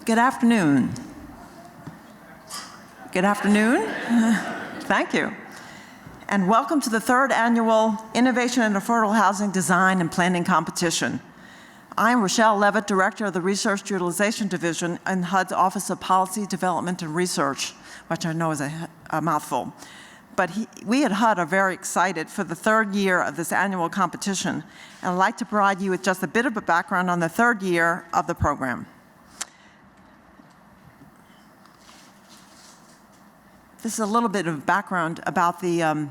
Good afternoon. Good afternoon. Thank you. And welcome to the third annual Innovation in Affordable Housing Design and Planning Competition. I'm Rochelle Levitt, Director of the Research Utilization Division in HUD's Office of Policy Development and Research, which I know is a mouthful. But we at HUD are very excited for the third year of this annual competition, and I'd like to provide you with just a bit of a background on the third year of the program. This is a little bit of background about the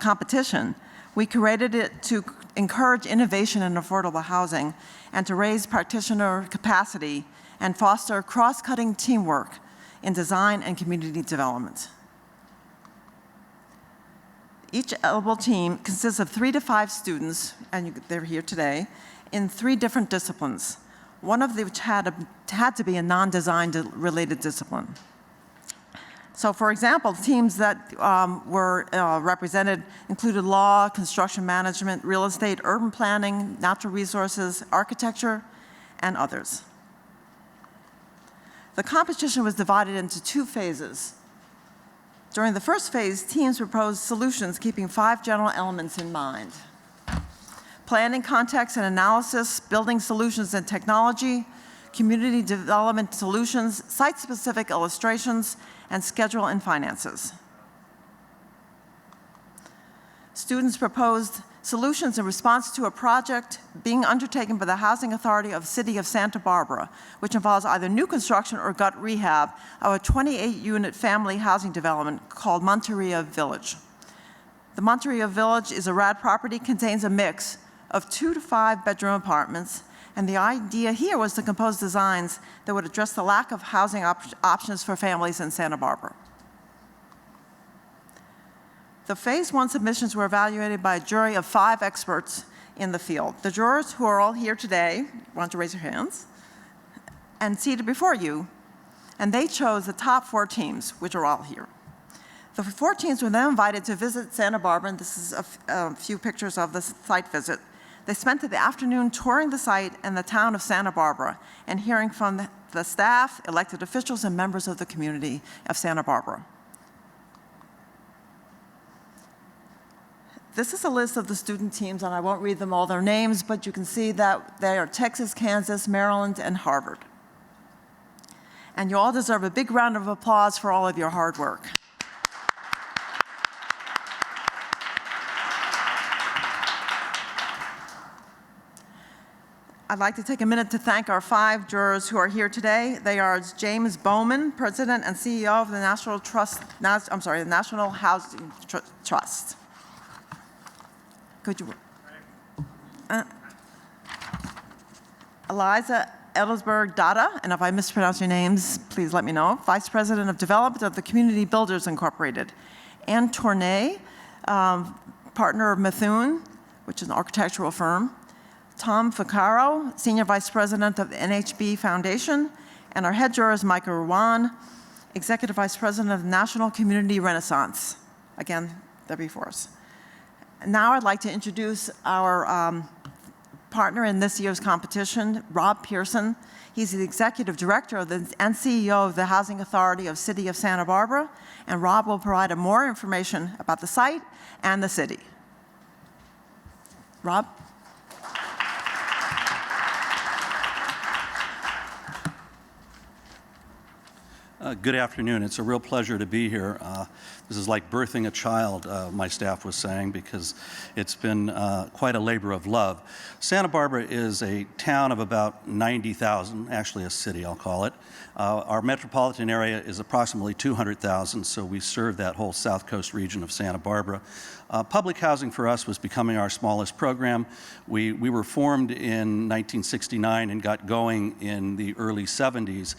competition. We created it to encourage innovation in affordable housing and to raise practitioner capacity and foster cross-cutting teamwork in design and community development. Each eligible team consists of 3 to 5 students, and they're here today, in 3 different disciplines, one of which had to be a non-design related discipline. So for example, teams that were represented included law, construction management, real estate, urban planning, natural resources, architecture, and others. The competition was divided into 2 phases. During the first phase, teams proposed solutions keeping 5 general elements in mind: planning, context, and analysis, building solutions and technology, community development solutions, site-specific illustrations, and schedule and finances. Students proposed solutions in response to a project being undertaken by the Housing Authority of the City of Santa Barbara, which involves either new construction or gut rehab of a 28-unit family housing development called Monteria Village. The Monteria Village is a RAD property, contains a mix of 2 to 5 bedroom apartments, and the idea here was to compose designs that would address the lack of housing options for families in Santa Barbara. The Phase 1 submissions were evaluated by a jury of 5 experts in the field. The jurors, who are all here today, want to raise your hands, and seated before you, and they chose the top 4 teams, which are all here. The 4 teams were then invited to visit Santa Barbara, and this is a few pictures of the site visit. They spent the afternoon touring the site and the town of Santa Barbara and hearing from the staff, elected officials, and members of the community of Santa Barbara. This is a list of the student teams, and I won't read them all their names, but you can see that they are Texas, Kansas, Maryland, and Harvard. And you all deserve a big round of applause for all of your hard work. I'd like to take a minute to thank our 5 jurors who are here today. They are James Bowman, President and CEO of the National Housing Trust. Could you? Eliza Edelsberg Dada, and if I mispronounce your names, please let me know. Vice President of Development of the Community Builders Incorporated. Ann Tournay, partner of Methuen, which is an architectural firm. Tom Ficaro, Senior Vice President of the NHB Foundation, and our head juror is Micah Ruan, Executive Vice President of the National Community Renaissance. Again, they're before us. And now I'd like to introduce our partner in this year's competition, Rob Pearson. He's the Executive Director and CEO of the Housing Authority of the City of Santa Barbara, and Rob will provide more information about the site and the city. Rob? Good afternoon. It's a real pleasure to be here. This is like birthing a child, my staff was saying, because it's been quite a labor of love. Santa Barbara is a town of about 90,000, actually a city, I'll call it. Our metropolitan area is approximately 200,000, so we serve that whole south coast region of Santa Barbara. Public housing for us was becoming our smallest program. We were formed in 1969 and got going in the early 70s.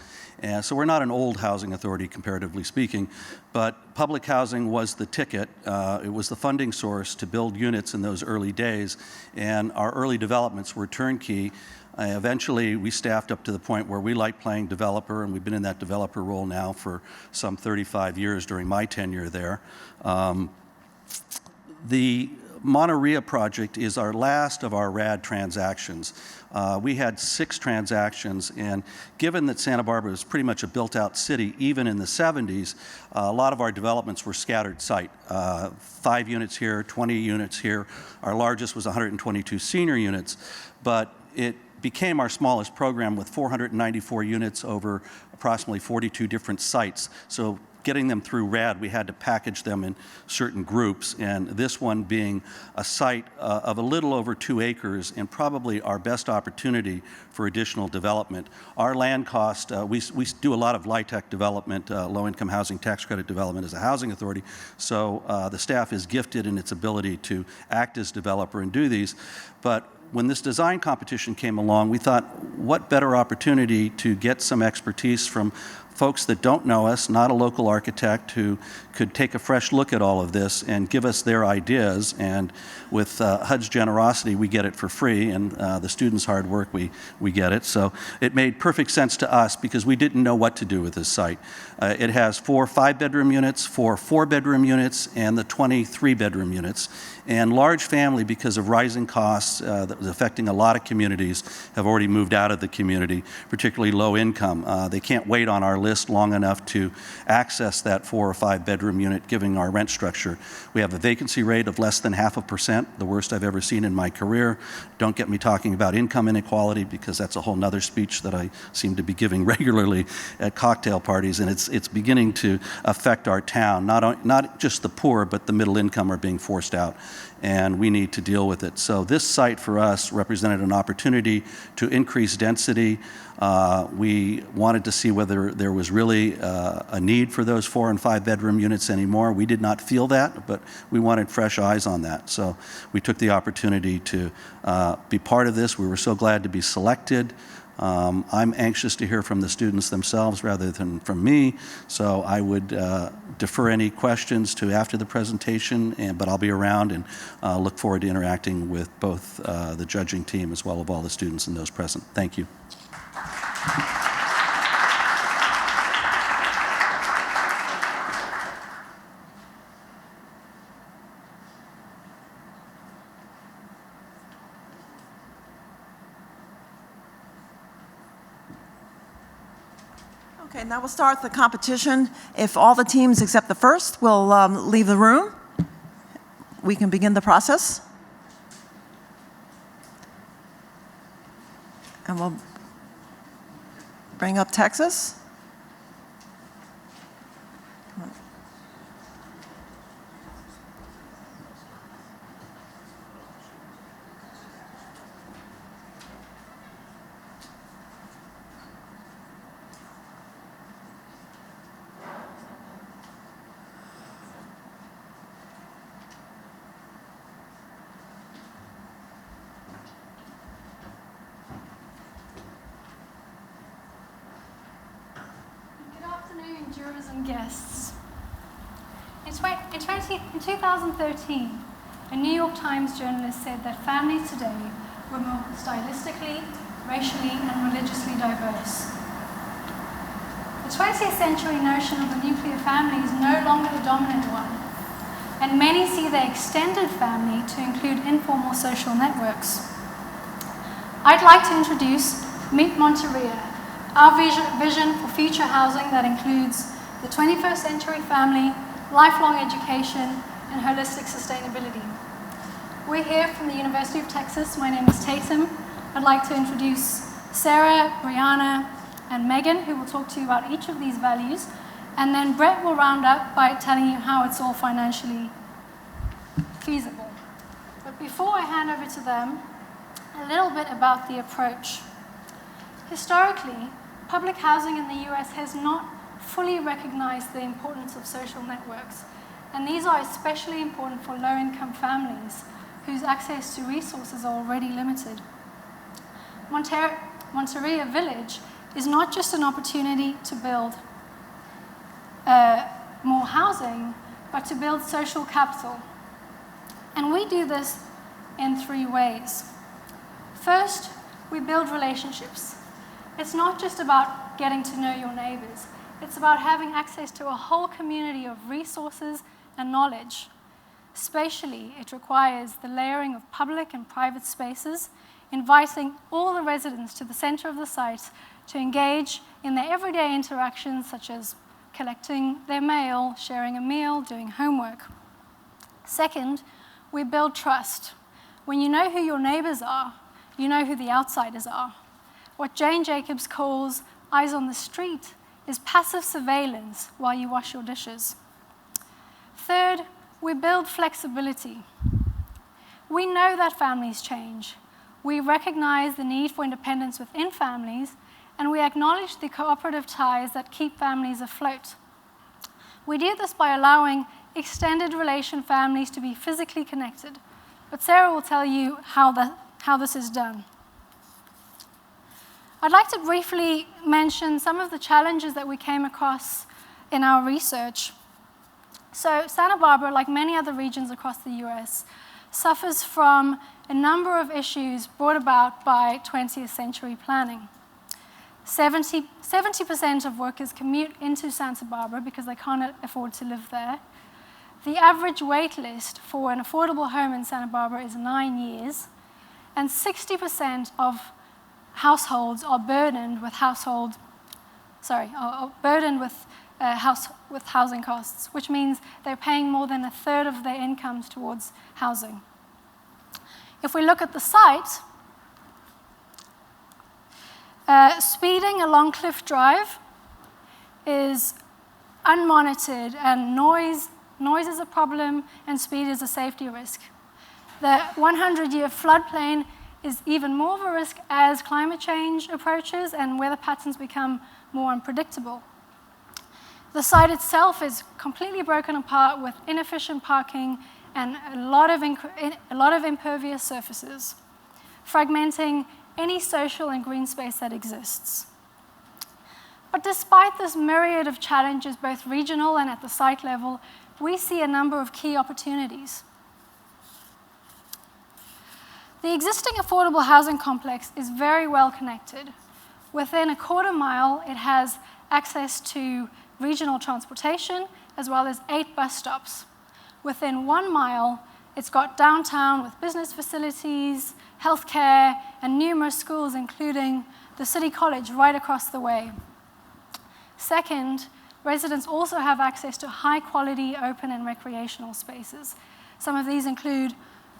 So we're not an old housing authority, comparatively speaking, but public housing was the ticket. It was the funding source to build units in those early days, and our early developments were turnkey. Eventually, we staffed up to the point where we like playing developer, and we've been in that developer role now for some 35 years during my tenure there. The Monterey project is our last of our RAD transactions. We had 6 transactions, and given that Santa Barbara is pretty much a built-out city, even in the 70s, a lot of our developments were scattered site. 5 units here, 20 units here. Our largest was 122 senior units, but it became our smallest program with 494 units over approximately 42 different sites. So getting them through RAD, we had to package them in certain groups, and this one being a site of a little over 2 acres and probably our best opportunity for additional development. Our land cost, we do a lot of LIHTC development, low-income housing tax credit development as a housing authority, so the staff is gifted in its ability to act as developer and do these. But when this design competition came along, we thought, what better opportunity to get some expertise from folks that don't know us, not a local architect, who could take a fresh look at all of this and give us their ideas. And with HUD's generosity, we get it for free, and the students' hard work, we get it. So it made perfect sense to us because we didn't know what to do with this site. It has 4 5-bedroom units, 4 4-bedroom units, and the 20 3-bedroom units. And large family, because of rising costs that was affecting a lot of communities, have already moved out of the community, particularly low income. They can't wait on our list long enough to access that 4 or 5-bedroom unit, given our rent structure. We have a vacancy rate of less than 0.5%, the worst I've ever seen in my career. Don't get me talking about income inequality, because that's a whole nother speech that I seem to be giving regularly at cocktail parties, and it's beginning to affect our town. Not just the poor, but the middle income are being forced out, and we need to deal with it. So this site for us represented an opportunity to increase density. We wanted to see whether there was really a need for those 4 and 5-bedroom units anymore. We did not feel that, but we wanted fresh eyes on that. So we took the opportunity to be part of this. We were so glad to be selected. I'm anxious to hear from the students themselves rather than from me, so I would defer any questions to after the presentation, but I'll be around and look forward to interacting with both the judging team as well as all the students and those present. Thank you. Okay, now we'll start the competition. If all the teams except the first will leave the room, we can begin the process. And we'll bring up Texas. Come on. Jurors and guests. In 2013, a New York Times journalist said that families today were more stylistically, racially, and religiously diverse. The 20th century notion of the nuclear family is no longer the dominant one, and many see their extended family to include informal social networks. I'd like to introduce Meet Monterey, our vision for future housing that includes the 21st century family, lifelong education, and holistic sustainability. We're here from the University of Texas. My name is Tatum. I'd like to introduce Sarah, Brianna, and Megan, who will talk to you about each of these values. And then Brett will round up by telling you how it's all financially feasible. But before I hand over to them, a little bit about the approach. Historically, public housing in the US has not fully recognized the importance of social networks, and these are especially important for low-income families whose access to resources are already limited. Monterey Village is not just an opportunity to build more housing, but to build social capital. And we do this in 3 ways. First, we build relationships. It's not just about getting to know your neighbors. It's about having access to a whole community of resources and knowledge. Spatially, it requires the layering of public and private spaces, inviting all the residents to the center of the site to engage in their everyday interactions, such as collecting their mail, sharing a meal, doing homework. Second, we build trust. When you know who your neighbors are, you know who the outsiders are. What Jane Jacobs calls eyes on the street is passive surveillance while you wash your dishes. Third, we build flexibility. We know that families change. We recognize the need for independence within families, and we acknowledge the cooperative ties that keep families afloat. We do this by allowing extended relation families to be physically connected, but Sarah will tell you how this is done. I'd like to briefly mention some of the challenges that we came across in our research. So Santa Barbara, like many other regions across the US, suffers from a number of issues brought about by 20th century planning. 70% of workers commute into Santa Barbara because they can't afford to live there. The average wait list for an affordable home in Santa Barbara is 9 years, and 60% of households are burdened with housing costs, which means they're paying more than a third of their incomes towards housing. If we look at the site, speeding along Cliff Drive is unmonitored, and noise is a problem, and speed is a safety risk. The 100-year floodplain is even more of a risk as climate change approaches and weather patterns become more unpredictable. The site itself is completely broken apart with inefficient parking and a lot of impervious surfaces, fragmenting any social and green space that exists. But despite this myriad of challenges, both regional and at the site level, we see a number of key opportunities. The existing affordable housing complex is very well connected. Within a quarter mile, it has access to regional transportation, as well as 8 bus stops. Within 1 mile, it's got downtown with business facilities, healthcare, and numerous schools, including the City College right across the way. Second, residents also have access to high-quality open and recreational spaces. Some of these include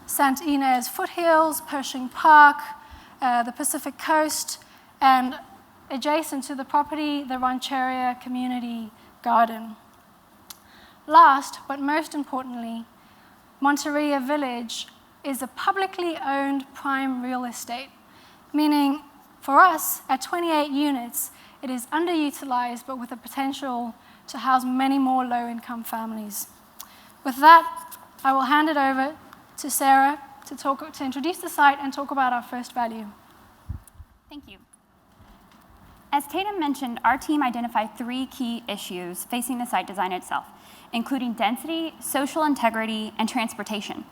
St. Inez Foothills, Pershing Park, the Pacific Coast, and adjacent to the property, the Rancheria Community Garden. Last, but most importantly, Monterey Village is a publicly owned prime real estate, meaning for us, at 28 units, it is underutilized, but with the potential to house many more low-income families. With that, I will hand it over to Sarah to introduce the site and talk about our first value. Thank you. As Tatum mentioned, our team identified 3 key issues facing the site design itself, including density, social integrity, and transportation.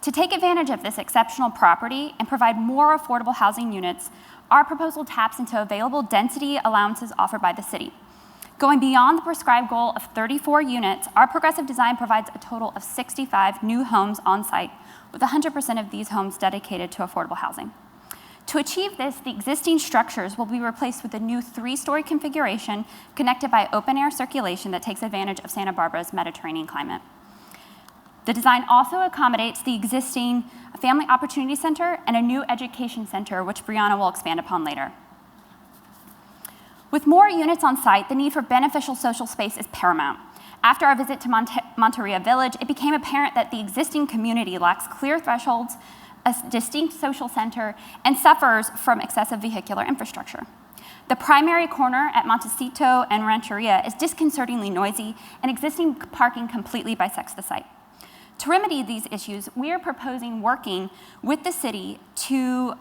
To take advantage of this exceptional property and provide more affordable housing units, our proposal taps into available density allowances offered by the city. Going beyond the prescribed goal of 34 units, our progressive design provides a total of 65 new homes on site, with 100% of these homes dedicated to affordable housing. To achieve this, the existing structures will be replaced with a new 3-story configuration connected by open-air circulation that takes advantage of Santa Barbara's Mediterranean climate. The design also accommodates the existing Family Opportunity Center and a new education center, which Brianna will expand upon later. With more units on site, the need for beneficial social space is paramount. After our visit to Monterey Village, it became apparent that the existing community lacks clear thresholds, a distinct social center, and suffers from excessive vehicular infrastructure. The primary corner at Montecito and Rancheria is disconcertingly noisy, and existing parking completely bisects the site. To remedy these issues, we are proposing working with the city to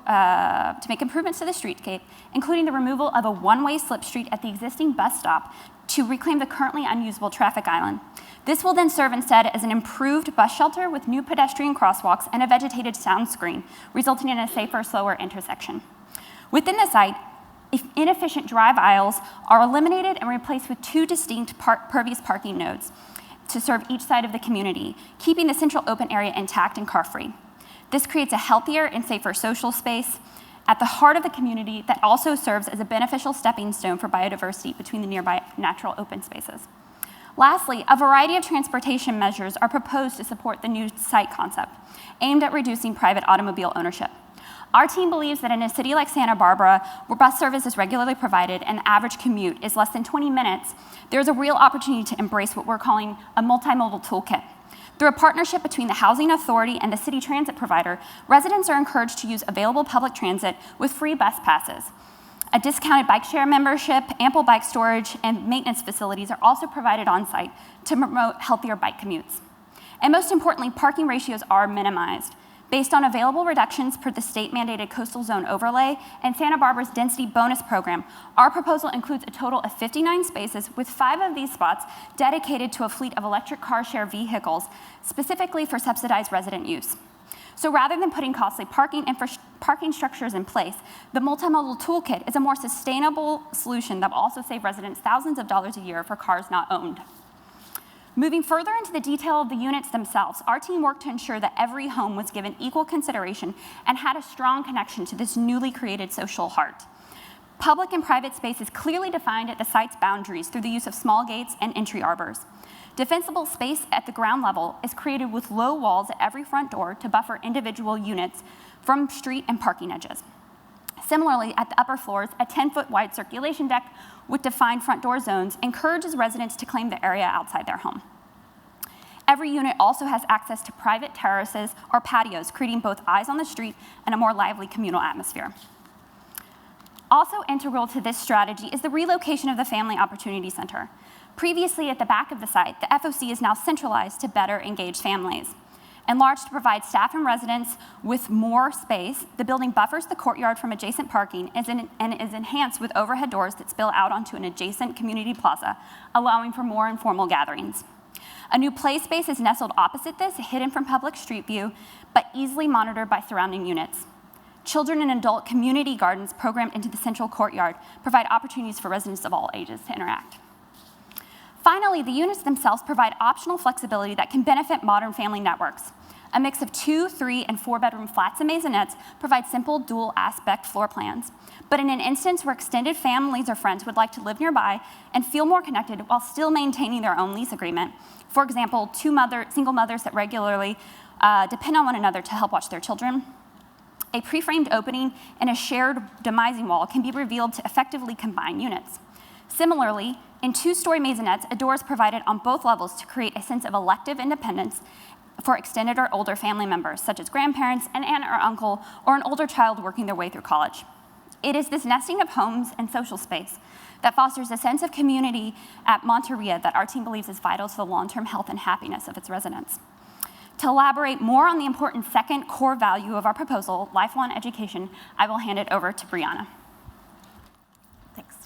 make improvements to the streetscape, including the removal of a one-way slip street at the existing bus stop to reclaim the currently unusable traffic island. This will then serve instead as an improved bus shelter with new pedestrian crosswalks and a vegetated sound screen, resulting in a safer, slower intersection. Within the site, inefficient drive aisles are eliminated and replaced with 2 distinct pervious parking nodes. to serve each side of the community, keeping the central open area intact and car-free. This creates a healthier and safer social space at the heart of the community that also serves as a beneficial stepping stone for biodiversity between the nearby natural open spaces. Lastly, a variety of transportation measures are proposed to support the new site concept, aimed at reducing private automobile ownership. Our team believes that in a city like Santa Barbara, where bus service is regularly provided and the average commute is less than 20 minutes, there's a real opportunity to embrace what we're calling a multimodal toolkit. Through a partnership between the Housing Authority and the city transit provider, residents are encouraged to use available public transit with free bus passes. A discounted bike share membership, ample bike storage, and maintenance facilities are also provided on site to promote healthier bike commutes. And most importantly, parking ratios are minimized. Based on available reductions per the state-mandated coastal zone overlay and Santa Barbara's density bonus program, our proposal includes a total of 59 spaces, with 5 of these spots dedicated to a fleet of electric car share vehicles, specifically for subsidized resident use. So rather than putting costly parking structures in place, the multimodal toolkit is a more sustainable solution that will also save residents thousands of dollars a year for cars not owned. Moving further into the detail of the units themselves, our team worked to ensure that every home was given equal consideration and had a strong connection to this newly created social heart. Public and private space is clearly defined at the site's boundaries through the use of small gates and entry arbors. Defensible space at the ground level is created with low walls at every front door to buffer individual units from street and parking edges. Similarly, at the upper floors, a 10-foot wide circulation deck with defined front door zones encourages residents to claim the area outside their home. Every unit also has access to private terraces or patios, creating both eyes on the street and a more lively communal atmosphere. Also integral to this strategy is the relocation of the Family Opportunity Center. Previously at the back of the site, the FOC is now centralized to better engage families. Enlarged to provide staff and residents with more space, the building buffers the courtyard from adjacent parking and is enhanced with overhead doors that spill out onto an adjacent community plaza, allowing for more informal gatherings. A new play space is nestled opposite this, hidden from public street view, but easily monitored by surrounding units. Children and adult community gardens programmed into the central courtyard provide opportunities for residents of all ages to interact. Finally, the units themselves provide optional flexibility that can benefit modern family networks. A mix of 2, 3, and 4-bedroom flats and maisonettes provide simple dual-aspect floor plans. But in an instance where extended families or friends would like to live nearby and feel more connected while still maintaining their own lease agreement, for example, single mothers that regularly depend on one another to help watch their children, a pre-framed opening and a shared demising wall can be revealed to effectively combine units. Similarly, in 2-story maisonettes, a door is provided on both levels to create a sense of elective independence for extended or older family members, such as grandparents, an aunt or uncle, or an older child working their way through college. It is this nesting of homes and social space that fosters a sense of community at Monterey that our team believes is vital to the long-term health and happiness of its residents. To elaborate more on the important second core value of our proposal, lifelong education, I will hand it over to Brianna. Thanks.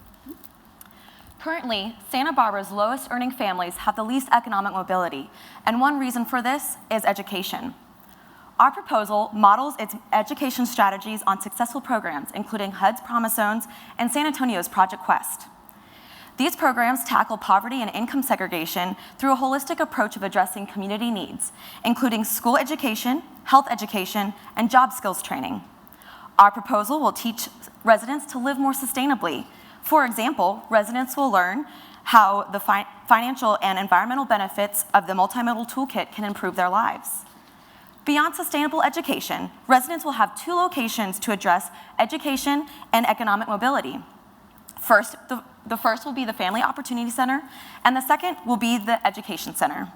Currently, Santa Barbara's lowest earning families have the least economic mobility, and one reason for this is education. Our proposal models its education strategies on successful programs, including HUD's Promise Zones and San Antonio's Project Quest. These programs tackle poverty and income segregation through a holistic approach of addressing community needs, including school education, health education, and job skills training. Our proposal will teach residents to live more sustainably. For example, residents will learn how the financial and environmental benefits of the multimodal toolkit can improve their lives. Beyond sustainable education, residents will have 2 locations to address education and economic mobility. First, the first will be the Family Opportunity Center, and the second will be the Education Center.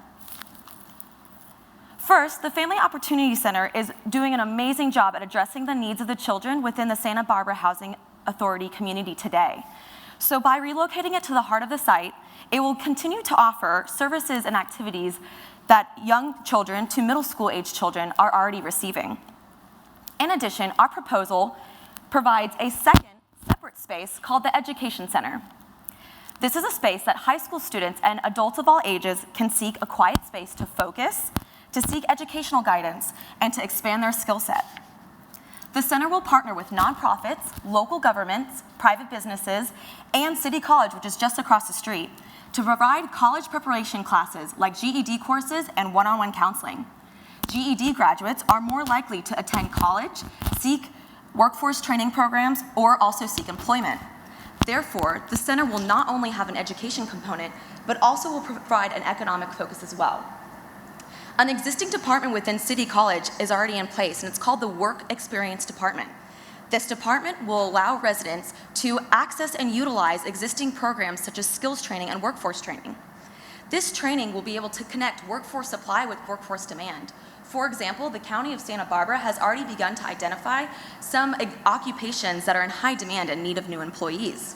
First, the Family Opportunity Center is doing an amazing job at addressing the needs of the children within the Santa Barbara Housing Authority community today. So by relocating it to the heart of the site, it will continue to offer services and activities that young children to middle school age children are already receiving. In addition, our proposal provides a second separate space called the Education Center. This is a space that high school students and adults of all ages can seek a quiet space to focus, to seek educational guidance, and to expand their skill set. The center will partner with nonprofits, local governments, private businesses, and City College, which is just across the street, to provide college preparation classes like GED courses and one-on-one counseling. GED graduates are more likely to attend college, seek workforce training programs, or also seek employment. Therefore, the center will not only have an education component, but also will provide an economic focus as well. An existing department within City College is already in place, and it's called the Work Experience Department. This department will allow residents to access and utilize existing programs such as skills training and workforce training. This training will be able to connect workforce supply with workforce demand. For example, the County of Santa Barbara has already begun to identify some occupations that are in high demand and need of new employees.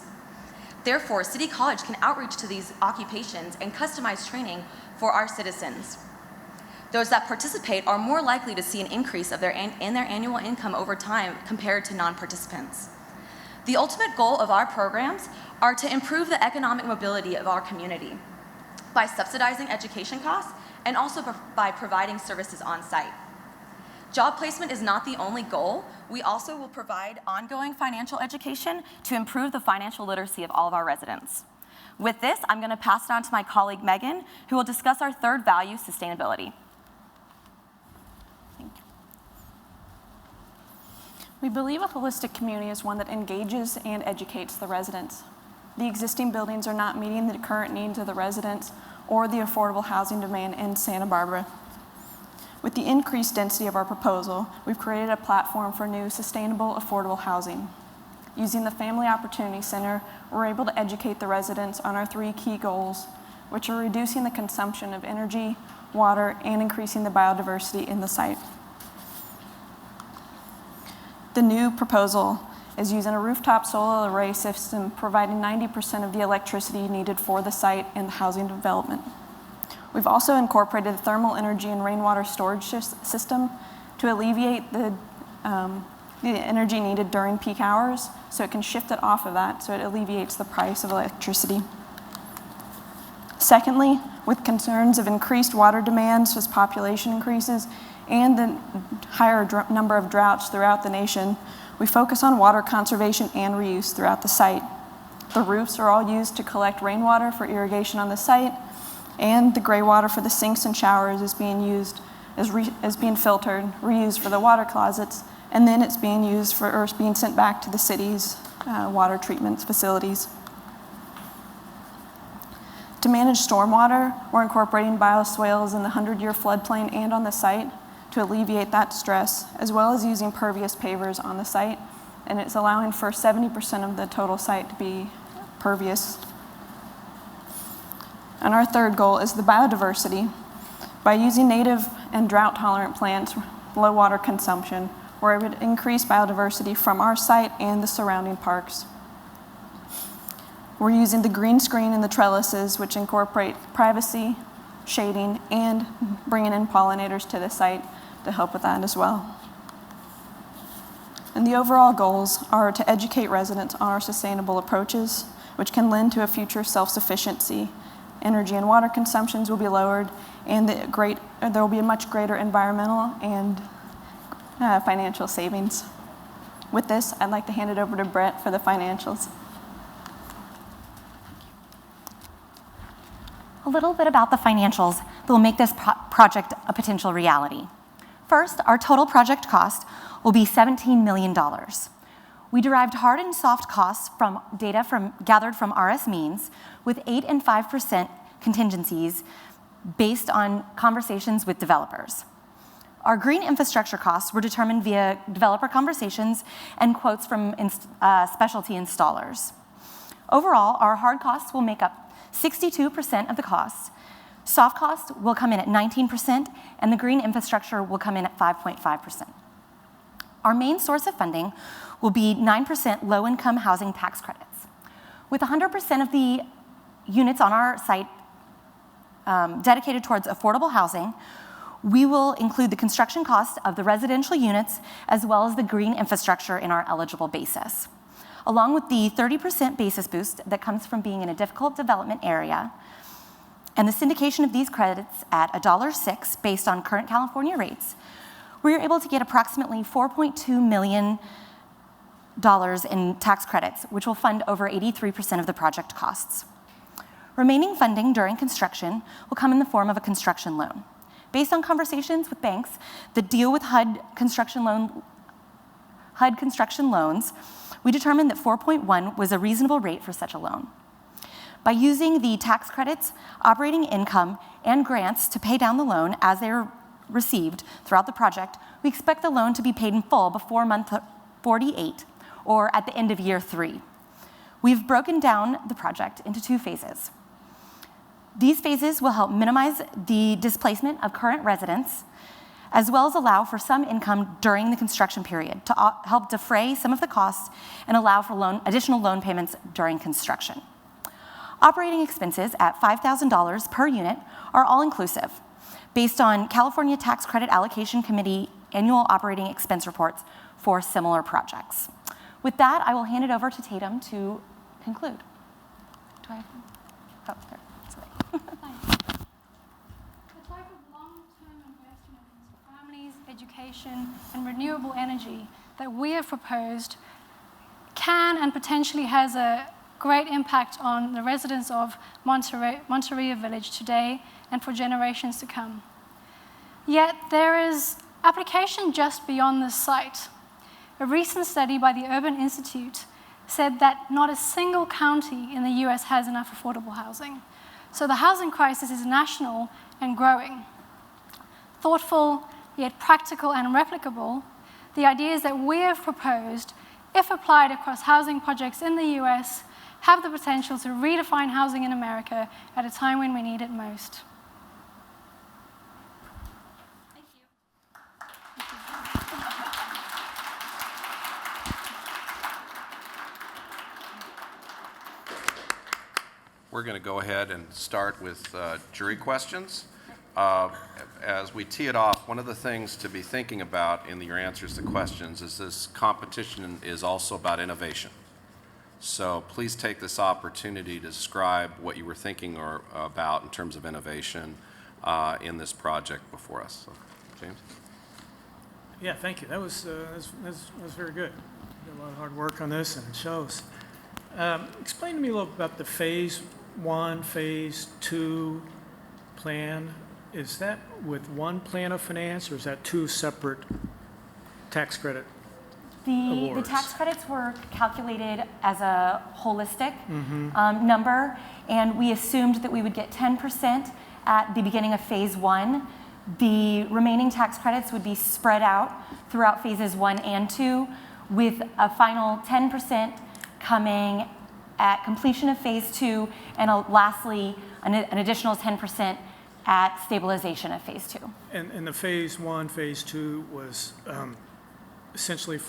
Therefore, City College can outreach to these occupations and customize training for our citizens. Those that participate are more likely to see an increase in their annual income over time compared to non-participants. The ultimate goal of our programs are to improve the economic mobility of our community by subsidizing education costs and also by providing services on site. Job placement is not the only goal. We also will provide ongoing financial education to improve the financial literacy of all of our residents. With this, I'm going to pass it on to my colleague Megan, who will discuss our third value, sustainability. We believe a holistic community is one that engages and educates the residents. The existing buildings are not meeting the current needs of the residents or the affordable housing demand in Santa Barbara. With the increased density of our proposal, we've created a platform for new, sustainable, affordable housing. Using the Family Opportunity Center, we're able to educate the residents on our three key goals, which are reducing the consumption of energy, water, and increasing the biodiversity in the site. The new proposal is using a rooftop solar array system, providing 90% of the electricity needed for the site and the housing development. We've also incorporated a thermal energy and rainwater storage system to alleviate the energy needed during peak hours, so it can shift it off of that, so it alleviates the price of electricity. Secondly, with concerns of increased water demands as population increases and the higher number of droughts throughout the nation, we focus on water conservation and reuse throughout the site. The roofs are all used to collect rainwater for irrigation on the site, and the gray water for the sinks and showers is being used, is being filtered, reused for the water closets, and then it's being used for, or it's being sent back to the city's water treatment facilities. To manage stormwater, we're incorporating bioswales in the 100-year floodplain and on the site to alleviate that stress, as well as using pervious pavers on the site, and it's allowing for 70% of the total site to be pervious. And our third goal is the biodiversity. By using native and drought-tolerant plants, low water consumption, we're able to increase biodiversity from our site and the surrounding parks. We're using the green screen and the trellises, which incorporate privacy, shading, and bringing in pollinators to the site to help with that as well. And the overall goals are to educate residents on our sustainable approaches, which can lend to a future self-sufficiency. Energy and water consumptions will be lowered, and there will be a much greater environmental and financial savings. With this, I'd like to hand it over to Brett for the financials. A little bit about the financials that will make this project a potential reality. First, our total project cost will be $17 million. We derived hard and soft costs from data gathered from RS Means with 8% and 5% contingencies based on conversations with developers. Our green infrastructure costs were determined via developer conversations and quotes from specialty installers. Overall, our hard costs will make up 62% of the costs. Soft costs will come in at 19%, and the green infrastructure will come in at 5.5%. Our main source of funding will be 9% low-income housing tax credits. With 100% of the units on our site dedicated towards affordable housing, we will include the construction cost of the residential units as well as the green infrastructure in our eligible basis. Along with the 30% basis boost that comes from being in a difficult development area, and the syndication of these credits at $1.06 based on current California rates, we were able to get approximately $4.2 million in tax credits, which will fund over 83% of the project costs. Remaining funding during construction will come in the form of a construction loan. Based on conversations with banks that deal with HUD construction loans, we determined that 4.1 was a reasonable rate for such a loan. By using the tax credits, operating income, and grants to pay down the loan as they are received throughout the project, we expect the loan to be paid in full before month 48, or at the end of year 3. We've broken down the project into 2 phases. These phases will help minimize the displacement of current residents, as well as allow for some income during the construction period to help defray some of the costs and allow for additional loan payments during construction. Operating expenses at $5,000 per unit are all-inclusive, based on California Tax Credit Allocation Committee annual operating expense reports for similar projects. With that, I will hand it over to Tatum to conclude. Do I have oh, there. Sorry. The type of long-term investment into families, education, and renewable energy that we have proposed can and potentially has a great impact on the residents of Monterey Village today and for generations to come. Yet there is application just beyond this site. A recent study by the Urban Institute said that not a single county in the US has enough affordable housing. So the housing crisis is national and growing. Thoughtful, yet practical and replicable, the ideas that we have proposed, if applied across housing projects in the US, have the potential to redefine housing in America at a time when we need it most. Thank you. We're going to go ahead and start with jury questions. As we tee it off, one of the things to be thinking about in your answers to questions is this competition is also about innovation. So please take this opportunity to describe what you were thinking about in terms of innovation in this project before us. So, James? Yeah, thank you. That was very good. Did a lot of hard work on this, and it shows. Explain to me a little about the phase 1, phase 2 plan. Is that with one plan of finance, or is that 2 separate tax credit The awards? tax credits were calculated as a holistic number, and we assumed that we would get 10% at the beginning of phase 1. The remaining tax credits would be spread out throughout phases 1 and 2, with a final 10% coming at completion of phase 2, and lastly, an additional 10% at stabilization of phase 2. And the phase 1, phase 2 was essentially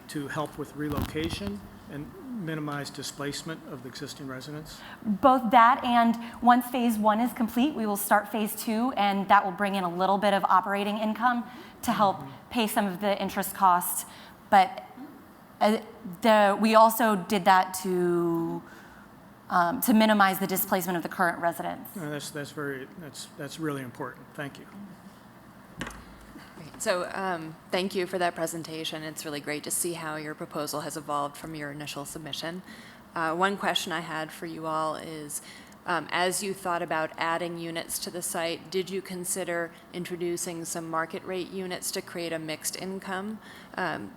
to help with relocation and minimize displacement of the existing residents? Both that, and once phase 1 is complete, we will start phase 2, and that will bring in a little bit of operating income to help pay some of the interest costs. But we also did that to minimize the displacement of the current residents. That's really important. Thank you. So thank you for that presentation. It's really great to see how your proposal has evolved from your initial submission. One question I had for you all is, as you thought about adding units to the site, did you consider introducing some market rate units to create a mixed income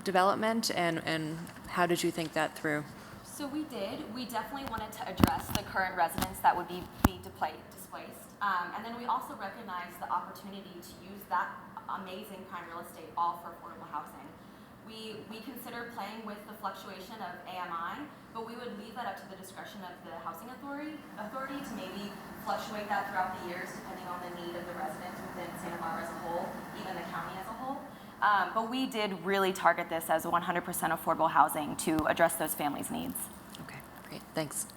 development, and how did you think that through? So we did. We definitely wanted to address the current residents that would be displaced. And then we also recognized the opportunity to use that amazing prime real estate all for affordable housing. We consider playing with the fluctuation of AMI, but we would leave that up to the discretion of the housing authority to maybe fluctuate that throughout the years depending on the need of the residents within Santa Barbara as a whole, even the county as a whole. But we did really target this as 100% affordable housing to address those families' needs. Okay, great, thanks.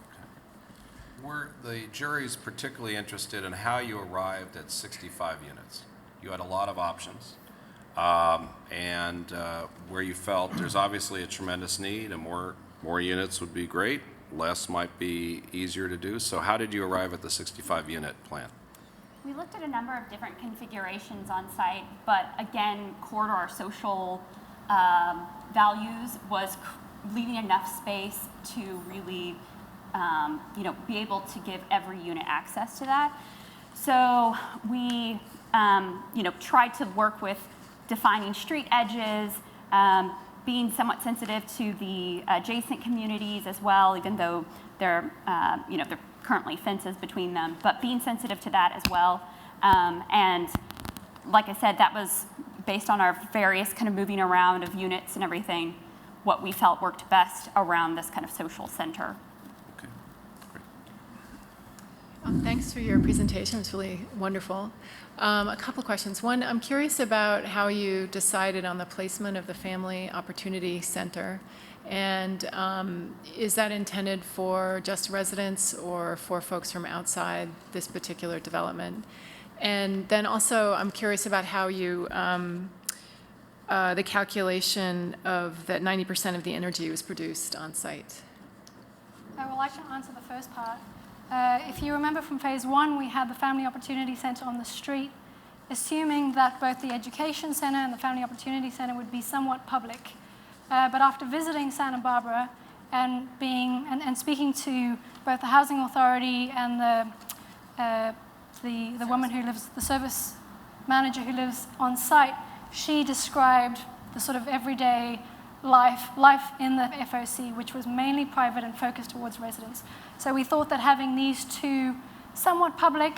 Were the juries particularly interested in how you arrived at 65 units? You had a lot of options, and where you felt there's obviously a tremendous need, and more units would be great, less might be easier to do. So how did you arrive at the 65 unit plan? We looked at a number of different configurations on site, but again, core to our social values was leaving enough space to really, be able to give every unit access to that. So we, tried to work with defining street edges, being somewhat sensitive to the adjacent communities as well, even though there are currently fences between them, but being sensitive to that as well. And like I said, that was based on our various kind of moving around of units and everything, what we felt worked best around this kind of social center. Okay, great. Thanks for your presentation. It was really wonderful. A couple of questions. One, I'm curious about how you decided on the placement of the Family Opportunity Center. And is that intended for just residents or for folks from outside this particular development? And then also, I'm curious about how you, the calculation of that 90% of the energy was produced on site. I would like to answer the first part. If you remember from phase 1, we had the Family Opportunity Center on the street, assuming that both the Education Center and the Family Opportunity Center would be somewhat public. But after visiting Santa Barbara and speaking to both the Housing Authority and the woman who lives, the service manager who lives on site, she described the sort of everyday life in the FOC, which was mainly private and focused towards residents. So we thought that having these two somewhat public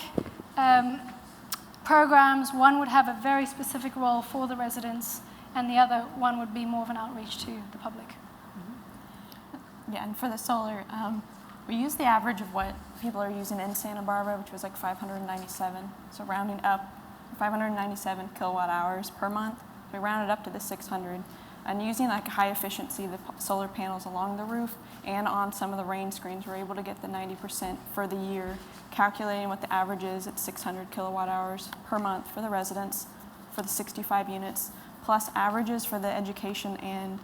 programs, one would have a very specific role for the residents, and the other one would be more of an outreach to the public. Yeah, and for the solar, we used the average of what people are using in Santa Barbara, which was like 597. So rounding up, 597 kilowatt hours per month. We rounded up to the 600. And using like high efficiency, the solar panels along the roof and on some of the rain screens, we're able to get the 90% for the year, calculating what the average is at 600 kilowatt hours per month for the residents for the 65 units, plus averages for the education and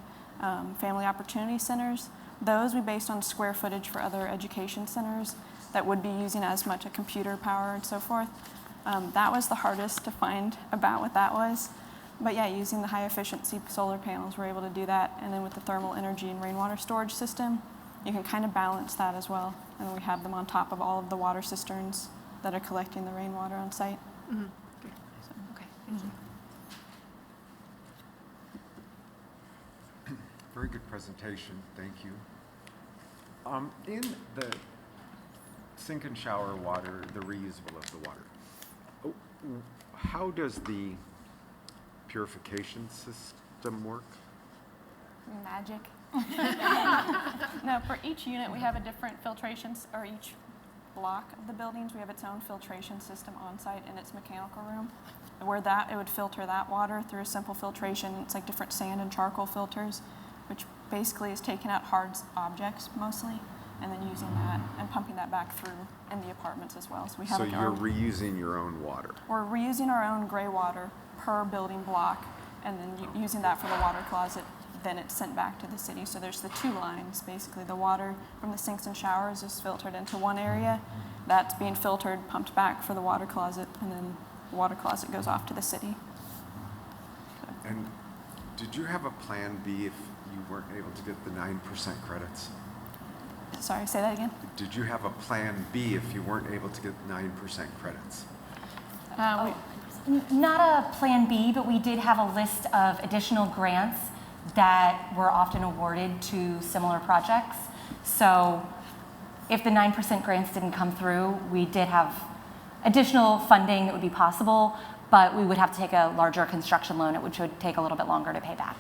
family opportunity centers. Those we based on square footage for other education centers that would be using as much a computer power and so forth. That was the hardest to find about what that was. But yeah, using the high efficiency solar panels, we're able to do that. And then with the thermal energy and rainwater storage system, you can kind of balance that as well. And we have them on top of all of the water cisterns that are collecting the rainwater on site. Mm-hmm. So, Okay. Mm-hmm. Very good presentation, thank you. In the sink and shower water, the reusable of the water, how does the purification system work? Magic. No, for each unit, we have a different filtration, or each block of the buildings, we have its own filtration system on site in its mechanical room, where it would filter that water through a simple filtration. It's like different sand and charcoal filters, which basically is taking out hard objects mostly, and then using that and pumping that back through in the apartments as well. So we have So you're reusing your own water? We're reusing our own gray water per building block, and then using that for the water closet. Then it's sent back to the city. So there's the two lines, basically. The water from the sinks and showers is filtered into one area. That's being filtered, pumped back for the water closet, and then the water closet goes off to the city. And did you have a plan B if you weren't able to get the 9% credits? Sorry, say that again? Did you have a plan B if you weren't able to get 9% credits? Not a plan B, but we did have a list of additional grants that were often awarded to similar projects. So if the 9% grants didn't come through, we did have additional funding that would be possible, but we would have to take a larger construction loan, which would take a little bit longer to pay back.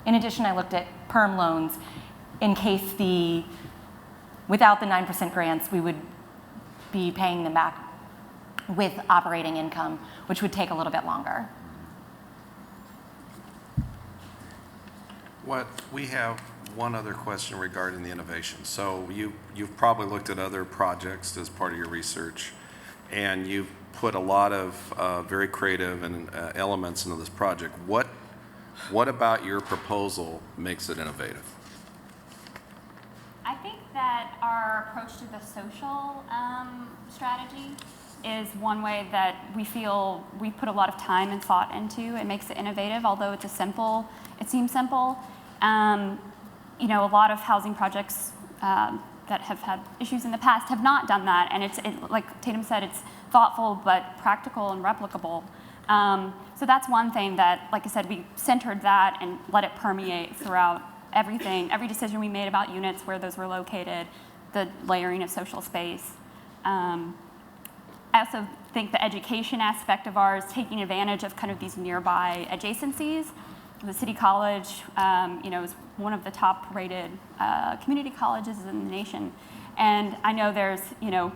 In addition, I looked at perm loans in case without the 9% grants, we would be paying them back with operating income, which would take a little bit longer. We have one other question regarding the innovation. So you've probably looked at other projects as part of your research, and you've put a lot of very creative and elements into this project. What about your proposal makes it innovative? I think that our approach to the social strategy is one way that we feel we put a lot of time and thought into. It makes it innovative, although it seems simple. You know, a lot of housing projects that have had issues in the past have not done that, and like Tatum said, it's thoughtful but practical and replicable. So that's one thing that, like I said, we centered that and let it permeate throughout everything, every decision we made about units, where those were located, the layering of social space. I also think the education aspect of ours, taking advantage of kind of these nearby adjacencies. The City College, you know, is one of the top-rated community colleges in the nation, and I know there's, you know,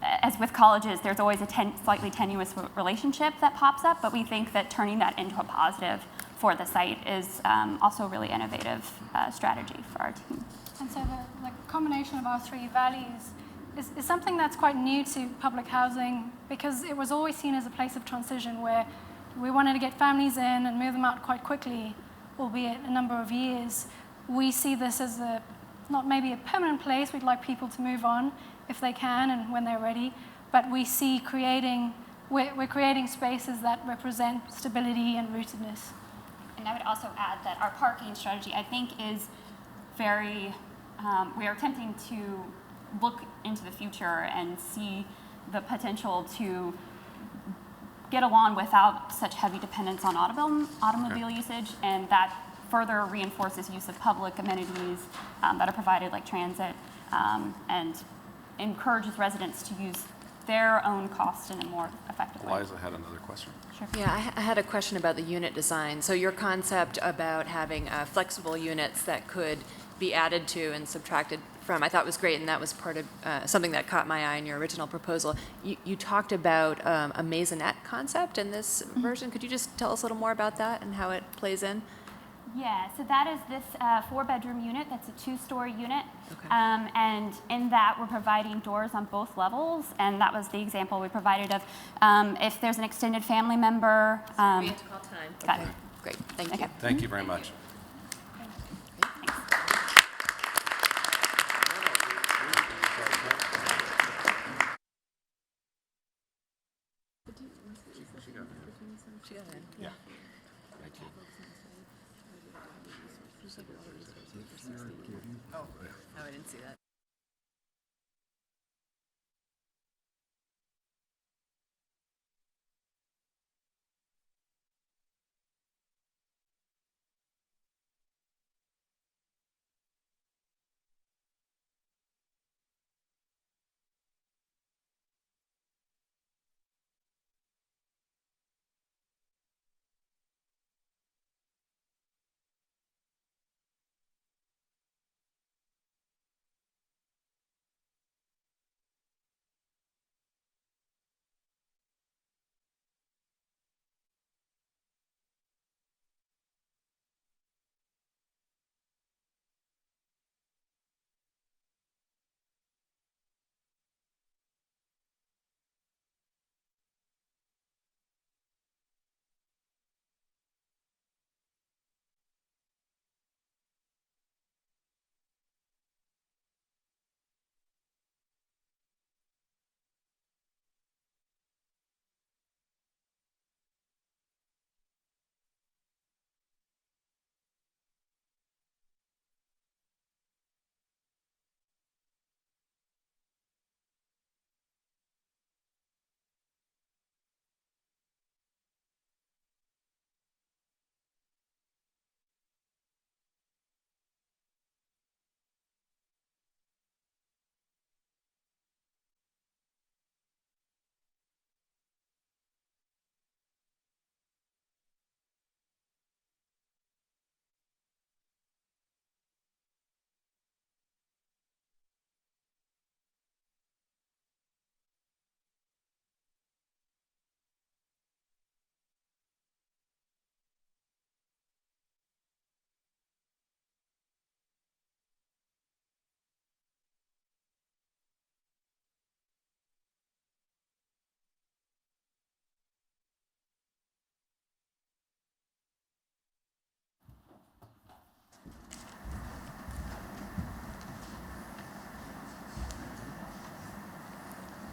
as with colleges, there's always a slightly tenuous relationship that pops up, but we think that turning that into a positive for the site is also a really innovative strategy for our team. And so the combination of our three values is something that's quite new to public housing, because it was always seen as a place of transition where we wanted to get families in and move them out quite quickly, albeit a number of years. We see this as not maybe a permanent place. We'd like people to move on if they can and when they're ready, but we see we're creating spaces that represent stability and rootedness. And I would also add that our parking strategy, I think, is very, we are attempting to look into the future and see the potential to get along without such heavy dependence on automobile usage, and that further reinforces use of public amenities that are provided, like transit, and encourages residents to use their own cost in a more effective way. Liza had another question. Sure. Yeah, I had a question about the unit design. So your concept about having flexible units that could be added to and subtracted from, I thought was great, and that was part of something that caught my eye in your original proposal. You talked about a maisonette concept in this version. Could you just tell us a little more about that and how it plays in? Yeah, so that is this 4-bedroom unit. That's a 2-story unit. Okay. And in that, we're providing doors on both levels. And that was the example we provided of if there's an extended family member. We have to call time. Got Okay. it. Great. Thank Okay. you. Thank you very much. Yeah. Thank you. Oh, I didn't see that.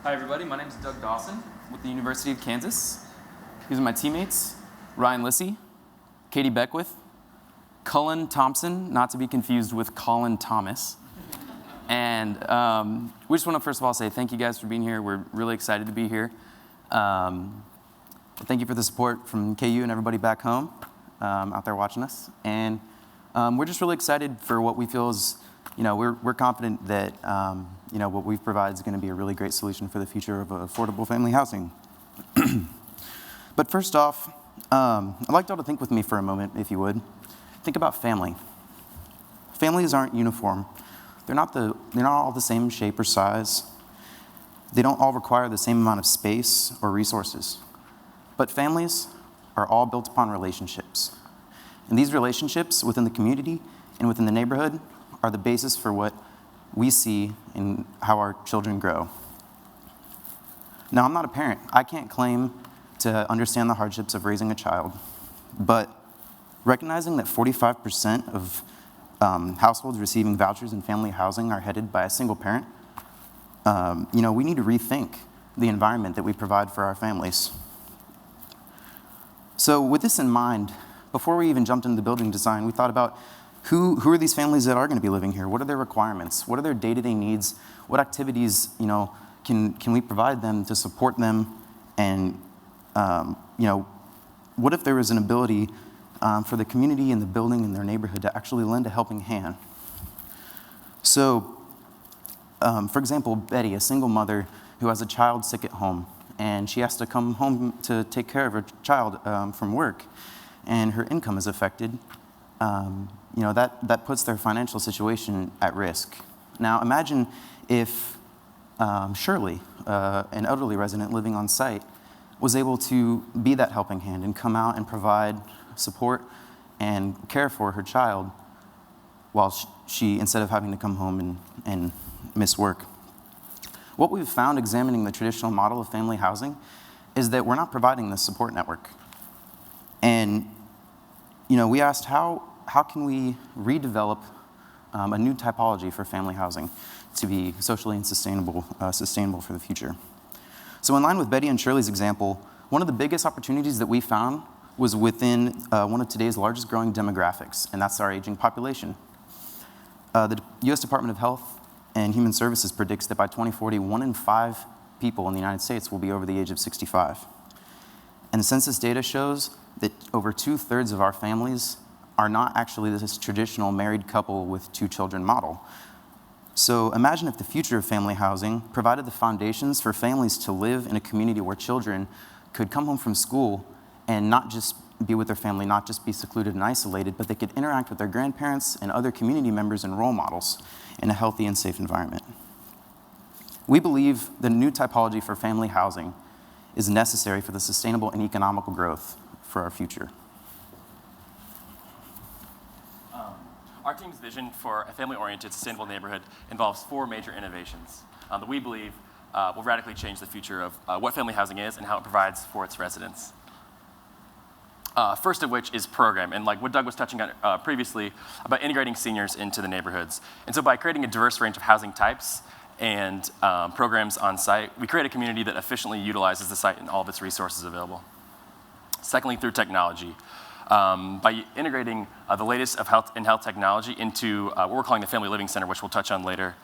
Hi everybody, my name is Doug Dawson with the University of Kansas. These are my teammates, Ryan Lissy, Katie Beckwith, Cullen Thompson, not to be confused with Colin Thomas. And we just want to first of all say thank you guys for being here. We're really excited to be here. Thank you for the support from KU and everybody back home out there watching us. And we're just really excited for what we feel is, we're confident that, what we've provided is going to be a really great solution for the future of affordable family housing. But first off, I'd like y'all to think with me for a moment, if you would. Think about family. Families aren't uniform. They're not all the same shape or size. They don't all require the same amount of space or resources. But families are all built upon relationships. And these relationships within the community and within the neighborhood are the basis for what we see in how our children grow. Now, I'm not a parent. I can't claim to understand the hardships of raising a child, but recognizing that 45% of households receiving vouchers in family housing are headed by a single parent, we need to rethink the environment that we provide for our families. So with this in mind, before we even jumped into the building design, we thought about who are these families that are going to be living here? What are their requirements? What are their day-to-day needs? What activities, can we provide them to support them? And, what if there was an ability for the community and the building and their neighborhood to actually lend a helping hand? So, for example, Betty, a single mother who has a child sick at home, and she has to come home to take care of her child from work, and her income is affected, that puts their financial situation at risk. Now, imagine if Shirley, an elderly resident living on site, was able to be that helping hand and come out and provide support and care for her child while she instead of having to come home and miss work. What we've found examining the traditional model of family housing is that we're not providing this support network. And we asked how can we redevelop a new typology for family housing to be socially and sustainable for the future. So in line with Betty and Shirley's example, one of the biggest opportunities that we found was within one of today's largest growing demographics, and that's our aging population. The U.S. Department of Health and Human Services predicts that by 2040, 1 in 5 people in the United States will be over the age of 65. And the census data shows that over 2/3 of our families are not actually this traditional married couple with 2 children model. So imagine if the future of family housing provided the foundations for families to live in a community where children could come home from school and not just be with their family, not just be secluded and isolated, but they could interact with their grandparents and other community members and role models in a healthy and safe environment. We believe the new typology for family housing is necessary for the sustainable and economical growth for our future. Our team's vision for a family-oriented, sustainable neighborhood involves 4 major innovations that we believe will radically change the future of what family housing is and how it provides for its residents. First of which is program, and like what Doug was touching on previously about integrating seniors into the neighborhoods. And so by creating a diverse range of housing types and programs on site, we create a community that efficiently utilizes the site and all of its resources available. Secondly, through technology. By integrating the latest of health technology into what we're calling the Family Living Center, which we'll touch on later,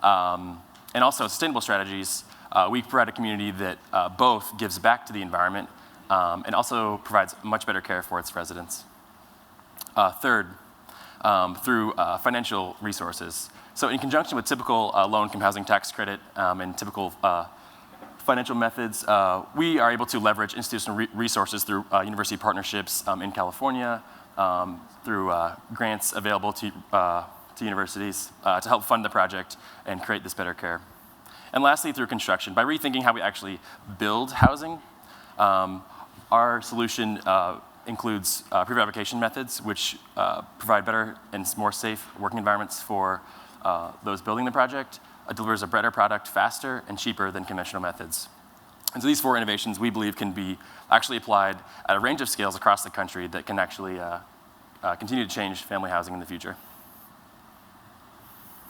and also sustainable strategies, we provide a community that both gives back to the environment and also provides much better care for its residents. Third, through financial resources. So in conjunction with typical low-income housing tax credit and typical financial methods, we are able to leverage institutional resources through university partnerships in California, through grants available to universities to help fund the project and create this better care. And lastly, through construction. By rethinking how we actually build housing, our solution includes prefabrication methods, which provide better and more safe working environments for those building the project, delivers a better product faster and cheaper than conventional methods. And so these 4 innovations we believe can be actually applied at a range of scales across the country that can actually continue to change family housing in the future.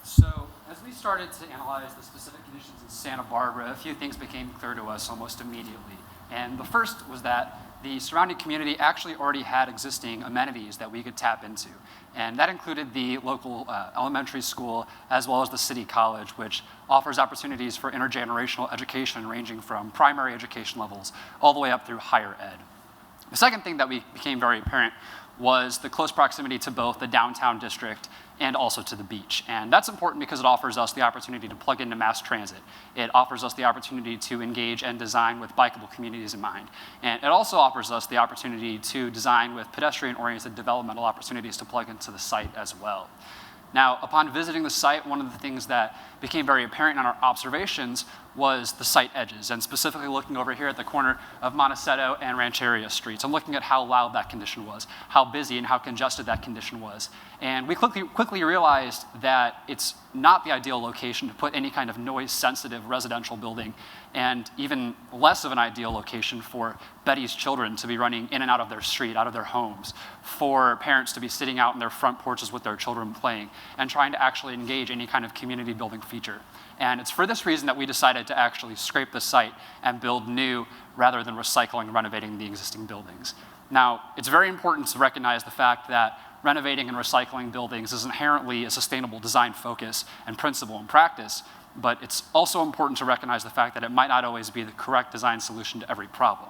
So, as as we started to analyze the specific conditions in Santa Barbara, a few things became clear to us almost immediately. And the first was that the surrounding community actually already had existing amenities that we could tap into. And that included the local elementary school as well as the city college, which offers opportunities for intergenerational education ranging from primary education levels all the way up through higher ed. The second thing that became very apparent was the close proximity to both the downtown district and also to the beach. And that's important because it offers us the opportunity to plug into mass transit. It offers us the opportunity to engage and design with bikeable communities in mind. And it also offers us the opportunity to design with pedestrian-oriented developmental opportunities to plug into the site as well. Now, upon visiting the site, one of the things that became very apparent in our observations was the site edges, and specifically looking over here at the corner of Montecito and Rancheria Streets. I'm looking at how loud that condition was, how busy and how congested that condition was. And we quickly realized that it's not the ideal location to put any kind of noise-sensitive residential building, and even less of an ideal location for Betty's children to be running in and out of their street, out of their homes, for parents to be sitting out in their front porches with their children playing, and trying to actually engage any kind of community building feature. And it's for this reason that we decided to actually scrape the site and build new rather than recycling and renovating the existing buildings. Now, it's very important to recognize the fact that renovating and recycling buildings is inherently a sustainable design focus and principle and practice, but it's also important to recognize the fact that it might not always be the correct design solution to every problem.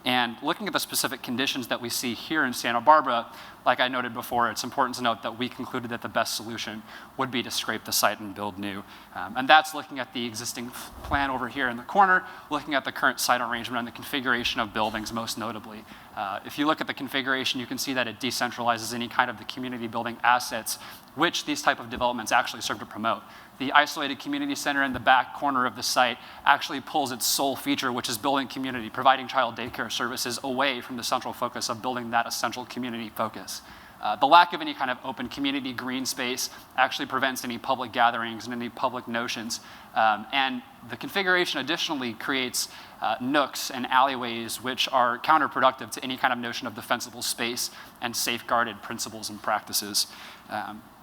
And looking at the specific conditions that we see here in Santa Barbara, like I noted before, it's important to note that we concluded that the best solution would be to scrape the site and build new. And that's looking at the existing plan over here in the corner, looking at the current site arrangement and the configuration of buildings most notably. If you look at the configuration, you can see that it decentralizes any kind of the community building assets, which these type of developments actually serve to promote. The isolated community center in the back corner of the site actually pulls its sole feature, which is building community, providing child daycare services away from the central focus of building that essential community focus. The lack of any kind of open community green space actually prevents any public gatherings and any public notions. And the configuration additionally creates nooks and alleyways which are counterproductive to any kind of notion of defensible space and safeguarded principles and practices.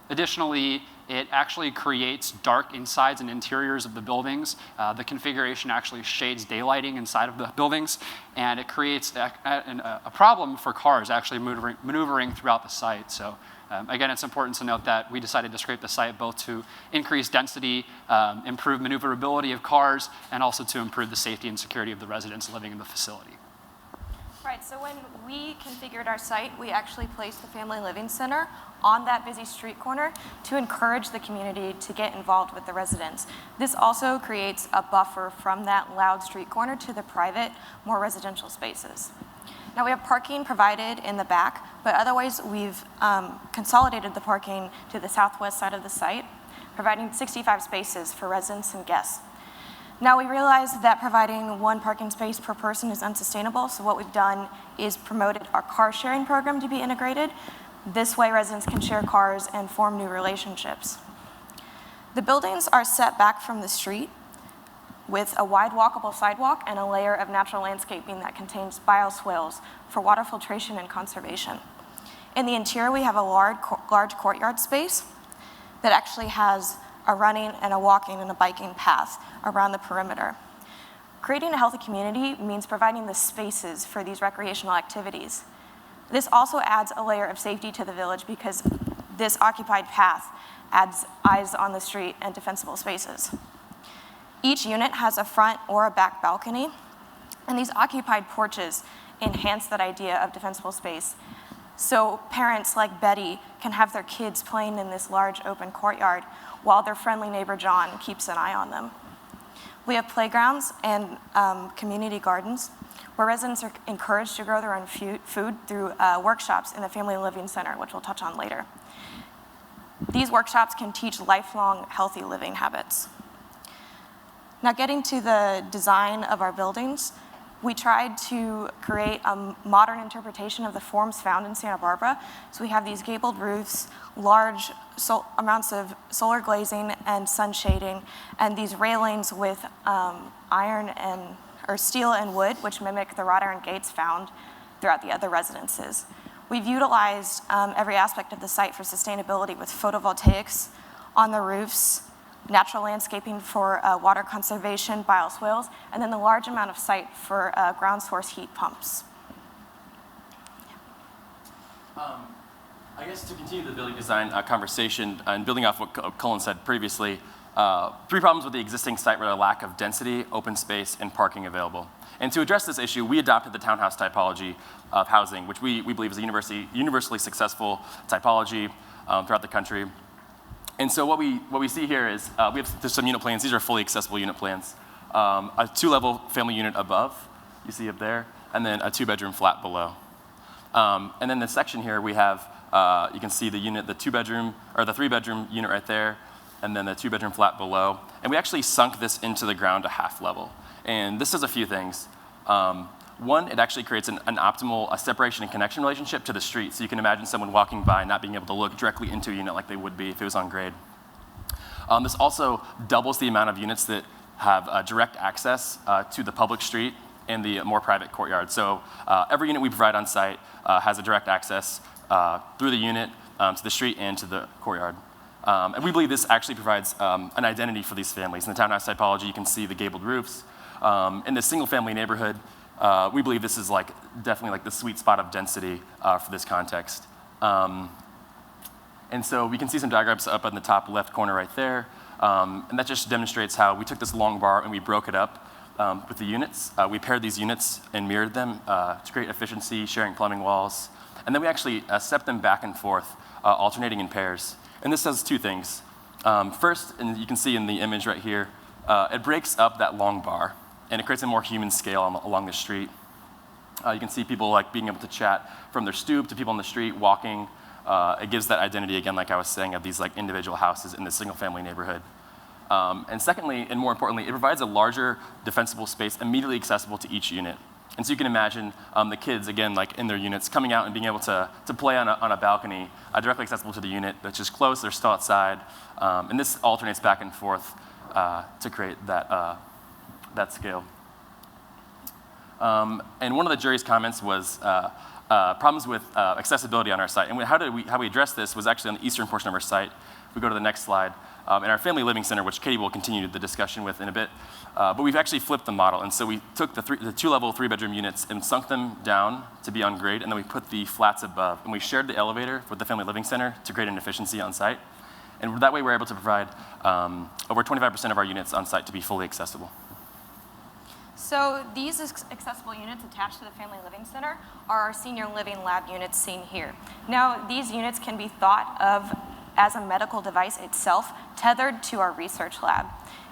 Additionally, it actually creates dark insides and interiors of the buildings. The configuration actually shades daylighting inside of the buildings, and it creates a problem for cars actually maneuvering throughout the site. So again, it's important to note that we decided to scrape the site both to increase density, improve maneuverability of cars, and also to improve the safety and security of the residents living in the facility. Right, so when we configured our site, we actually placed the Family Living Center on that busy street corner to encourage the community to get involved with the residents. This also creates a buffer from that loud street corner to the private, more residential spaces. Now we have parking provided in the back, but otherwise we've consolidated the parking to the southwest side of the site, providing 65 spaces for residents and guests. Now we realize that providing one parking space per person is unsustainable, so what we've done is promoted our car sharing program to be integrated. This way residents can share cars and form new relationships. The buildings are set back from the street with a wide walkable sidewalk and a layer of natural landscaping that contains bioswales for water filtration and conservation. In the interior, we have a large courtyard space that actually has a running and a walking and a biking path around the perimeter. Creating a healthy community means providing the spaces for these recreational activities. This also adds a layer of safety to the village because this occupied path adds eyes on the street and defensible spaces. Each unit has a front or a back balcony, and these occupied porches enhance that idea of defensible space. So parents like Betty can have their kids playing in this large open courtyard while their friendly neighbor John keeps an eye on them. We have playgrounds and community gardens where residents are encouraged to grow their own food through workshops in the Family Living Center, which we'll touch on later. These workshops can teach lifelong healthy living habits. Now getting to the design of our buildings, we tried to create a modern interpretation of the forms found in Santa Barbara. So we have these gabled roofs, large amounts of solar glazing and sun shading, and these railings with steel and wood, which mimic the wrought iron gates found throughout the other residences. We've utilized every aspect of the site for sustainability with photovoltaics on the roofs, natural landscaping for water conservation, bioswales, and then the large amount of site for ground source heat pumps. I guess to continue the building design conversation and building off what Cullen said previously, 3 problems with the existing site were the lack of density, open space, and parking available. And to address this issue, we adopted the townhouse typology of housing, which we believe is a universally successful typology throughout the country. And so what we see here is there's some unit plans. These are fully accessible unit plans. A 2-level family unit above, you see up there, and then a 2-bedroom flat below. And then this section here, we have, you can see the unit, the 2-bedroom, or the 3-bedroom unit right there, and then the 2-bedroom flat below. And we actually sunk this into the ground a half level. And this does a few things. One, it actually creates an optimal separation and connection relationship to the street. So you can imagine someone walking by not being able to look directly into a unit like they would be if it was on grade. This also doubles the amount of units that have direct access to the public street and the more private courtyard. So every unit we provide on site has a direct access through the unit to the street and to the courtyard. And we believe this actually provides an identity for these families. In the townhouse typology, you can see the gabled roofs. In the single-family neighborhood, we believe this is definitely the sweet spot of density for this context. And so we can see some diagrams up in the top left corner right there. And that just demonstrates how we took this long bar and we broke it up with the units. We paired these units and mirrored them to create efficiency, sharing plumbing walls. And then we actually stepped them back and forth, alternating in pairs. And this does 2 things. First, and you can see in the image right here, it breaks up that long bar, and it creates a more human scale along the street. You can see people being able to chat from their stoop to people on the street walking. It gives that identity, again, like I was saying, of these individual houses in the single-family neighborhood. And secondly, and more importantly, it provides a larger defensible space immediately accessible to each unit. And so you can imagine the kids, again, in their units, coming out and being able to play on a balcony directly accessible to the unit that's just close, they're still outside. And this alternates back and forth to create that scale. And one of the jury's comments was problems with accessibility on our site. And how we addressed this was actually on the eastern portion of our site. If we go to the next slide, in our family living center, which Katie will continue the discussion with in a bit. But we've actually flipped the model. And so we took the 2-level 3-bedroom units and sunk them down to be on grade, and then we put the flats above. And we shared the elevator with the family living center to create an efficiency on site. And that way we're able to provide over 25% of our units on site to be fully accessible. So these accessible units attached to the Family Living Center are our senior living lab units seen here. Now, these units can be thought of as a medical device itself tethered to our research lab.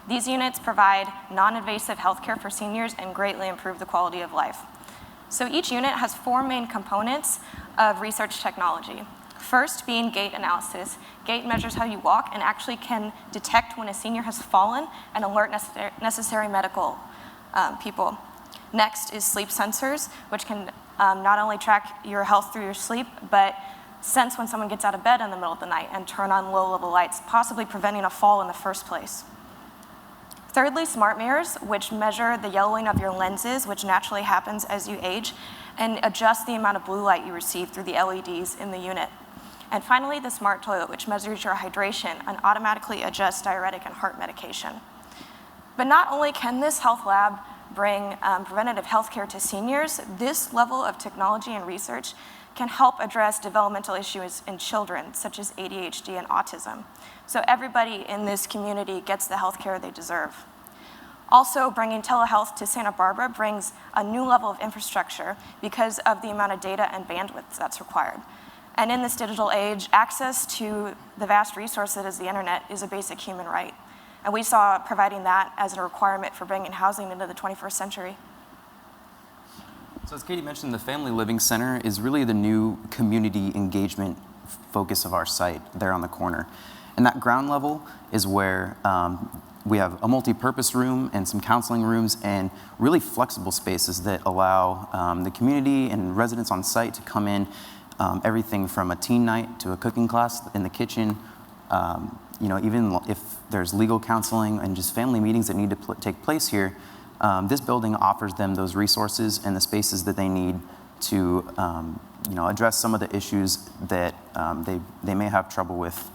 These units provide non-invasive healthcare for seniors and greatly improve the quality of life. So each unit has 4 main components of research technology. First being gait analysis. Gait measures how you walk and actually can detect when a senior has fallen and alert necessary medical people. Next is sleep sensors, which can not only track your health through your sleep, but sense when someone gets out of bed in the middle of the night and turn on low-level lights, possibly preventing a fall in the first place. Thirdly, smart mirrors, which measure the yellowing of your lenses, which naturally happens as you age, and adjust the amount of blue light you receive through the LEDs in the unit. And finally, the smart toilet, which measures your hydration and automatically adjusts diuretic and heart medication. But not only can this health lab bring preventative health care to seniors, this level of technology and research can help address developmental issues in children, such as ADHD and autism. So everybody in this community gets the health care they deserve. Also, bringing telehealth to Santa Barbara brings a new level of infrastructure because of the amount of data and bandwidth that's required. And in this digital age, access to the vast resource that is the internet is a basic human right. And we saw providing that as a requirement for bringing housing into the 21st century. So as Katie mentioned, the Family Living Center is really the new community engagement focus of our site there on the corner. And that ground level is where we have a multi-purpose room and some counseling rooms and really flexible spaces that allow the community and residents on site to come in, everything from a teen night to a cooking class in the kitchen, even if there's legal counseling and just family meetings that need to take place here, this building offers them those resources and the spaces that they need to address some of the issues that they may have trouble with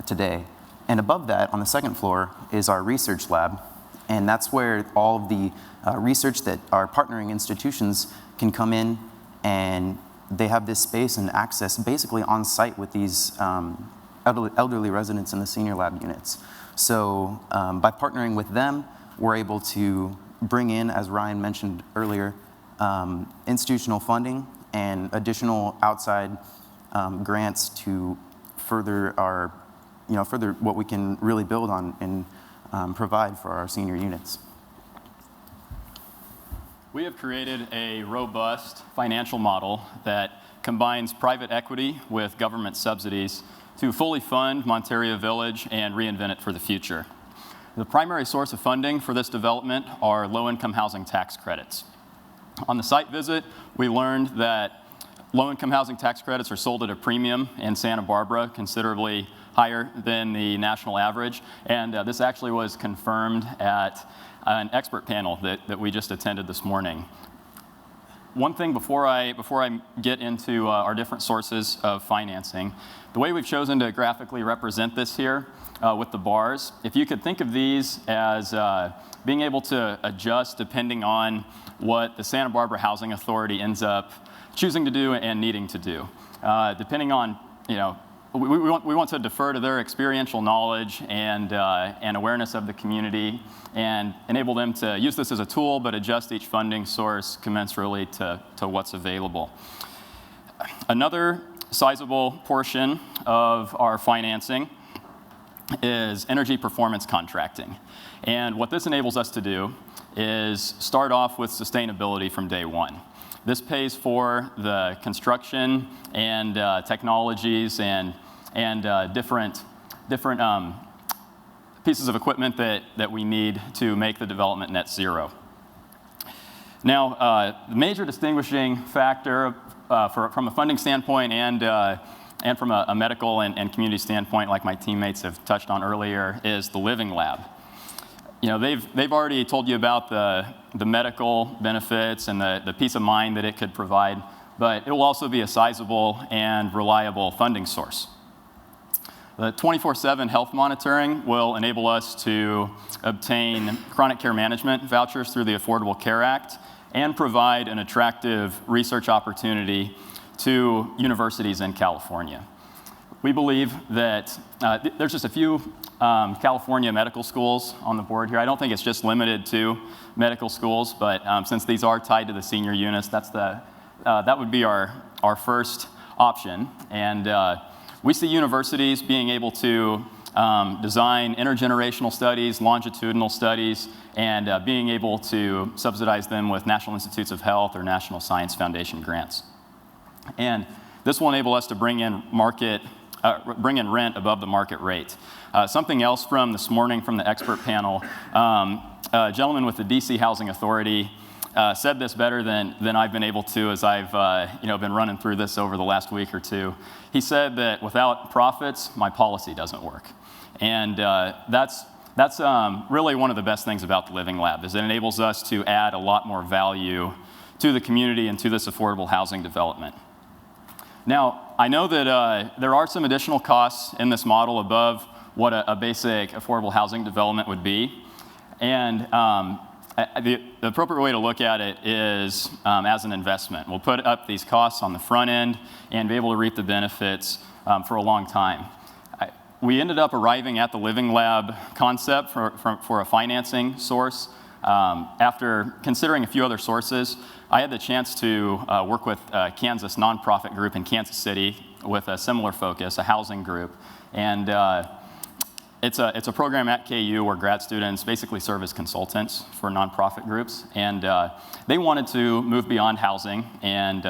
today. And above that, on the second floor, is our research lab. And that's where all of the research that our partnering institutions can come in, and they have this space and access basically on site with these elderly residents in the senior lab units. So by partnering with them, we're able to bring in, as Ryan mentioned earlier, institutional funding and additional outside grants to further our, further what we can really build on and provide for our senior units. We have created a robust financial model that combines private equity with government subsidies to fully fund Monteria Village and reinvent it for the future. The primary source of funding for this development are low-income housing tax credits. On the site visit, we learned that low-income housing tax credits are sold at a premium in Santa Barbara, considerably higher than the national average, and this actually was confirmed at an expert panel that we just attended this morning. One thing before I get into our different sources of financing, the way we've chosen to graphically represent this here with the bars, if you could think of these as being able to adjust depending on what the Santa Barbara Housing Authority ends up choosing to do and needing to do. Depending on, we want to defer to their experiential knowledge and awareness of the community and enable them to use this as a tool, but adjust each funding source commensurately to what's available. Another sizable portion of our financing is energy performance contracting. And what this enables us to do is start off with sustainability from day one. This pays for the construction and technologies and different pieces of equipment that we need to make the development net zero. Now, the major distinguishing factor from a funding standpoint and from a medical and community standpoint, like my teammates have touched on earlier, is the Living Lab. They've already told you about the medical benefits and the peace of mind that it could provide, but it will also be a sizable and reliable funding source. The 24/7 health monitoring will enable us to obtain chronic care management vouchers through the Affordable Care Act and provide an attractive research opportunity to universities in California. We believe that there's just a few California medical schools on the board here. I don't think it's just limited to medical schools, but since these are tied to the senior units, that would be our first option. And we see universities being able to design intergenerational studies, longitudinal studies, and being able to subsidize them with National Institutes of Health or National Science Foundation grants. And this will enable us to bring in rent above the market rate. Something else from this morning from the expert panel, a gentleman with the DC Housing Authority said this better than I've been able to as I've been running through this over the last week or two. He said that without profits, my policy doesn't work. And that's really one of the best things about the Living Lab, is it enables us to add a lot more value to the community and to this affordable housing development. Now, I know that there are some additional costs in this model above what a basic affordable housing development would be. And the appropriate way to look at it is as an investment. We'll put up these costs on the front end and be able to reap the benefits for a long time. We ended up arriving at the Living Lab concept for a financing source. After considering a few other sources, I had the chance to work with a Kansas nonprofit group in Kansas City with a similar focus, a housing group. And it's a program at KU where grad students basically serve as consultants for nonprofit groups. And they wanted to move beyond housing and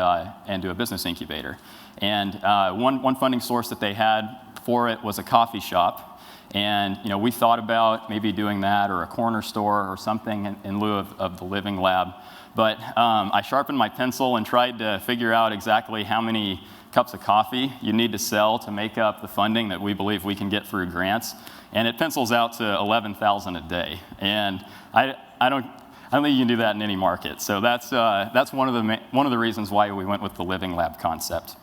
do a business incubator. And one funding source that they had for it was a coffee shop. And we thought about maybe doing that or a corner store or something in lieu of the Living Lab. But I sharpened my pencil and tried to figure out exactly how many cups of coffee you need to sell to make up the funding that we believe we can get through grants. And it pencils out to $11,000 a day. And I don't think you can do that in any market. So that's one of the reasons why we went with the Living Lab concept.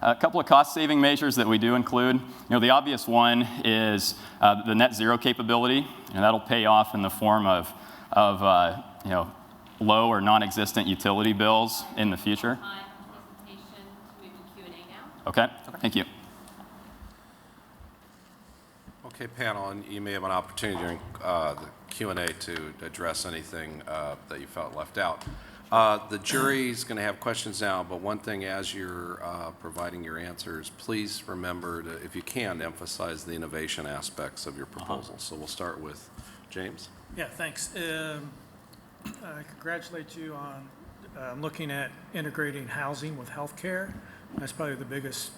A couple of cost-saving measures that we do include, the obvious one is the net zero capability, and that'll pay off in the form of low or non-existent utility bills in the future. Okay, thank you. Okay, panel, and you may have an opportunity during the Q&A to address anything that you felt left out. The jury's going to have questions now, but one thing as you're providing your answers, please remember to, if you can, emphasize the innovation aspects of your proposal. So we'll start with James. Yeah, thanks. I congratulate you on looking at integrating housing with healthcare. That's probably the biggest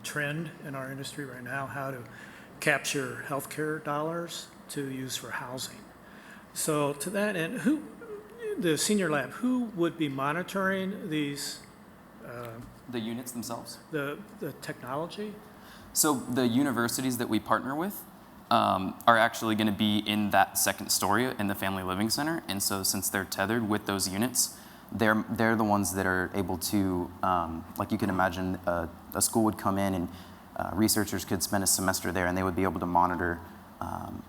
trend in our industry right now, how to capture healthcare dollars to use for housing. So to that end, the senior lab, who would be monitoring these? The units themselves? The technology? So the universities that we partner with are actually going to be in that second story in the Family Living Center. And so since they're tethered with those units, they're the ones that are able to, like you can imagine, a school would come in and researchers could spend a semester there and they would be able to monitor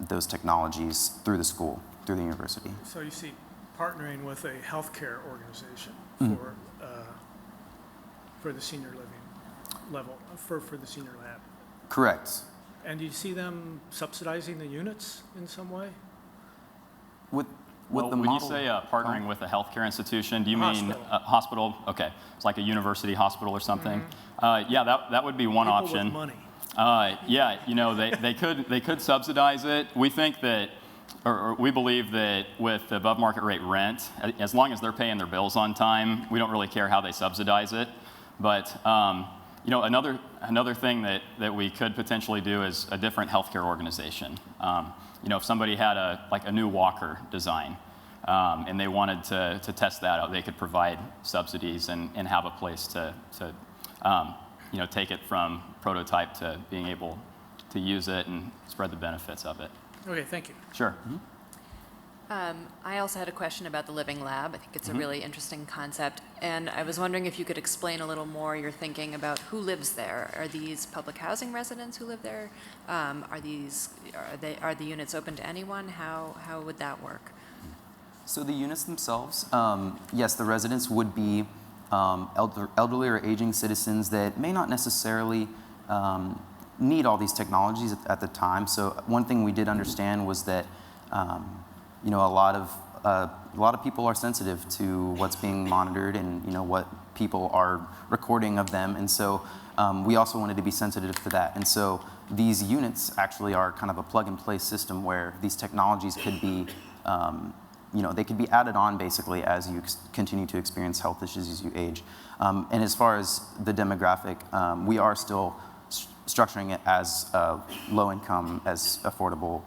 those technologies through the school, through the university. So you see partnering with a healthcare organization for the senior living level, for the senior lab. Correct. And do you see them subsidizing the units in some way? When you say partnering with a healthcare institution, do you mean a hospital? Okay, it's like a university hospital or something. Yeah, that would be one option. With money. Yeah, they could subsidize it. We think that, or we believe that with above market rate rent, as long as they're paying their bills on time, we don't really care how they subsidize it. But another thing that we could potentially do is a different healthcare organization. If somebody had a new walker design and they wanted to test that out, they could provide subsidies and have a place to take it from prototype to being able to use it and spread the benefits of it. Okay, thank you. Sure. I also had a question about the Living Lab. I think it's a really interesting concept, and I was wondering if you could explain a little more your thinking about who lives there. Are these public housing residents who live there? Are the units open to anyone? How would that work? So the units themselves, yes, the residents would be elderly or aging citizens that may not necessarily need all these technologies at the time. So one thing we did understand was that a lot of people are sensitive to what's being monitored and what people are recording of them, and so we also wanted to be sensitive to that. And so these units actually are kind of a plug-and-play system where these technologies could be, they could be added on basically as you continue to experience health issues as you age. And as far as the demographic, we are still structuring it as low income, as affordable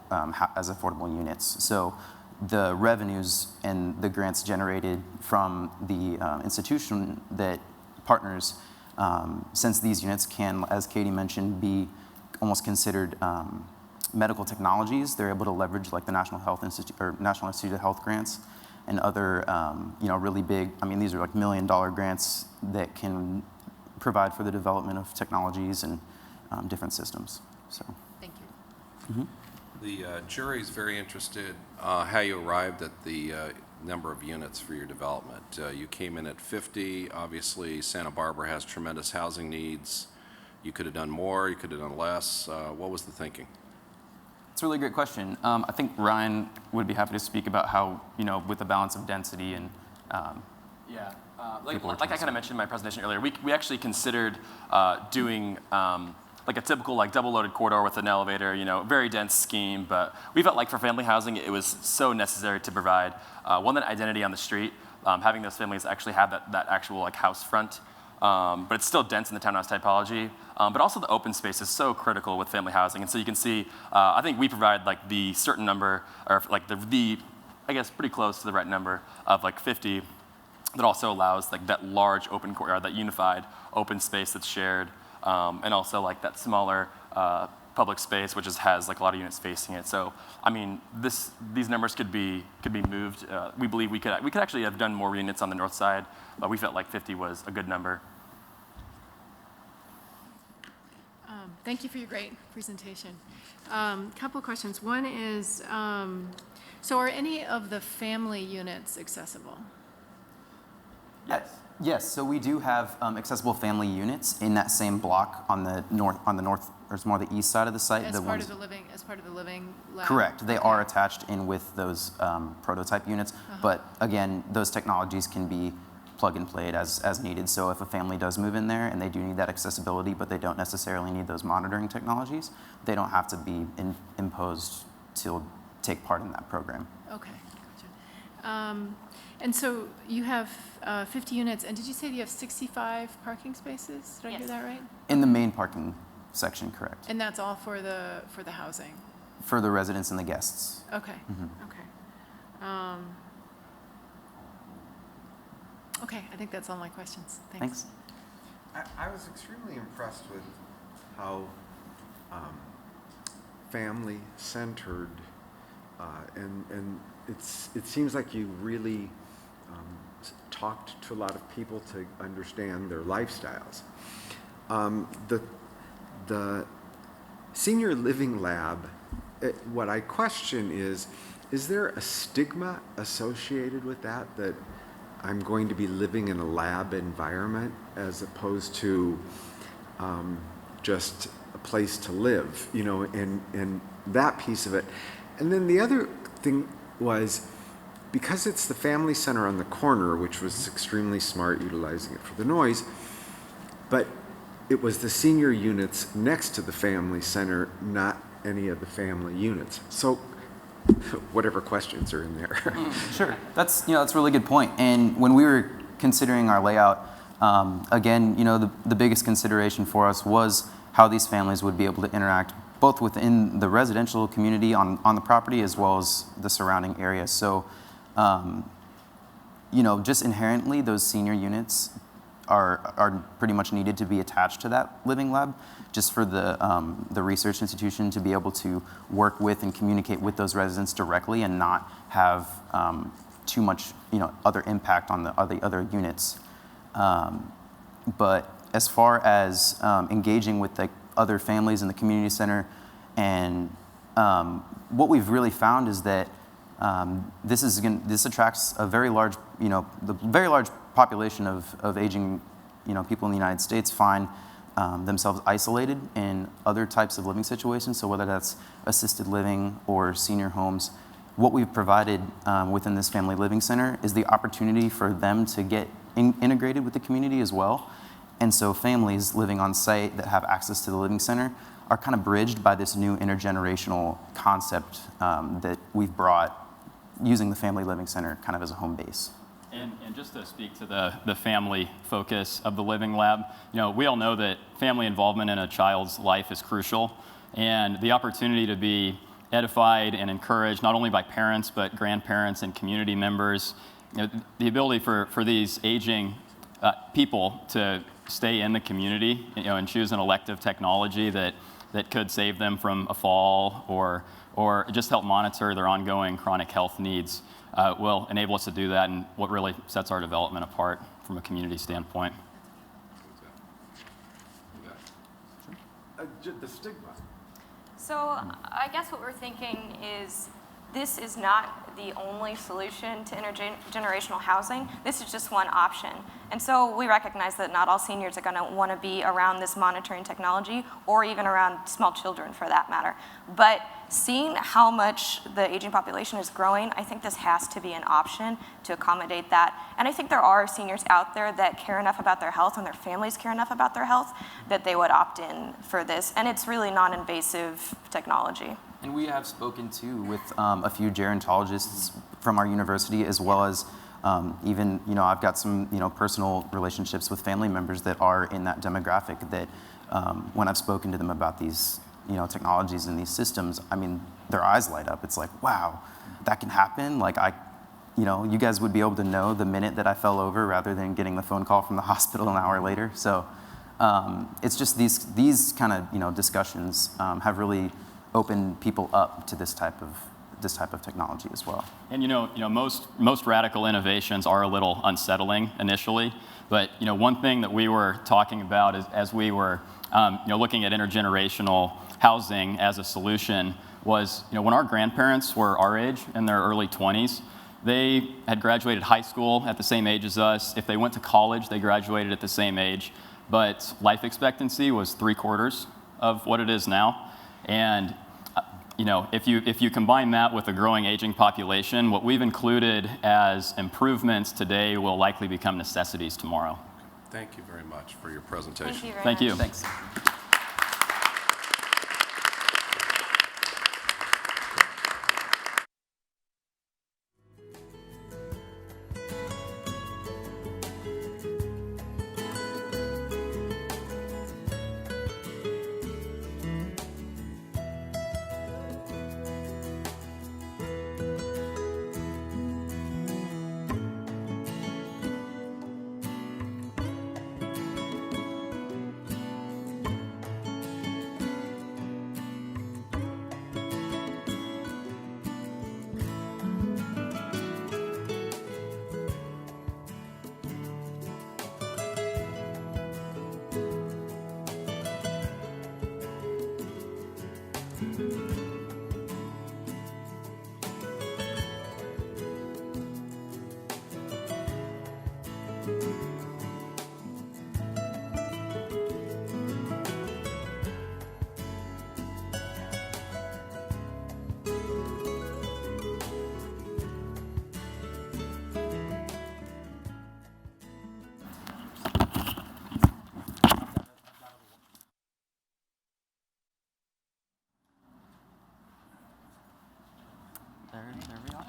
units. So the revenues and the grants generated from the institution that partners, since these units can, as Katie mentioned, be almost considered medical technologies, they're able to leverage like the National Institute of Health grants and other, really big. I mean, these are like $1 million grants that can provide for the development of technologies and different systems. So. Thank you. The jury is very interested how you arrived at the number of units for your development. You came in at 50. Obviously, Santa Barbara has tremendous housing needs. You could have done more. You could have done less. What was the thinking? It's a really great question. I think Ryan would be happy to speak about how, with the balance of density and like I kind of mentioned in my presentation earlier, we actually considered doing like a typical double loaded corridor with an elevator, very dense scheme, but we felt like for family housing it was so necessary to provide that identity on the street, having those families actually have that actual house front, but it's still dense in the townhouse typology, but also the open space is so critical with family housing, and so you can see, I think we provide the certain number, or the I guess pretty close to the right number of 50, that also allows that large open courtyard, that unified open space that's shared. And also that smaller public space, which has a lot of units facing it. So, I mean, these numbers could be moved. We believe we could actually have done more units on the north side, but we felt like 50 was a good number. Thank you for your great presentation. Couple questions. One is, so are any of the family units accessible? Yes, so we do have accessible family units in that same block on the north, or it's more the east side of the site. As part of the living lab? Correct. They Okay. are attached in with those prototype units, but again, those technologies can be plug and played as needed. So if a family does move in there and they do need that accessibility, but they don't necessarily need those monitoring technologies, they don't have to be imposed to take part in that program. Okay, gotcha. And so you have 50 units, and did you say you have 65 parking spaces? Did I hear that right? In the main parking section, correct. And that's all for the housing? For the residents and the guests. Okay, okay. Okay, I think that's all my questions. Thanks. I was extremely impressed with how family-centered, and it seems like you really talked to a lot of people to understand their lifestyles. The senior living lab, what I question is there a stigma associated with that I'm going to be living in a lab environment as opposed to just a place to live, and that piece of it. And then the other thing was, because it's the family center on the corner, which was extremely smart utilizing it for the noise, but it was the senior units next to the family center, not any of the family units. So whatever questions are in there. Sure, that's a really good point. And when we were considering our layout, again, the biggest consideration for us was how these families would be able to interact both within the residential community on the property as well as the surrounding area. So, just inherently, those senior units are pretty much needed to be attached to that living lab, just for the research institution to be able to work with and communicate with those residents directly and not have too much other impact on the other units. But as far as engaging with the other families in the community center, and what we've really found is that this attracts a very large, the very large population of aging, people in the United States find themselves isolated in other types of living situations. So whether that's assisted living or senior homes, what we've provided within this family living center is the opportunity for them to get integrated with the community as well. And so families living on site that have access to the living center are kind of bridged by this new intergenerational concept that we've brought using the family living center kind of as a home base. And just to speak to the family focus of the Living Lab, we all know that family involvement in a child's life is crucial, and the opportunity to be edified and encouraged not only by parents but grandparents and community members, the ability for these aging people to stay in the community, and choose an elective technology that could save them from a fall or just help monitor their ongoing chronic health needs. Will enable us to do that, and what really sets our development apart from a community standpoint. The stigma. So I guess what we're thinking is this is not the only solution to intergenerational housing. This is just one option. And so we recognize that not all seniors are going to want to be around this monitoring technology or even around small children for that matter. But seeing how much the aging population is growing, I think this has to be an option to accommodate that. And I think there are seniors out there that care enough about their health and their families care enough about their health that they would opt in for this. And it's really non-invasive technology. And we have spoken too with a few gerontologists from our university, as well as even, I've got some, personal relationships with family members that are in that demographic that when I've spoken to them about these, technologies and these systems, I mean, their eyes light up. It's like, wow, that can happen. Like you guys would be able to know the minute that I fell over rather than getting the phone call from the hospital an hour later. So it's just these kind of, discussions have really open people up to this type of this type of technology as well. And most radical innovations are a little unsettling initially, but one thing that we were talking about is, as we were looking at intergenerational housing as a solution was, when our grandparents were our age, in their early 20s, they had graduated high school at the same age as us. If they went to college, they graduated at the same age, but life expectancy was 3/4 of what it is now. And if you combine that with a growing aging population, what we've included as improvements today will likely become necessities tomorrow. Thank you very much for your presentation. Thank you very Thank you. much. Thanks. There we are.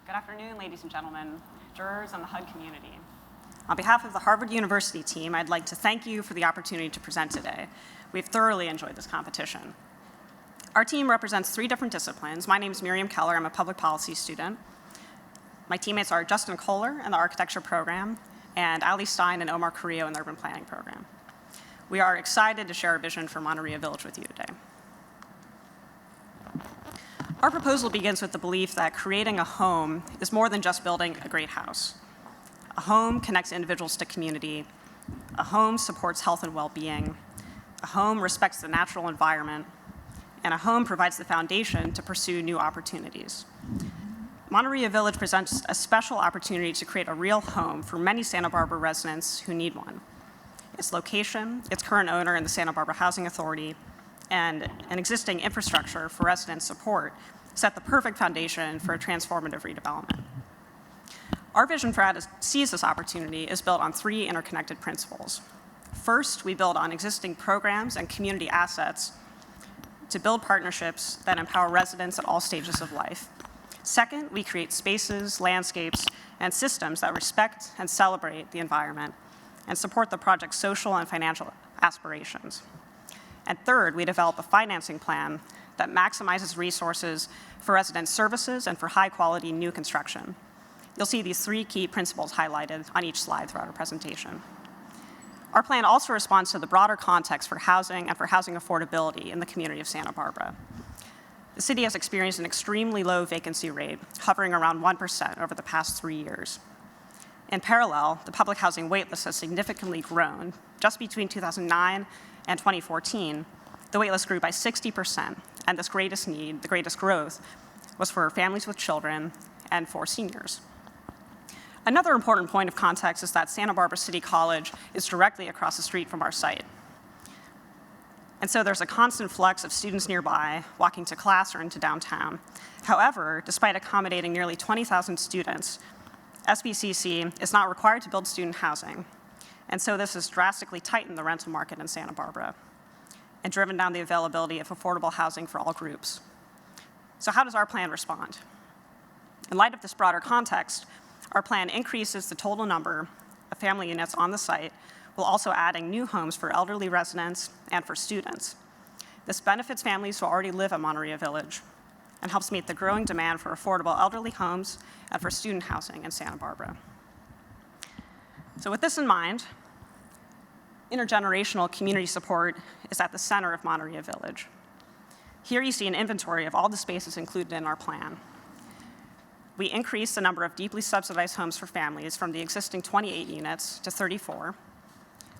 Good afternoon, ladies and gentlemen, jurors, and the HUD community. On behalf of the Harvard University team, I'd like to thank you for the opportunity to present today. We've thoroughly enjoyed this competition. Our team represents 3 different disciplines. My name is Miriam Keller. I'm a public policy student. My teammates are Justin Kohler in the architecture program and Ali Stein and Omar Carrillo in the urban planning program. We are excited to share our vision for Monterey Village with you today. Our proposal begins with the belief that creating a home is more than just building a great house. A home connects individuals to community. A home supports health and well-being. A home respects the natural environment. And a home provides the foundation to pursue new opportunities. Monterey Village presents a special opportunity to create a real home for many Santa Barbara residents who need one. Its location, its current owner in the Santa Barbara Housing Authority, and an existing infrastructure for resident support set the perfect foundation for a transformative redevelopment. Our vision for how to seize this opportunity is built on 3 interconnected principles. First, we build on existing programs and community assets to build partnerships that empower residents at all stages of life. Second, we create spaces, landscapes, and systems that respect and celebrate the environment and support the project's social and financial aspirations. And third, we develop a financing plan that maximizes resources for resident services and for high-quality new construction. You'll see these 3 key principles highlighted on each slide throughout our presentation. Our plan also responds to the broader context for housing and for housing affordability in the community of Santa Barbara. The city has experienced an extremely low vacancy rate, hovering around 1% over the past 3 years. In parallel, the public housing waitlist has significantly grown. Just between 2009 and 2014, the waitlist grew by 60%, and this greatest need, the greatest growth, was for families with children and for seniors. Another important point of context is that Santa Barbara City College is directly across the street from our site. And so there's a constant flux of students nearby walking to class or into downtown. However, despite accommodating nearly 20,000 students, SBCC is not required to build student housing. And so this has drastically tightened the rental market in Santa Barbara and driven down the availability of affordable housing for all groups. So how does our plan respond? In light of this broader context, our plan increases the total number of family units on the site, while also adding new homes for elderly residents and for students. This benefits families who already live at Monterey Village and helps meet the growing demand for affordable elderly homes and for student housing in Santa Barbara. So with this in mind, intergenerational community support is at the center of Monterey Village. Here you see an inventory of all the spaces included in our plan. We increased the number of deeply subsidized homes for families from the existing 28 units to 34.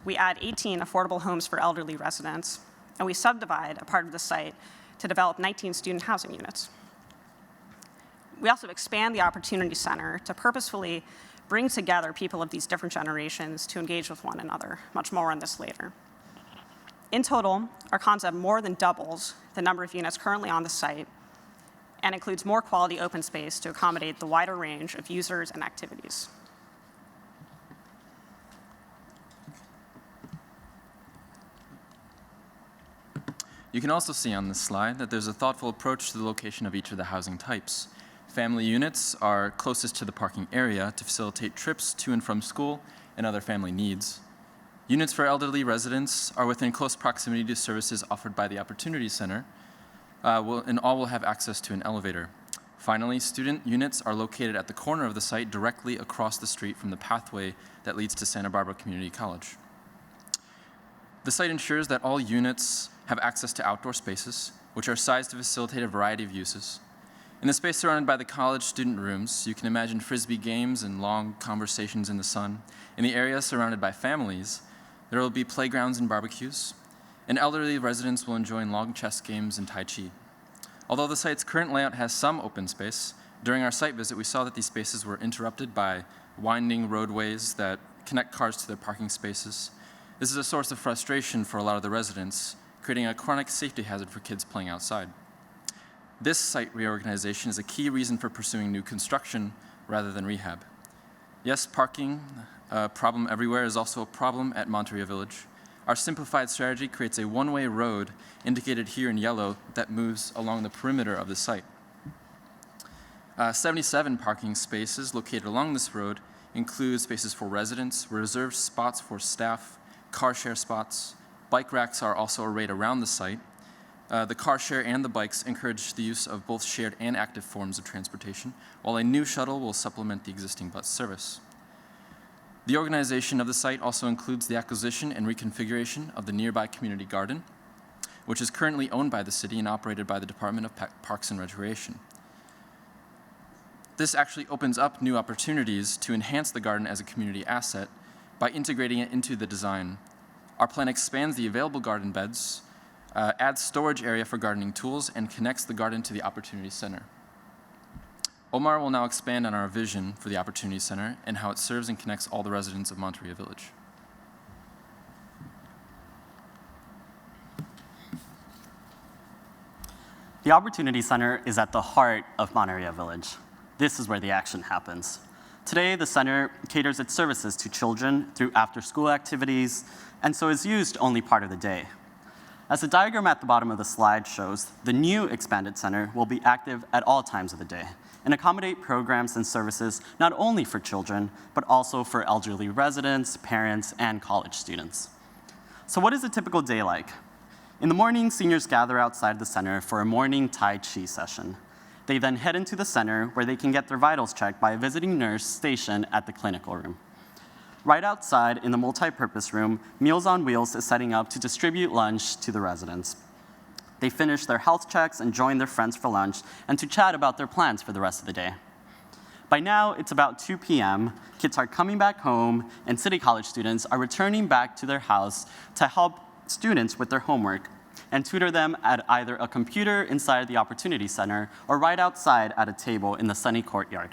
We add 18 affordable homes for elderly residents, and we subdivide a part of the site to develop 19 student housing units. We also expand the Opportunity Center to purposefully bring together people of these different generations to engage with one another. Much more on this later. In total, our concept more than doubles the number of units currently on the site and includes more quality open space to accommodate the wider range of users and activities. You can also see on this slide that there's a thoughtful approach to the location of each of the housing types. Family units are closest to the parking area to facilitate trips to and from school and other family needs. Units for elderly residents are within close proximity to services offered by the Opportunity Center, and all will have access to an elevator. Finally, student units are located at the corner of the site directly across the street from the pathway that leads to Santa Barbara Community College. The site ensures that all units have access to outdoor spaces, which are sized to facilitate a variety of uses. In the space surrounded by the college student rooms, you can imagine Frisbee games and long conversations in the sun. In the area surrounded by families, there will be playgrounds and barbecues, and elderly residents will enjoy long chess games and Tai Chi. Although the site's current layout has some open space, during our site visit we saw that these spaces were interrupted by winding roadways that connect cars to their parking spaces. This is a source of frustration for a lot of the residents, creating a chronic safety hazard for kids playing outside. This site reorganization is a key reason for pursuing new construction rather than rehab. Yes, parking, a problem everywhere, is also a problem at Monterey Village. Our simplified strategy creates a one-way road, indicated here in yellow, that moves along the perimeter of the site. 77 parking spaces located along this road include spaces for residents, reserved spots for staff, car share spots. Bike racks are also arrayed around the site. The car share and the bikes encourage the use of both shared and active forms of transportation, while a new shuttle will supplement the existing bus service. The organization of the site also includes the acquisition and reconfiguration of the nearby community garden, which is currently owned by the city and operated by the Department of Parks and Recreation. This actually opens up new opportunities to enhance the garden as a community asset by integrating it into the design. Our plan expands the available garden beds, adds storage area for gardening tools, and connects the garden to the Opportunity Center. Omar will now expand on our vision for the Opportunity Center and how it serves and connects all the residents of Monterey Village. The Opportunity Center is at the heart of Monterey Village. This is where the action happens. Today, the center caters its services to children through after-school activities, and so is used only part of the day. As the diagram at the bottom of the slide shows, the new expanded center will be active at all times of the day and accommodate programs and services not only for children, but also for elderly residents, parents, and college students. So what is a typical day like? In the morning, seniors gather outside the center for a morning Tai Chi session. They then head into the center where they can get their vitals checked by a visiting nurse stationed at the clinical room. Right outside in the multi-purpose room, Meals on Wheels is setting up to distribute lunch to the residents. They finish their health checks and join their friends for lunch and to chat about their plans for the rest of the day. By now, it's about 2 p.m., kids are coming back home, and City College students are returning back to their house to help students with their homework and tutor them at either a computer inside the Opportunity Center or right outside at a table in the sunny courtyard.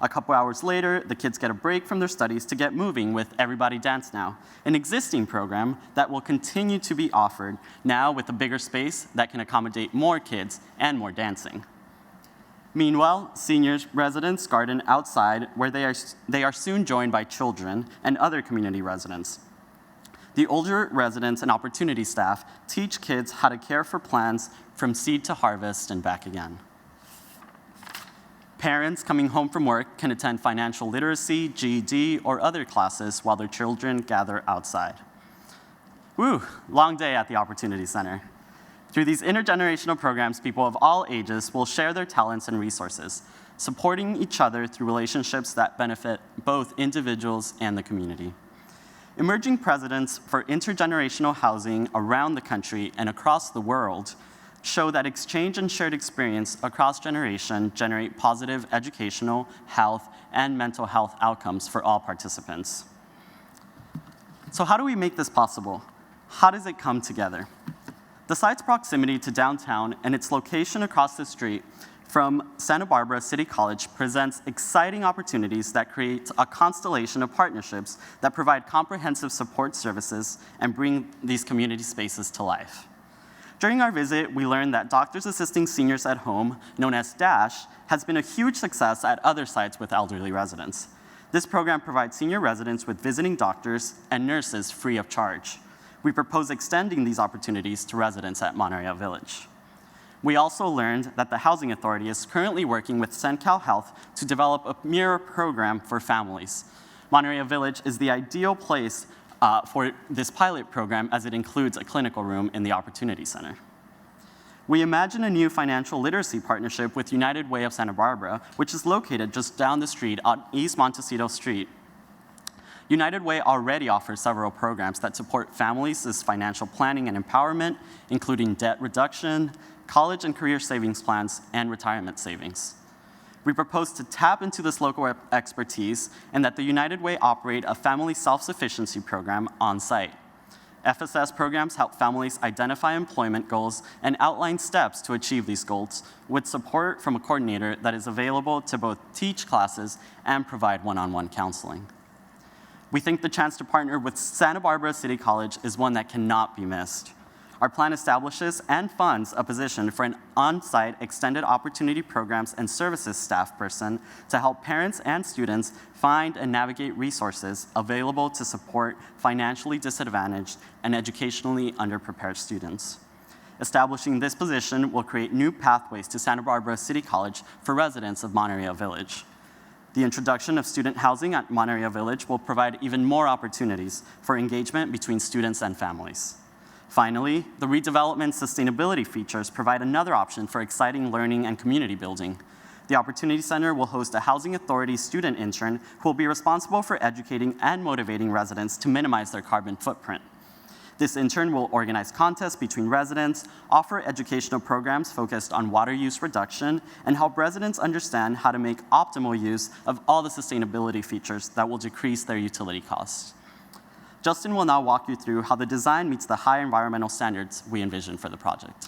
A couple hours later, the kids get a break from their studies to get moving with Everybody Dance Now, an existing program that will continue to be offered now with a bigger space that can accommodate more kids and more dancing. Meanwhile, senior residents garden outside where they are soon joined by children and other community residents. The older residents and opportunity staff teach kids how to care for plants from seed to harvest and back again. Parents coming home from work can attend financial literacy, GED, or other classes while their children gather outside. Woo, long day at the Opportunity Center. Through these intergenerational programs, people of all ages will share their talents and resources, supporting each other through relationships that benefit both individuals and the community. Emerging precedents for intergenerational housing around the country and across the world show that exchange and shared experience across generation generate positive educational, health, and mental health outcomes for all participants. So how do we make this possible? How does it come together? The site's proximity to downtown and its location across the street from Santa Barbara City College presents exciting opportunities that create a constellation of partnerships that provide comprehensive support services and bring these community spaces to life. During our visit, we learned that Doctors Assisting Seniors at Home, known as DASH, has been a huge success at other sites with elderly residents. This program provides senior residents with visiting doctors and nurses free of charge. We propose extending these opportunities to residents at Monterey Village. We also learned that the Housing Authority is currently working with SenCal Health to develop a mirror program for families. Monterey Village is the ideal place for this pilot program as it includes a clinical room in the Opportunity Center. We imagine a new financial literacy partnership with United Way of Santa Barbara, which is located just down the street on East Montecito Street. United Way already offers several programs that support families' financial planning and empowerment, including debt reduction, college and career savings plans, and retirement savings. We propose to tap into this local expertise and that the United Way operate a family self-sufficiency program on site. FSS programs help families identify employment goals and outline steps to achieve these goals with support from a coordinator that is available to both teach classes and provide one-on-one counseling. We think the chance to partner with Santa Barbara City College is one that cannot be missed. Our plan establishes and funds a position for an on-site extended opportunity programs and services staff person to help parents and students find and navigate resources available to support financially disadvantaged and educationally underprepared students. Establishing this position will create new pathways to Santa Barbara City College for residents of Monterey Village. The introduction of student housing at Monterey Village will provide even more opportunities for engagement between students and families. Finally, the redevelopment sustainability features provide another option for exciting learning and community building. The Opportunity Center will host a Housing Authority student intern who will be responsible for educating and motivating residents to minimize their carbon footprint. This intern will organize contests between residents, offer educational programs focused on water use reduction, and help residents understand how to make optimal use of all the sustainability features that will decrease their utility costs. Justin will now walk you through how the design meets the high environmental standards we envision for the project.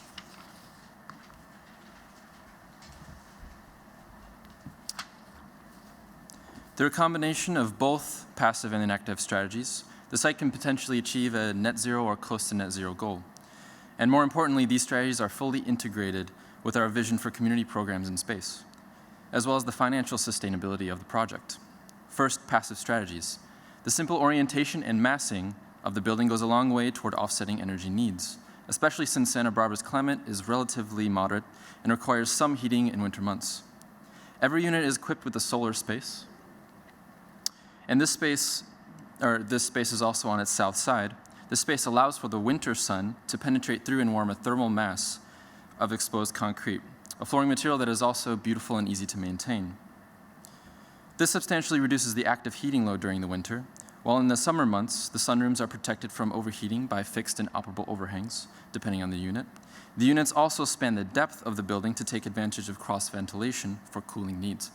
Through a combination of both passive and inactive strategies, the site can potentially achieve a net zero or close to net zero goal. And more importantly, these strategies are fully integrated with our vision for community programs in space, as well as the financial sustainability of the project. First, passive strategies. The simple orientation and massing of the building goes a long way toward offsetting energy needs, especially since Santa Barbara's climate is relatively moderate and requires some heating in winter months. Every unit is equipped with a solar space, and this space is also on its south side. This space allows for the winter sun to penetrate through and warm a thermal mass of exposed concrete, a flooring material that is also beautiful and easy to maintain. This substantially reduces the active heating load during the winter, while in the summer months, the sunrooms are protected from overheating by fixed and operable overhangs, depending on the unit. The units also span the depth of the building to take advantage of cross-ventilation for cooling needs.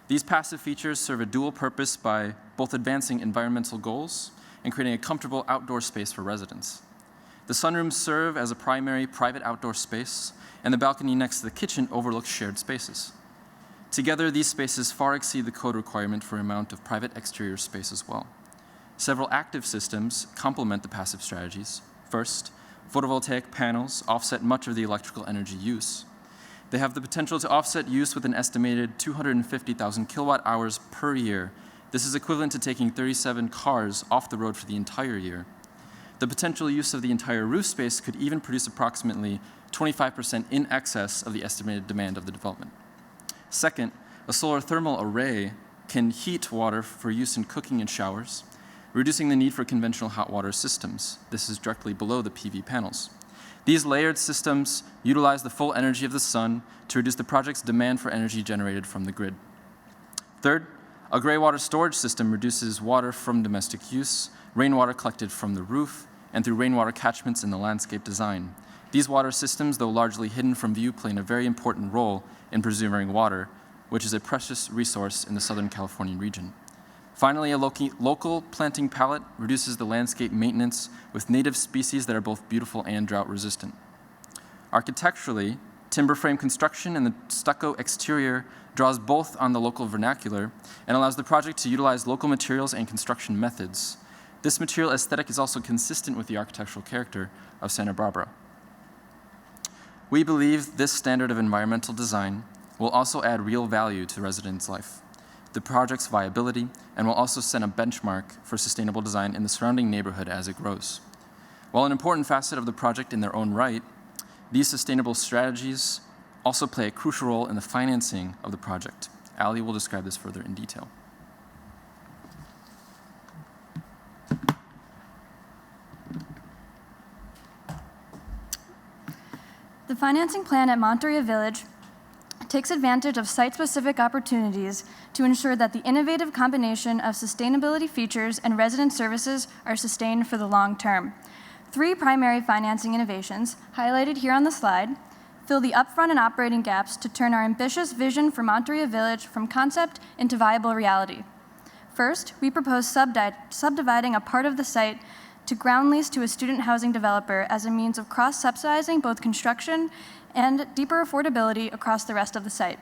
These passive features serve a dual purpose by both advancing environmental goals and creating a comfortable outdoor space for residents. The sunrooms serve as a primary private outdoor space, and the balcony next to the kitchen overlooks shared spaces. Together, these spaces far exceed the code requirement for amount of private exterior space as well. Several active systems complement the passive strategies. First, photovoltaic panels offset much of the electrical energy use. They have the potential to offset use with an estimated 250,000 kilowatt hours per year. This is equivalent to taking 37 cars off the road for the entire year. The potential use of the entire roof space could even produce approximately 25% in excess of the estimated demand of the development. Second, a solar thermal array can heat water for use in cooking and showers, reducing the need for conventional hot water systems. This is directly below the PV panels. These layered systems utilize the full energy of the sun to reduce the project's demand for energy generated from the grid. Third, a gray water storage system reduces water from domestic use, rainwater collected from the roof, and through rainwater catchments in the landscape design. These water systems, though largely hidden from view, play a very important role in preserving water, which is a precious resource in the Southern Californian region. Finally, a local planting palette reduces the landscape maintenance with native species that are both beautiful and drought resistant. Architecturally, timber frame construction and the stucco exterior draws both on the local vernacular and allows the project to utilize local materials and construction methods. This material aesthetic is also consistent with the architectural character of Santa Barbara. We believe this standard of environmental design will also add real value to residents' life, the project's viability, and will also set a benchmark for sustainable design in the surrounding neighborhood as it grows. While an important facet of the project in their own right, these sustainable strategies also play a crucial role in the financing of the project. Ali will describe this further in detail. The financing plan at Monterey Village takes advantage of site-specific opportunities to ensure that the innovative combination of sustainability features and resident services are sustained for the long term. 3 primary financing innovations, highlighted here on the slide, fill the upfront and operating gaps to turn our ambitious vision for Monterey Village from concept into viable reality. First, we propose subdividing a part of the site to ground lease to a student housing developer as a means of cross-subsidizing both construction and deeper affordability across the rest of the site.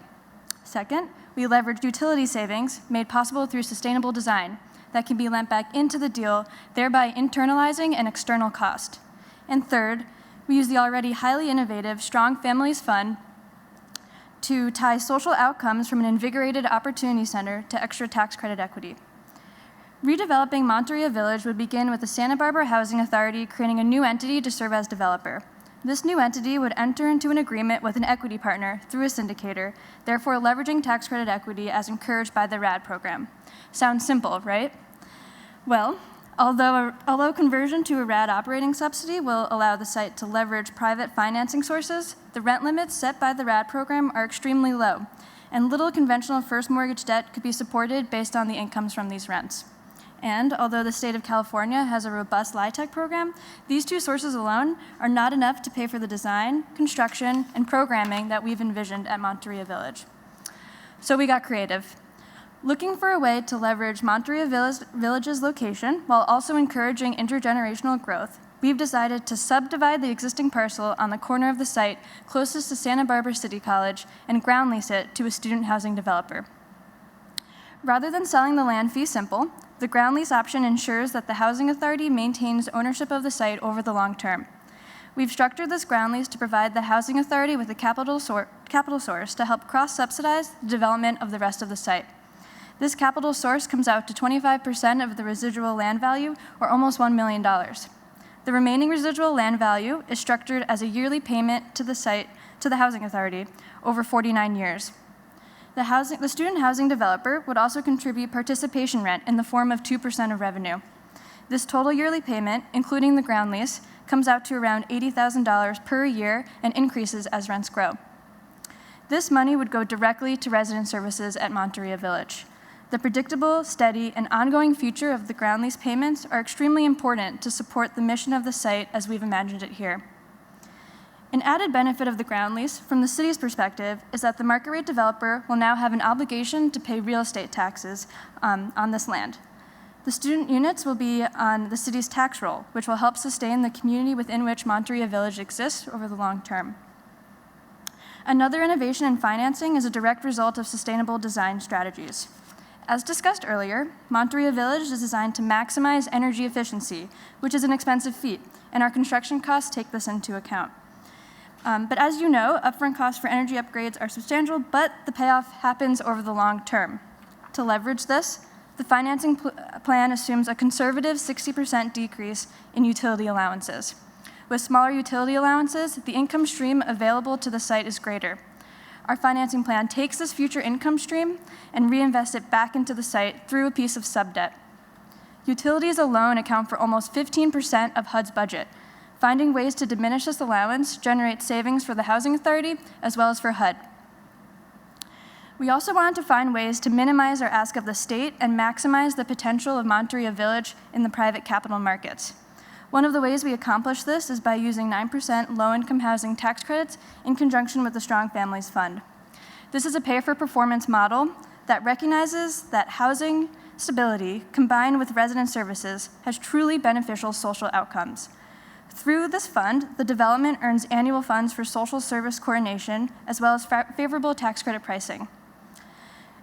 Second, we leverage utility savings made possible through sustainable design that can be lent back into the deal, thereby internalizing an external cost. And third, we use the already highly innovative Strong Families Fund to tie social outcomes from an invigorated opportunity center to extra tax credit equity. Redeveloping Monterey Village would begin with the Santa Barbara Housing Authority creating a new entity to serve as developer. This new entity would enter into an agreement with an equity partner through a syndicator, therefore leveraging tax credit equity as encouraged by the RAD program. Sounds simple, right? Well, although conversion to a RAD operating subsidy will allow the site to leverage private financing sources, the rent limits set by the RAD program are extremely low, and little conventional first mortgage debt could be supported based on the incomes from these rents. And although the state of California has a robust LIHTC program, these 2 sources alone are not enough to pay for the design, construction, and programming that we've envisioned at Monterey Village. So we got creative. Looking for a way to leverage Monterey Village's location while also encouraging intergenerational growth, we've decided to subdivide the existing parcel on the corner of the site closest to Santa Barbara City College and ground lease it to a student housing developer. Rather than selling the land fee simple, the ground lease option ensures that the Housing Authority maintains ownership of the site over the long term. We've structured this ground lease to provide the Housing Authority with a capital source to help cross-subsidize the development of the rest of the site. This capital source comes out to 25% of the residual land value, or almost $1 million. The remaining residual land value is structured as a yearly payment to the Housing Authority over 49 years. The student housing developer would also contribute participation rent in the form of 2% of revenue. This total yearly payment, including the ground lease, comes out to around $80,000 per year and increases as rents grow. This money would go directly to resident services at Monterey Village. The predictable, steady, and ongoing future of the ground lease payments are extremely important to support the mission of the site as we've imagined it here. An added benefit of the ground lease, from the city's perspective, is that the market rate developer will now have an obligation to pay real estate taxes on this land. The student units will be on the city's tax roll, which will help sustain the community within which Monterey Village exists over the long term. Another innovation in financing is a direct result of sustainable design strategies. As discussed earlier, Monterey Village is designed to maximize energy efficiency, which is an expensive feat, and our construction costs take this into account. But as you know, upfront costs for energy upgrades are substantial, but the payoff happens over the long term. To leverage this, the financing plan assumes a conservative 60% decrease in utility allowances. With smaller utility allowances, the income stream available to the site is greater. Our financing plan takes this future income stream and reinvests it back into the site through a piece of subdebt. Utilities alone account for almost 15% of HUD's budget. Finding ways to diminish this allowance generates savings for the Housing Authority as well as for HUD. We also wanted to find ways to minimize our ask of the state and maximize the potential of Monterey Village in the private capital markets. One of the ways we accomplish this is by using 9% low-income housing tax credits in conjunction with the Strong Families Fund. This is a pay-for-performance model that recognizes that housing stability combined with resident services has truly beneficial social outcomes. Through this fund, the development earns annual funds for social service coordination as well as favorable tax credit pricing.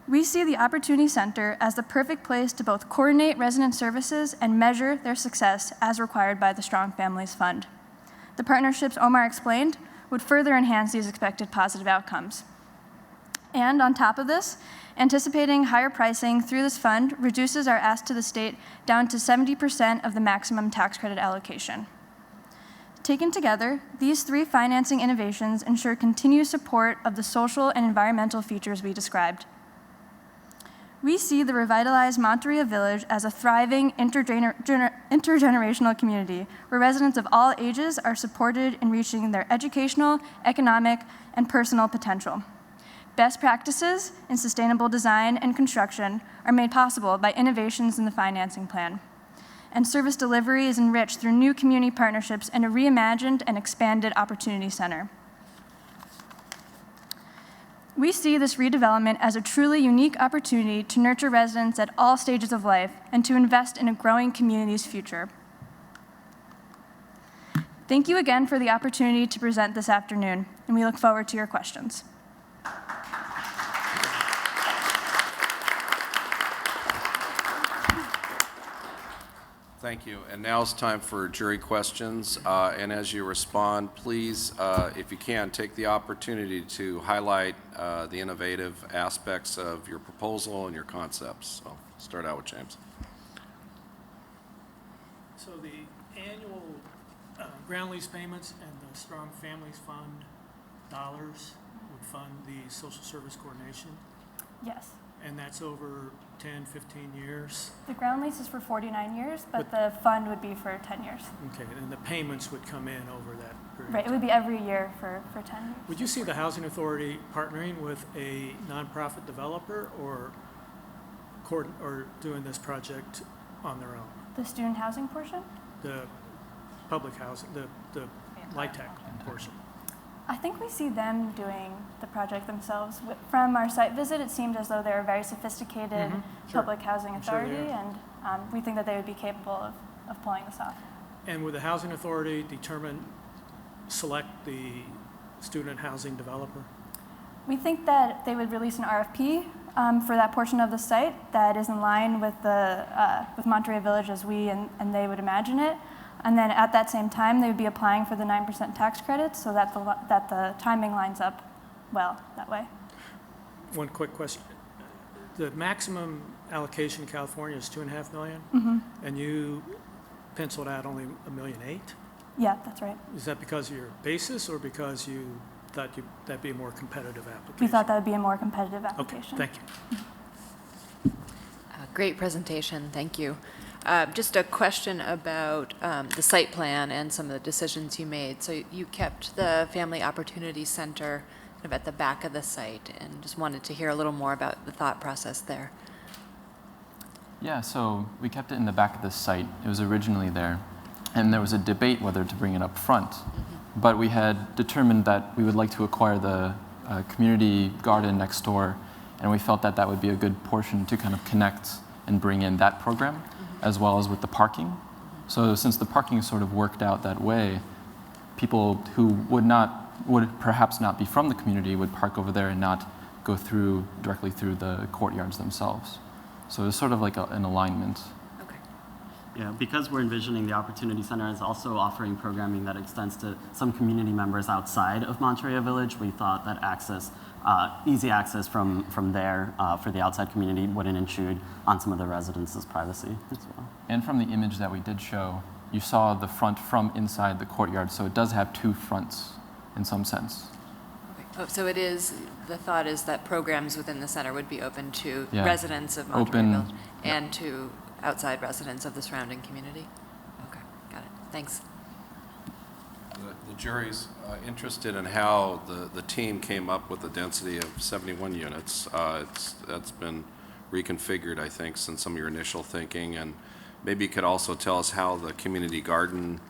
We see the Opportunity Center as the perfect place to both coordinate resident services and measure their success as required by the Strong Families Fund. The partnerships Omar explained would further enhance these expected positive outcomes. And on top of this, anticipating higher pricing through this fund reduces our ask to the state down to 70% of the maximum tax credit allocation. Taken together, these three financing innovations ensure continued support of the social and environmental features we described. We see the revitalized Monterey Village as a thriving intergenerational community where residents of all ages are supported in reaching their educational, economic, and personal potential. Best practices in sustainable design and construction are made possible by innovations in the financing plan. And service delivery is enriched through new community partnerships and a reimagined and expanded Opportunity Center. We see this redevelopment as a truly unique opportunity to nurture residents at all stages of life and to invest in a growing community's future. Thank you again for the opportunity to present this afternoon, and we look forward to your questions. Thank you. And now it's time for jury questions. And as you respond, please, if you can, take the opportunity to highlight the innovative aspects of your proposal and your concepts. So start out with James. So the annual ground lease payments and the Strong Families Fund dollars would fund the social service coordination? Yes. And that's over 10, 15 years? The ground lease is for 49 years, but the fund would be for 10 years. Okay, and the payments would come in over that period? Right, it would be every year for 10 years. Would you see the Housing Authority partnering with a nonprofit developer or doing this project on their own? The student housing portion? The public housing, the LIHTC portion? I think we see them doing the project themselves. From our site visit, it seemed as though they're a very sophisticated public housing authority, and we think that they would be capable of pulling this off. And would the Housing Authority select the student housing developer? We think that they would release an RFP for that portion of the site that is in line with with Monterey Village as we and they would imagine it. And then at that same time, they would be applying for the 9% tax credit so that the timing lines up well that way. One quick question. The maximum allocation in California is $2.5 million, and you penciled out only $1.8 million? Yeah, that's right. Is that because of your basis or because you thought that'd be a more competitive application? We thought that would be a more competitive application. Okay, thank you. Great presentation, thank you. Just a question about the site plan and some of the decisions you made. So you kept the Family Opportunity Center kind of at the back of the site, and just wanted to hear a little more about the thought process there. Yeah, so we kept it in the back of the site. It was originally there, and there was a debate whether to bring it up front. But we had determined that we would like to acquire the community garden next door, and we felt that that would be a good portion to kind of connect and bring in that program, as well as with the parking. So since the parking sort of worked out that way, people who would not would perhaps not be from the community would park over there and not go directly through the courtyards themselves. So it's sort of like an alignment. Yeah, because we're envisioning the Opportunity Center as also offering programming that extends to some community members outside of Monterey Village, we thought that easy access from there for the outside community wouldn't intrude on some of the residents' privacy as well. And from the image that we did show, you saw the front from inside the courtyard, so it does have two fronts in some sense. Oh, so it is, the thought is that programs within the center would be open to residents of Monterey Village and to outside residents of the surrounding community? Okay, got it. Thanks. The jury's interested in how the team came up with a density of 71 units. That's been reconfigured, I think, since some of your initial thinking. And maybe you could also tell us how the community garden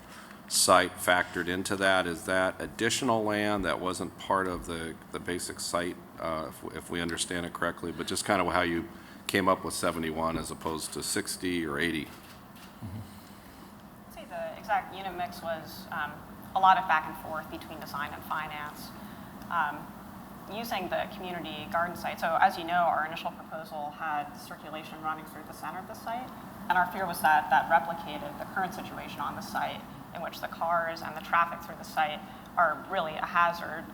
site factored into that. Is that additional land that wasn't part of the basic site, if we understand it correctly, but just kind of how you came up with 71 as opposed to 60 or 80? I'd say the exact unit mix was a lot of back and forth between design and finance. Using the community garden site, so as you know, our initial proposal had circulation running through the center of the site, and our fear was that that replicated the current situation on the site, in which the cars and the traffic through the site are really a hazard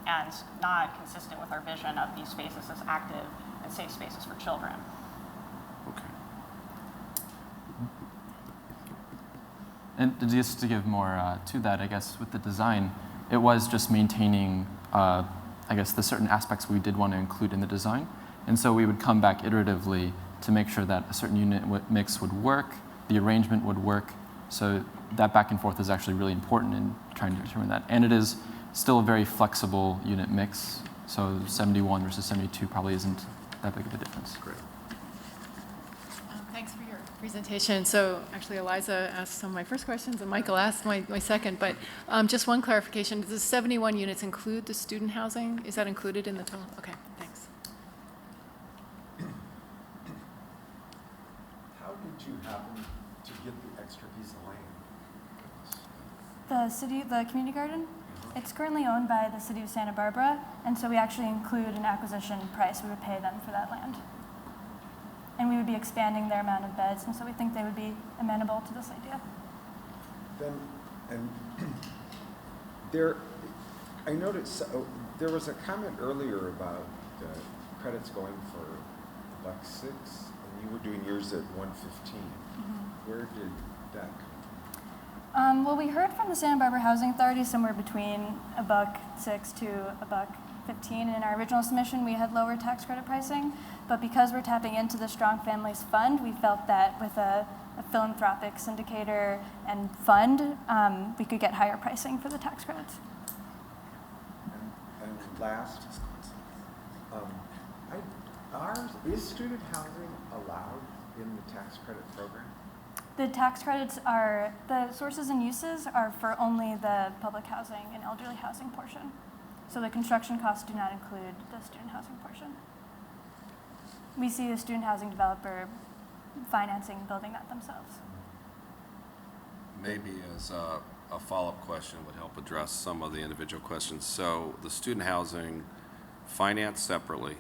and not consistent with our vision of these spaces as active and safe spaces for children. And just to give more to that, I guess, with the design, it was just maintaining, I guess, the certain aspects we did want to include in the design. And so we would come back iteratively to make sure that a certain unit mix would work, the arrangement would work. So that back and forth is actually really important in trying to determine that. And it is still a very flexible unit mix. So 71 versus 72 probably isn't that big of a difference. Great. Thanks for your presentation. So actually, Eliza asked some of my first questions, and Michael asked my second. But just one clarification: does the 71 units include the student housing? Is that included in the total? Okay, thanks. How did you happen to get the extra piece of land? The community garden, it's currently owned by the city of Santa Barbara, and so we actually include an acquisition price. We would pay them for that land. And we would be expanding their amount of beds, and so we think they would be amenable to this idea. Then, and I noticed there was a comment earlier about credits going for $1.06, and you were doing yours at $1.15. Mm-hmm. Where did that come from? Well, we heard from the Santa Barbara Housing Authority somewhere between $1.06 to $1.15. And in our original submission, we had lower tax credit pricing. But because we're tapping into the Strong Families Fund, we felt that with a philanthropic syndicator and fund, we could get higher pricing for the tax credits. And last, is student housing allowed in the tax credit program? The tax credits are, the sources and uses are for only the public housing and elderly housing portion. So the construction costs do not include the student housing portion. We see a student housing developer financing building that themselves. Maybe as a follow-up question would help address some of the individual questions. So the student housing financed separately,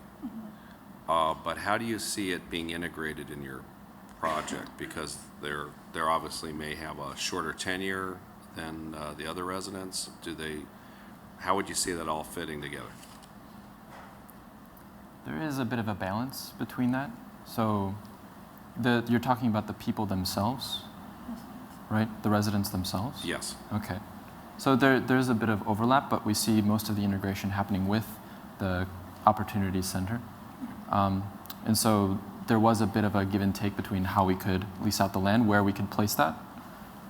but how do you see it being integrated in your project? Because they're obviously may have a shorter tenure than the other residents. How would you see that all fitting together? There is a bit of a balance between that. So you're talking about the people themselves, right? The residents themselves? Yes. Okay. So there's a bit of overlap, but we see most of the integration happening with the Opportunity Center. And so there was a bit of a give and take between how we could lease out the land, where we could place that.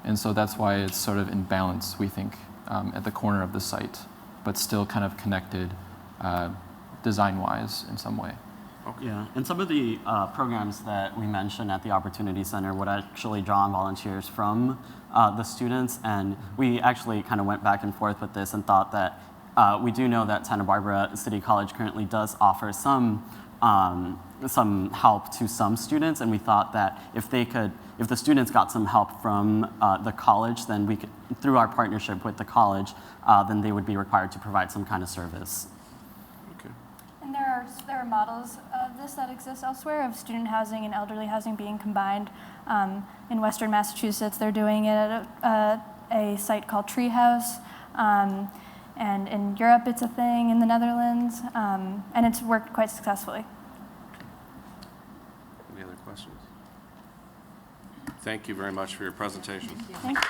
And so that's why it's sort of in balance, we think, at the corner of the site, but still kind of connected design-wise in some way. Okay. Yeah, and some of the programs that we mentioned at the Opportunity Center would actually draw on volunteers from the students, and we actually kind of went back and forth with this and thought that we do know that Santa Barbara City College currently does offer some some help to some students, and we thought that if the students got some help from the college, then we could, through our partnership with the college, then they would be required to provide some kind of service. And there are models of this that exist elsewhere of student housing and elderly housing being combined. In Western Massachusetts, they're doing it at a site called Treehouse. And in Europe, it's a thing, in the Netherlands, and it's worked quite successfully. Any other questions? Thank you very much for your presentation. Thank you.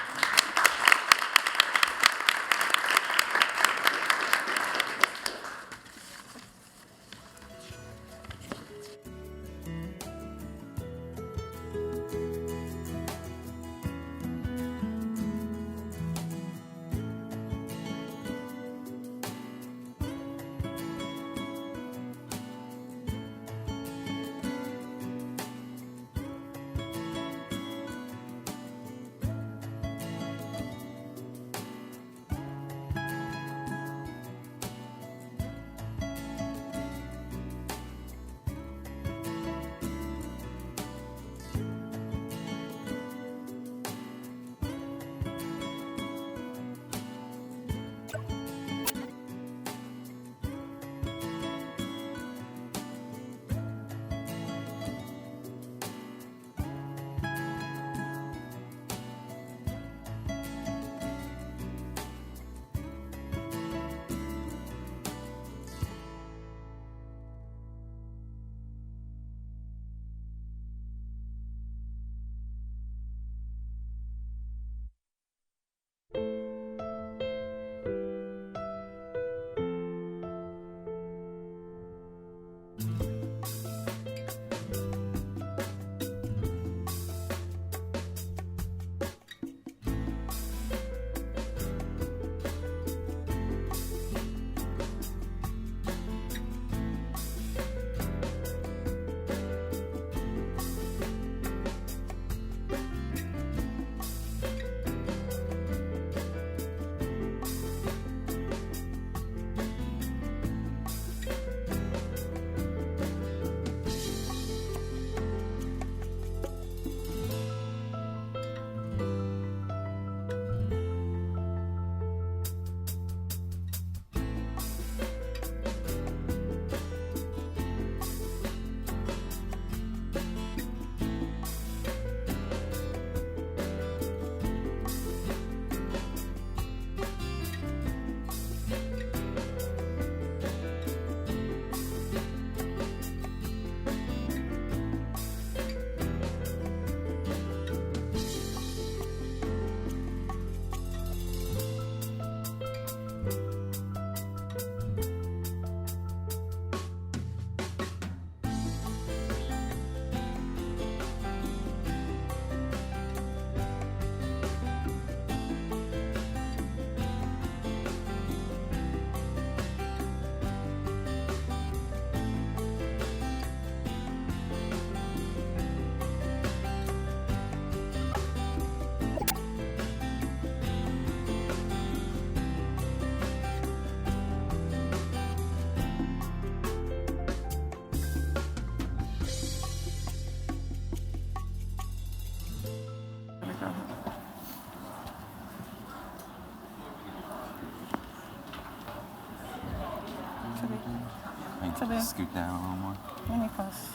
Scoot down a little more. Let me press.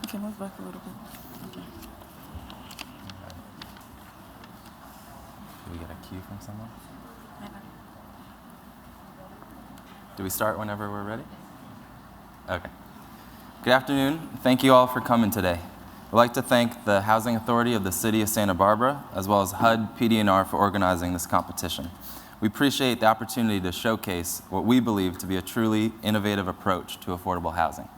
Okay, move back a little bit. Okay. Do we get a cue from someone? Do we start whenever we're ready? Okay. Good afternoon. Thank you all for coming today. I'd like to thank the Housing Authority of the City of Santa Barbara, as well as HUD PD&R for organizing this competition. We appreciate the opportunity to showcase what we believe to be a truly innovative approach to affordable housing.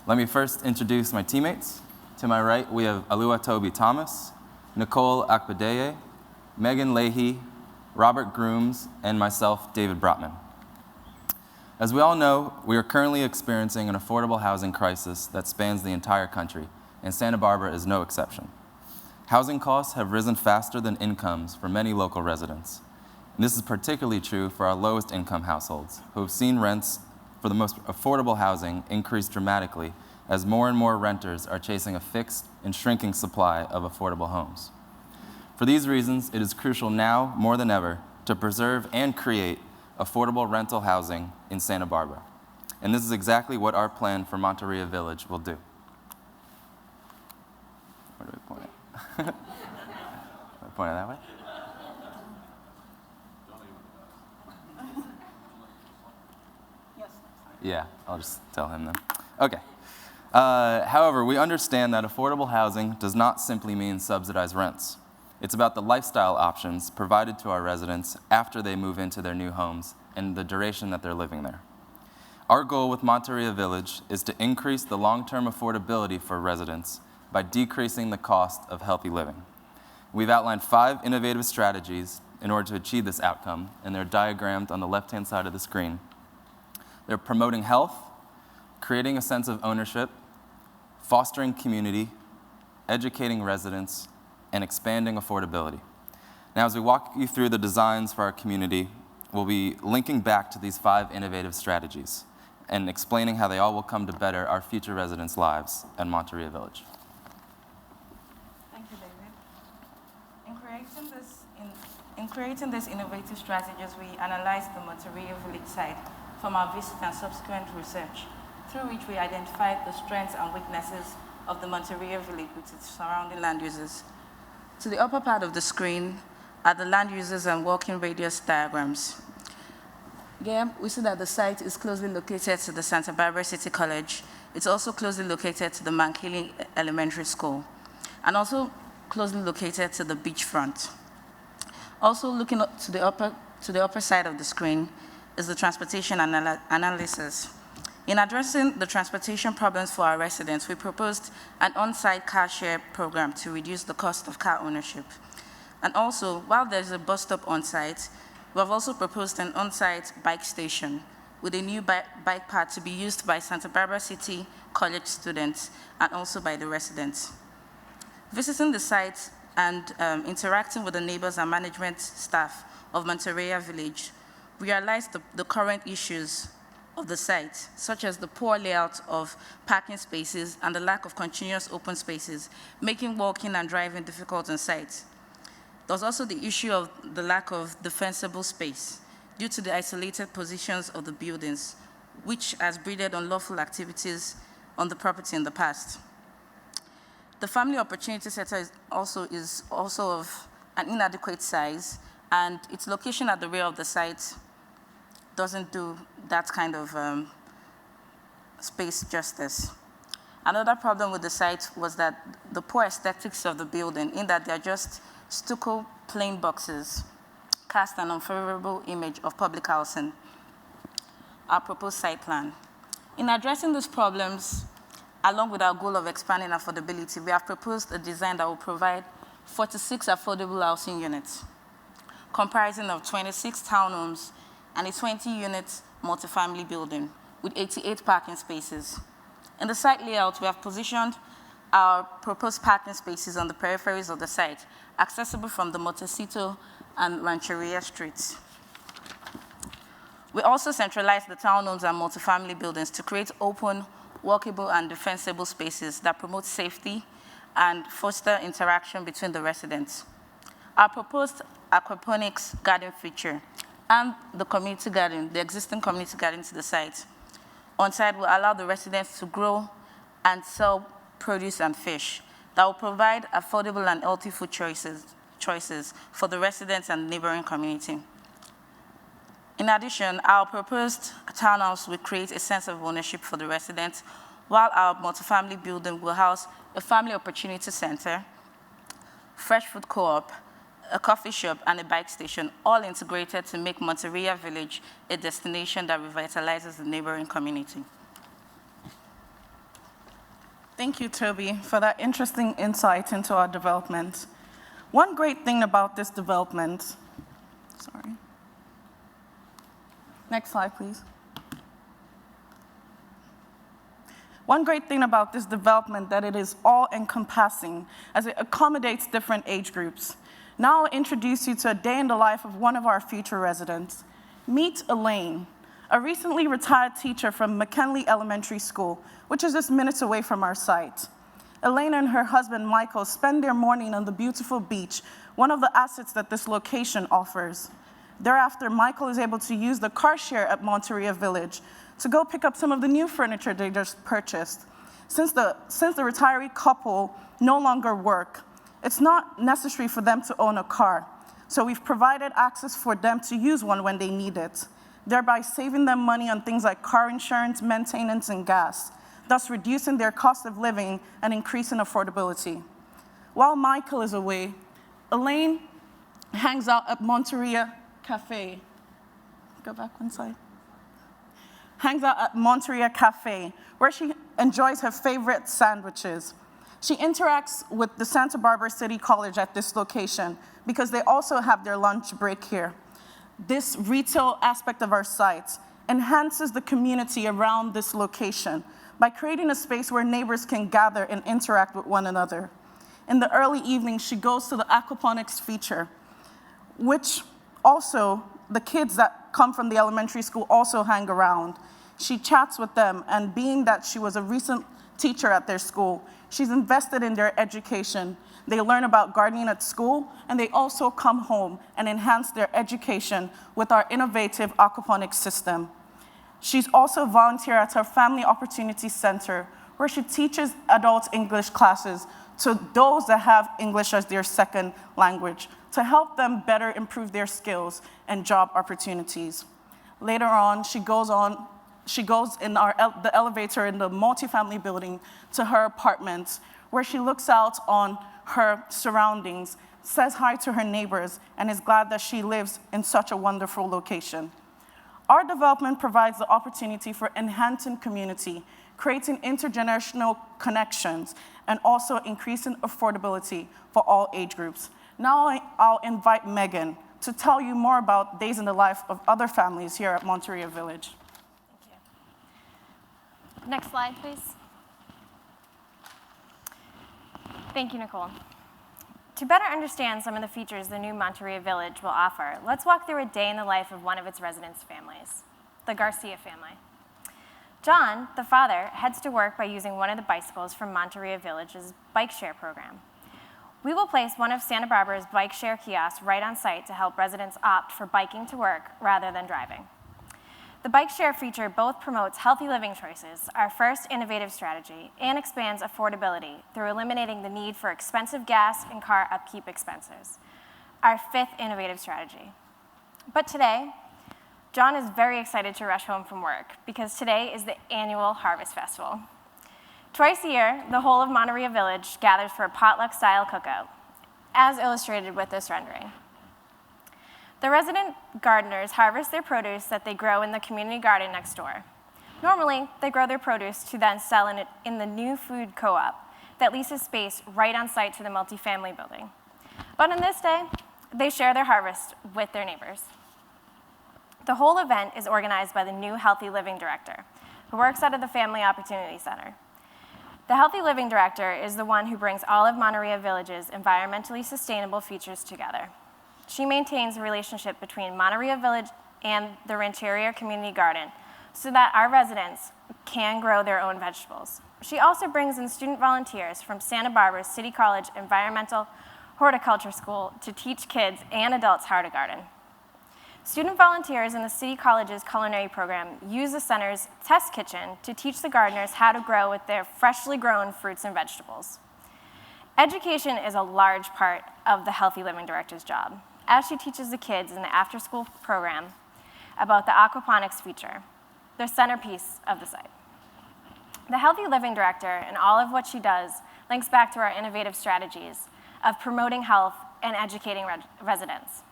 Let me first introduce my teammates. To my right, we have Oluwatobi Thomas, Nicole Akbadeye, Megan Leahy, Robert Grooms, and myself, David Brotman. As we all know, we are currently experiencing an affordable housing crisis that spans the entire country, and Santa Barbara is no exception. Housing costs have risen faster than incomes for many local residents. And this is particularly true for our lowest income households, who have seen rents for the most affordable housing increase dramatically as more and more renters are chasing a fixed and shrinking supply of affordable homes. For these reasons, it is crucial now more than ever to preserve and create affordable rental housing in Santa Barbara. And this is exactly what our plan for Monterey Village will do. Where do we point it? I point it that way? Yeah, I'll just tell him then. Okay. However, we understand that affordable housing does not simply mean subsidized rents. It's about the lifestyle options provided to our residents after they move into their new homes and the duration that they're living there. Our goal with Monterey Village is to increase the long-term affordability for residents by decreasing the cost of healthy living. We've outlined 5 innovative strategies in order to achieve this outcome, and they're diagrammed on the left-hand side of the screen. They're promoting health, creating a sense of ownership, fostering community, educating residents, and expanding affordability. Now, as we walk you through the designs for our community, we'll be linking back to these 5 innovative strategies and explaining how they all will come to better our future residents' lives at Monterey Village. Thank you, David. In creating these innovative strategies, we analyzed the Monterey Village site from our visit and subsequent research, through which we identified the strengths and weaknesses of the Monterey Village with its surrounding land uses. To the upper part of the screen are the land uses and walking radius diagrams. Here, we see that the site is closely located to the Santa Barbara City College. It's also closely located to the Mankaili Elementary School, and also closely located to the beachfront. Also looking up to the upper side of the screen is the transportation analysis. In addressing the transportation problems for our residents, we proposed an on-site car share program to reduce the cost of car ownership. And also, while there's a bus stop on-site, we have also proposed an on-site bike station with a new bike path to be used by Santa Barbara City College students and also by the residents. Visiting the site and interacting with the neighbors and management staff of Monterey Village, we realized the current issues of the site, such as the poor layout of parking spaces and the lack of continuous open spaces, making walking and driving difficult on site. There was also the issue of the lack of defensible space due to the isolated positions of the buildings, which has breeded unlawful activities on the property in the past. The Family Opportunity Center is also of an inadequate size, and its location at the rear of the site doesn't do that kind of space justice. Another problem with the site was that the poor aesthetics of the building, in that they're just stucco plain boxes, cast an unfavorable image of public housing. Our proposed site plan. In addressing these problems, along with our goal of expanding affordability, we have proposed a design that will provide 46 affordable housing units, comprising of 26 townhomes and a 20-unit multifamily building with 88 parking spaces. In the site layout, we have positioned our proposed parking spaces on the peripheries of the site, accessible from the Montecito and Rancheria streets. We also centralized the townhomes and multifamily buildings to create open, walkable, and defensible spaces that promote safety and foster interaction between the residents. Our proposed aquaponics garden feature and the community garden, the existing community garden to the site, on-site will allow the residents to grow and sell produce and fish that will provide affordable and healthy food choices for the residents and the neighboring community. In addition, our proposed townhouse will create a sense of ownership for the residents, while our multifamily building will house a family opportunity center, fresh food co-op, a coffee shop, and a bike station, all integrated to make Monterey Village a destination that revitalizes the neighboring community. Thank you, Toby, for that interesting insight into our development. One great thing about this development, next slide, please. One great thing about this development that it is all-encompassing as it accommodates different age groups. Now I'll introduce you to a day in the life of one of our future residents. Meet Elaine, a recently retired teacher from McKinley Elementary School, which is just minutes away from our site. Elaine and her husband, Michael, spend their morning on the beautiful beach, one of the assets that this location offers. Thereafter, Michael is able to use the car share at Monteria Village to go pick up some of the new furniture they just purchased. Since the retiree couple no longer work, it's not necessary for them to own a car. So we've provided access for them to use one when they need it, thereby saving them money on things like car insurance, maintenance, and gas, thus reducing their cost of living and increasing affordability. While Michael is away, Elaine hangs out at Monteria Cafe. Go back one slide. Hangs out at Monteria Cafe, where she enjoys her favorite sandwiches. She interacts with the Santa Barbara City College at this location because they also have their lunch break here. This retail aspect of our site enhances the community around this location by creating a space where neighbors can gather and interact with one another. In the early evening, she goes to the aquaponics feature, which also the kids that come from the elementary school also hang around. She chats with them, and being that she was a recent teacher at their school, she's invested in their education. They learn about gardening at school, and they also come home and enhance their education with our innovative aquaponics system. She's also a volunteer at our Family Opportunity Center, where she teaches adult English classes to those that have English as their second language, to help them better improve their skills and job opportunities. Later on, she goes in the elevator in the multifamily building to her apartment, where she looks out on her surroundings, says hi to her neighbors, and is glad that she lives in such a wonderful location. Our development provides the opportunity for enhancing community, creating intergenerational connections, and also increasing affordability for all age groups. Now I'll invite Megan to tell you more about days in the life of other families here at Monteria Village. Next slide, please. Thank you, Nicole. To better understand some of the features the new Monteria Village will offer, let's walk through a day in the life of one of its residents' families, the Garcia family. John, the father, heads to work by using one of the bicycles from Monteria Village's bike share program. We will place one of Santa Barbara's bike share kiosks right on site to help residents opt for biking to work rather than driving. The bike share feature both promotes healthy living choices, our first innovative strategy, and expands affordability through eliminating the need for expensive gas and car upkeep expenses, our fifth innovative strategy. But today, John is very excited to rush home from work because today is the annual Harvest Festival. Twice a year, the whole of Monteria Village gathers for a potluck-style cookout, as illustrated with this rendering. The resident gardeners harvest their produce that they grow in the community garden next door. Normally, they grow their produce to then sell in the new food co-op that leases space right on site to the multifamily building. But on this day, they share their harvest with their neighbors. The whole event is organized by the new Healthy Living Director, who works out of the Family Opportunity Center. The Healthy Living Director is the one who brings all of Monteria Village's environmentally sustainable features together. She maintains a relationship between Monteria Village and the Rancheria Community Garden so that our residents can grow their own vegetables. She also brings in student volunteers from Santa Barbara City College Environmental Horticulture School to teach kids and adults how to garden. Student volunteers in the City College's culinary program use the center's test kitchen to teach the gardeners how to grow with their freshly grown fruits and vegetables. Education is a large part of the Healthy Living Director's job, as she teaches the kids in the after-school program about the aquaponics feature, the centerpiece of the site. The Healthy Living Director and all of what she does links back to our innovative strategies of promoting health and educating residents.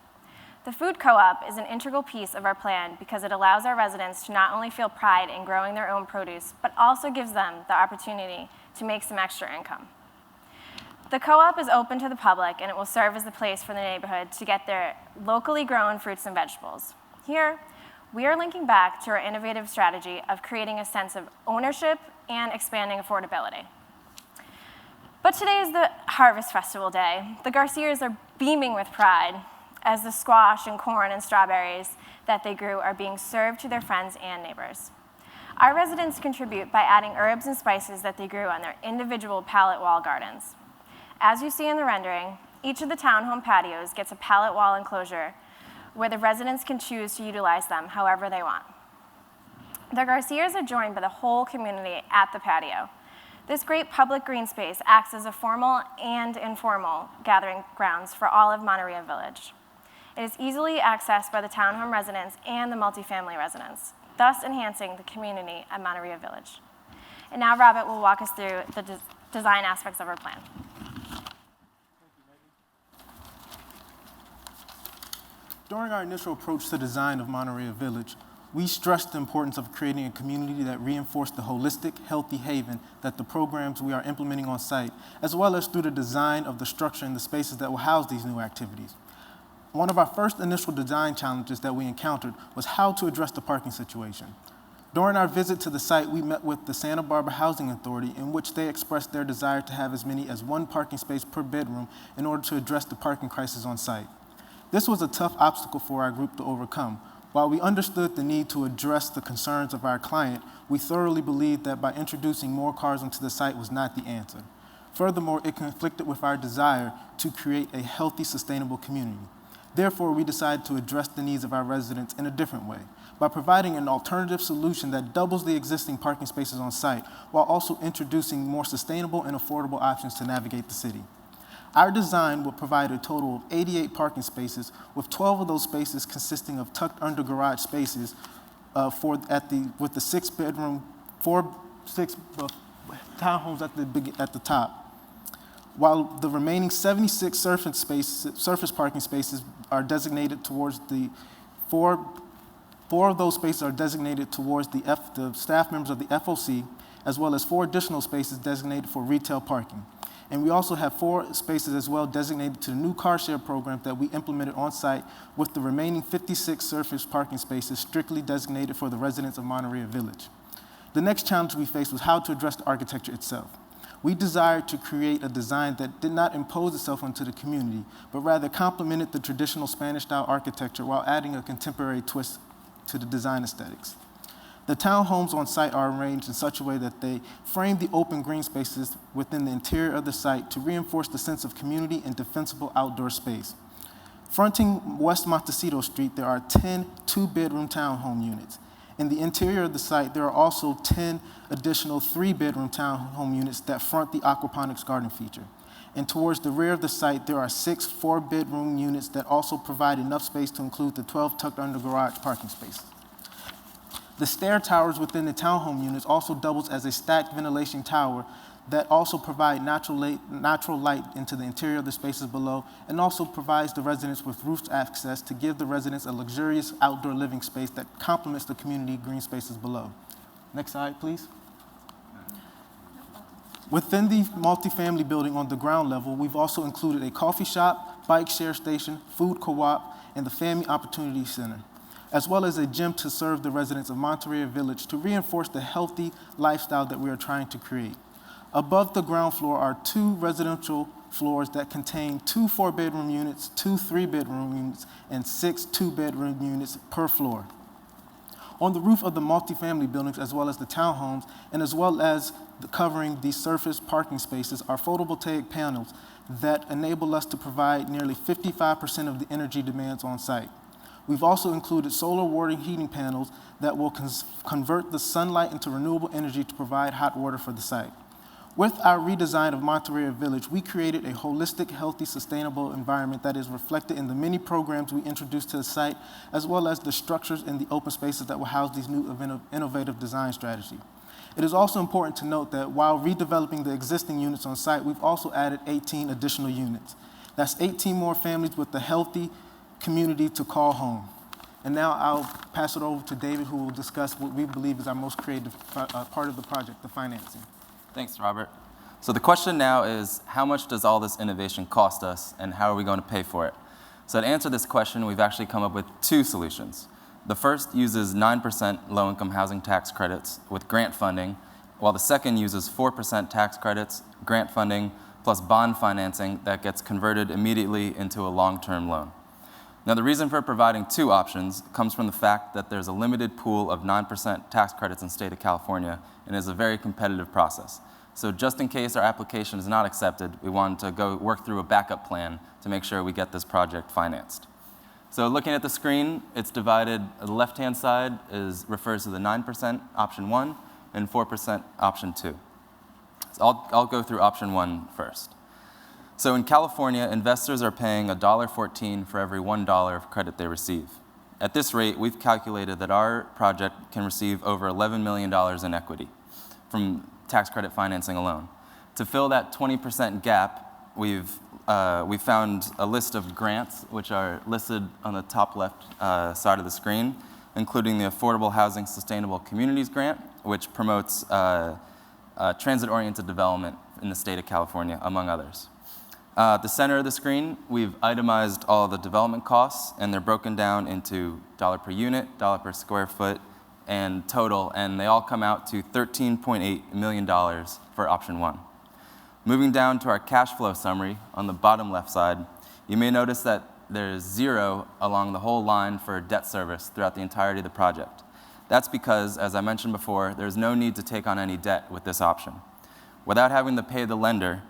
The food co-op is an integral piece of our plan because it allows our residents to not only feel pride in growing their own produce, but also gives them the opportunity to make some extra income. The co-op is open to the public, and it will serve as the place for the neighborhood to get their locally grown fruits and vegetables. Here, we are linking back to our innovative strategy of creating a sense of ownership and expanding affordability. But today is the Harvest Festival day. The Garcias are beaming with pride as the squash and corn and strawberries that they grew are being served to their friends and neighbors. Our residents contribute by adding herbs and spices that they grew on their individual pallet wall gardens. As you see in the rendering, each of the townhome patios gets a pallet wall enclosure where the residents can choose to utilize them however they want. The Garcias are joined by the whole community at the patio. This great public green space acts as a formal and informal gathering grounds for all of Monterey Village. It is easily accessed by the townhome residents and the multifamily residents, thus enhancing the community at Monterey Village. And now Robert will walk us through the design aspects of our plan. During our initial approach to design of Monterey Village, we stressed the importance of creating a community that reinforced the holistic, healthy haven that the programs we are implementing on site, as well as through the design of the structure and the spaces that will house these new activities. One of our first initial design challenges that we encountered was how to address the parking situation. During our visit to the site, we met with the Santa Barbara Housing Authority, in which they expressed their desire to have as many as one parking space per bedroom in order to address the parking crisis on site. This was a tough obstacle for our group to overcome. While we understood the need to address the concerns of our client, we thoroughly believed that by introducing more cars onto the site was not the answer. Furthermore, it conflicted with our desire to create a healthy, sustainable community. Therefore, we decided to address the needs of our residents in a different way, by providing an alternative solution that doubles the existing parking spaces on site, while also introducing more sustainable and affordable options to navigate the city. Our design will provide a total of 88 parking spaces, with 12 of those spaces consisting of tucked under garage spaces with the 6-bedroom, 6 townhomes at the top. While the remaining 76 surface parking spaces are designated towards the four of those spaces are designated towards the staff members of the FOC, as well as 4 additional spaces designated for retail parking. And we also have 4 spaces as well designated to the new car share program that we implemented on site, with the remaining 56 surface parking spaces strictly designated for the residents of Monterey Village. The next challenge we faced was how to address the architecture itself. We desired to create a design that did not impose itself onto the community, but rather complemented the traditional Spanish-style architecture while adding a contemporary twist to the design aesthetics. The townhomes on site are arranged in such a way that they frame the open green spaces within the interior of the site to reinforce the sense of community and defensible outdoor space. Fronting West Montecito Street, there are 10 2-bedroom townhome units. In the interior of the site, there are also 10 additional 3-bedroom townhome units that front the aquaponics garden feature. And towards the rear of the site, there are 6 4-bedroom units that also provide enough space to include the 12 tucked under garage parking spaces. The stair towers within the townhome units also doubles as a stacked ventilation tower that also provide natural light into the interior of the spaces below, and also provides the residents with roof access to give the residents a luxurious outdoor living space that complements the community green spaces below. Next slide, please. Within the multifamily building on the ground level, we've also included a coffee shop, bike share station, food co-op, and the Family Opportunity Center, as well as a gym to serve the residents of Monterey Village to reinforce the healthy lifestyle that we are trying to create. Above the ground floor are 2 residential floors that contain 2 4-bedroom units, 2 3-bedroom units, and 6 2-bedroom units per floor. On the roof of the multifamily buildings, as well as the townhomes, and as well as covering the surface parking spaces, are photovoltaic panels that enable us to provide nearly 55% of the energy demands on site. We've also included solar water heating panels that will convert the sunlight into renewable energy to provide hot water for the site. With our redesign of Monterey Village, we created a holistic, healthy, sustainable environment that is reflected in the many programs we introduced to the site, as well as the structures and the open spaces that will house these new innovative design strategies. It is also important to note that while redeveloping the existing units on site, we've also added 18 additional units. That's 18 more families with a healthy community to call home. And now I'll pass it over to David, who will discuss what we believe is our most creative part of the project, the financing. Thanks, Robert. So the question now is, how much does all this innovation cost us, and how are we going to pay for it? So to answer this question, we've actually come up with 2 solutions. The first uses 9% low-income housing tax credits with grant funding, while the second uses 4% tax credits, grant funding, plus bond financing that gets converted immediately into a long-term loan. Now, the reason for providing two options comes from the fact that there's a limited pool of 9% tax credits in the state of California, and is a very competitive process. So just in case our application is not accepted, we wanted to go work through a backup plan to make sure we get this project financed. So looking at the screen, it's divided, the left-hand side refers to the 9% option 1 and 4% option 2. So I'll go through option 1 first. So in California, investors are paying $1.14 for every $1 of credit they receive. At this rate, we've calculated that our project can receive over $11 million in equity from tax credit financing alone. To fill that 20% gap, we found a list of grants which are listed on the top left side of the screen, including the Affordable Housing Sustainable Communities Grant, which promotes transit-oriented development in the state of California, among others. At the center of the screen, we've itemized all the development costs, and they're broken down into dollar per unit, dollar per square foot, and total, and they all come out to $13.8 million for option 1. Moving down to our cash flow summary on the bottom left side, you may notice that there's 0 along the whole line for debt service throughout the entirety of the project. That's because, as I mentioned before, there's no need to take on any debt with this option. Without having to pay the lender,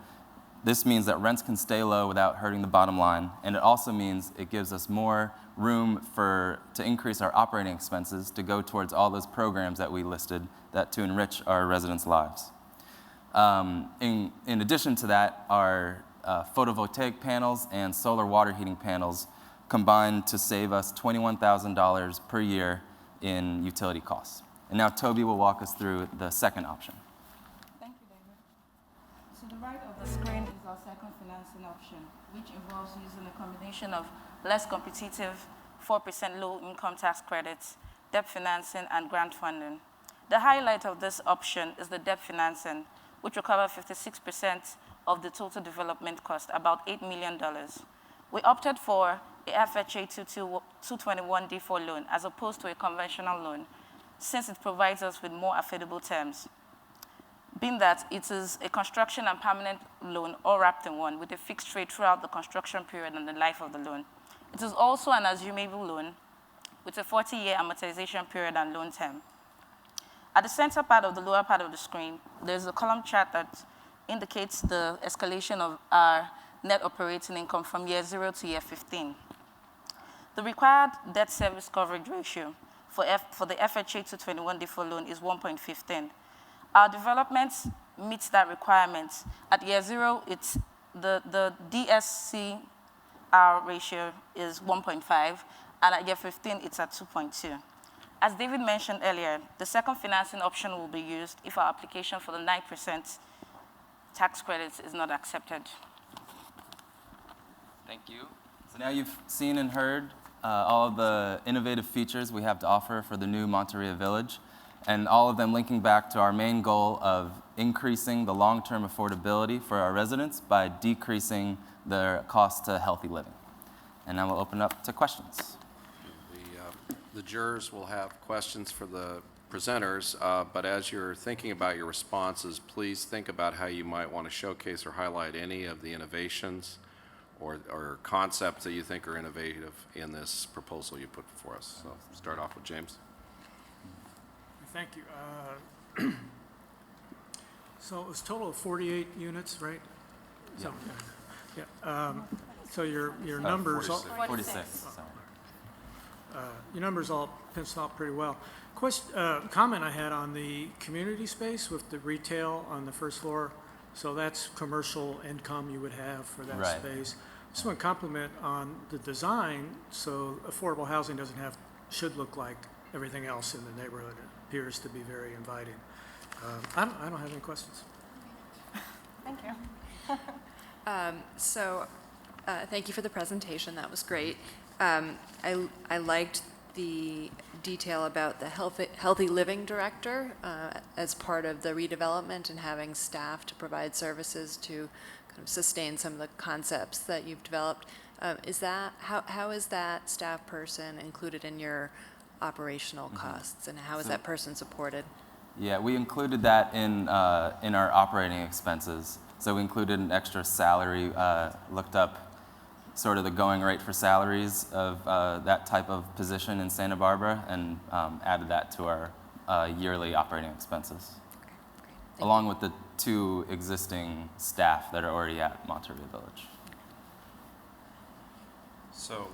this means that rents can stay low without hurting the bottom line, and it also means it gives us more room to increase our operating expenses to go towards all those programs that we listed to enrich our residents' lives. In addition to that, our photovoltaic panels and solar water heating panels combine to save us $21,000 per year in utility costs. And now Toby will walk us through the second option. Thank you, David. To the right of the screen is our second financing option, which involves using a combination of less competitive 4% low-income tax credits, debt financing, and grant funding. The highlight of this option is the debt financing, which will cover 56% of the total development cost, about $8 million. We opted for a FHA 221 D4 loan as opposed to a conventional loan, since it provides us with more affordable terms, being that it is a construction and permanent loan all wrapped in one with a fixed rate throughout the construction period and the life of the loan. It is also an assumable loan with a 40-year amortization period and loan term. At the center part of the lower part of the screen, there's a column chart that indicates the escalation of our net operating income from year 0 to year 15. The required debt service coverage ratio for the FHA 221 D4 loan is 1.15. Our development meets that requirement. At year 0, the DSCR ratio is 1.5, and at year 15, it's at 2.2. As David mentioned earlier, the second financing option will be used if our application for the 9% tax credits is not accepted. Thank you. So now you've seen and heard all of the innovative features we have to offer for the new Monterey Village, and all of them linking back to our main goal of increasing the long-term affordability for our residents by decreasing their cost to healthy living. And now we'll open up to questions. The jurors will have questions for the presenters, but as you're thinking about your responses, please think about how you might want to showcase or highlight any of the innovations or concepts that you think are innovative in this proposal you put before us. So start off with James. Thank you. So it was a total of 48 units, right? Yeah. So, yeah. So your numbers 46. Your numbers all pencil out pretty well. Comment I had on the community space with the retail on the first floor. So that's commercial income you would have for that Right. space. Just want to compliment on the design. So affordable housing should look like everything else in the neighborhood. It appears to be very inviting. I don't have any questions. Thank you. Thank you for the presentation. That was great. I liked the detail about the healthy living director as part of the redevelopment and having staff to provide services to kind of sustain some of the concepts that you've developed. How is that staff person included in your operational costs, and how is that person supported? Yeah, we included that in our operating expenses. So we included an extra salary, looked up sort of the going rate for salaries of that type of position in Santa Barbara, and added that to our yearly operating expenses, along with the 2 existing staff that are already at Monterey Village. So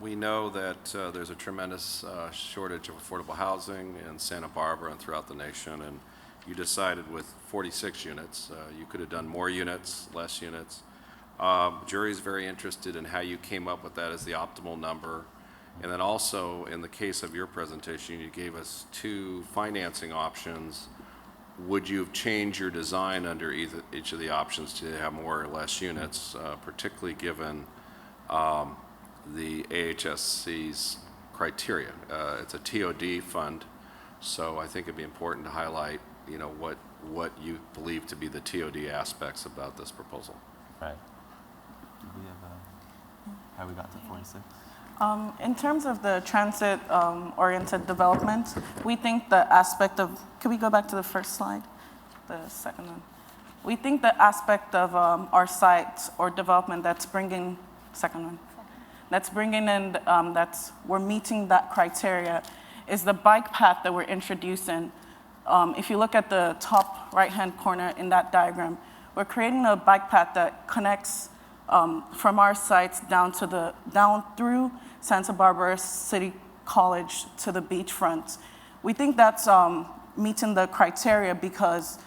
we know that there's a tremendous shortage of affordable housing in Santa Barbara and throughout the nation, and you decided with 46 units. You could have done more units, less units. Jury's very interested in how you came up with that as the optimal number. And then also, in the case of your presentation, you gave us 2 financing options. Would you have changed your design under each of the options to have more or less units, particularly given the AHSC's criteria? It's a TOD fund, so I think it'd be important to highlight, what you believe to be the TOD aspects about this proposal. Right. Do we have how we got to 46? In terms of the transit-oriented development, we think the aspect of, can we go back to the first slide, the second one? We think the aspect of our site or development that's bringing, second one, that's bringing in, we're meeting that criteria is the bike path that we're introducing. If you look at the top right-hand corner in that diagram, we're creating a bike path that connects from our sites down through Santa Barbara City College to the beachfront. We think that's meeting the criteria because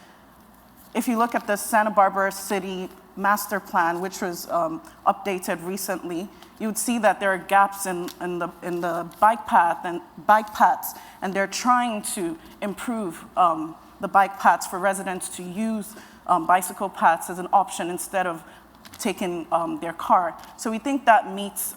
if you look at the Santa Barbara City Master Plan, which was updated recently, you would see that there are gaps in the bike paths, and they're trying to improve the bike paths for residents to use bicycle paths as an option instead of taking their car. So we think that meets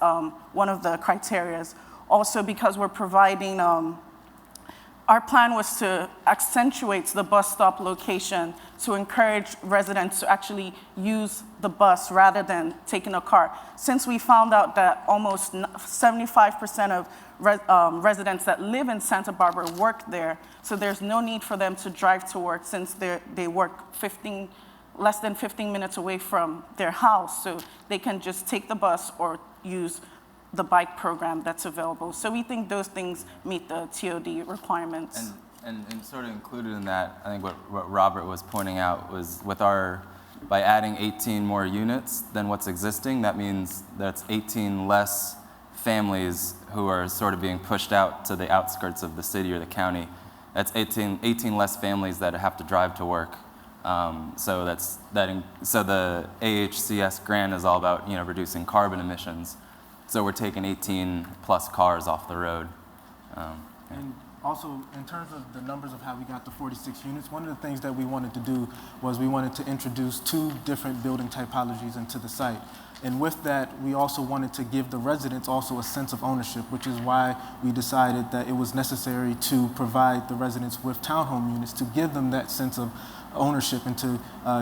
one of the criterias. Also, because we're providing, our plan was to accentuate the bus stop location to encourage residents to actually use the bus rather than taking a car. Since we found out that almost 75% of residents that live in Santa Barbara work there, so there's no need for them to drive to work since they work less than 15 minutes away from their house, so they can just take the bus or use the bike program that's available. So we think those things meet the TOD requirements. And sort of included in that, I think what Robert was pointing out was by adding 18 more units than what's existing, that means that's 18 less families who are sort of being pushed out to the outskirts of the city or the county. That's 18 less families that have to drive to work. So the AHCS grant is all about reducing carbon emissions. So we're taking 18 plus cars off the road. And also, in terms of the numbers of how we got to 46 units, one of the things that we wanted to do was we wanted to introduce 2 different building typologies into the site. And with that, we also wanted to give the residents also a sense of ownership, which is why we decided that it was necessary to provide the residents with townhome units to give them that sense of ownership and to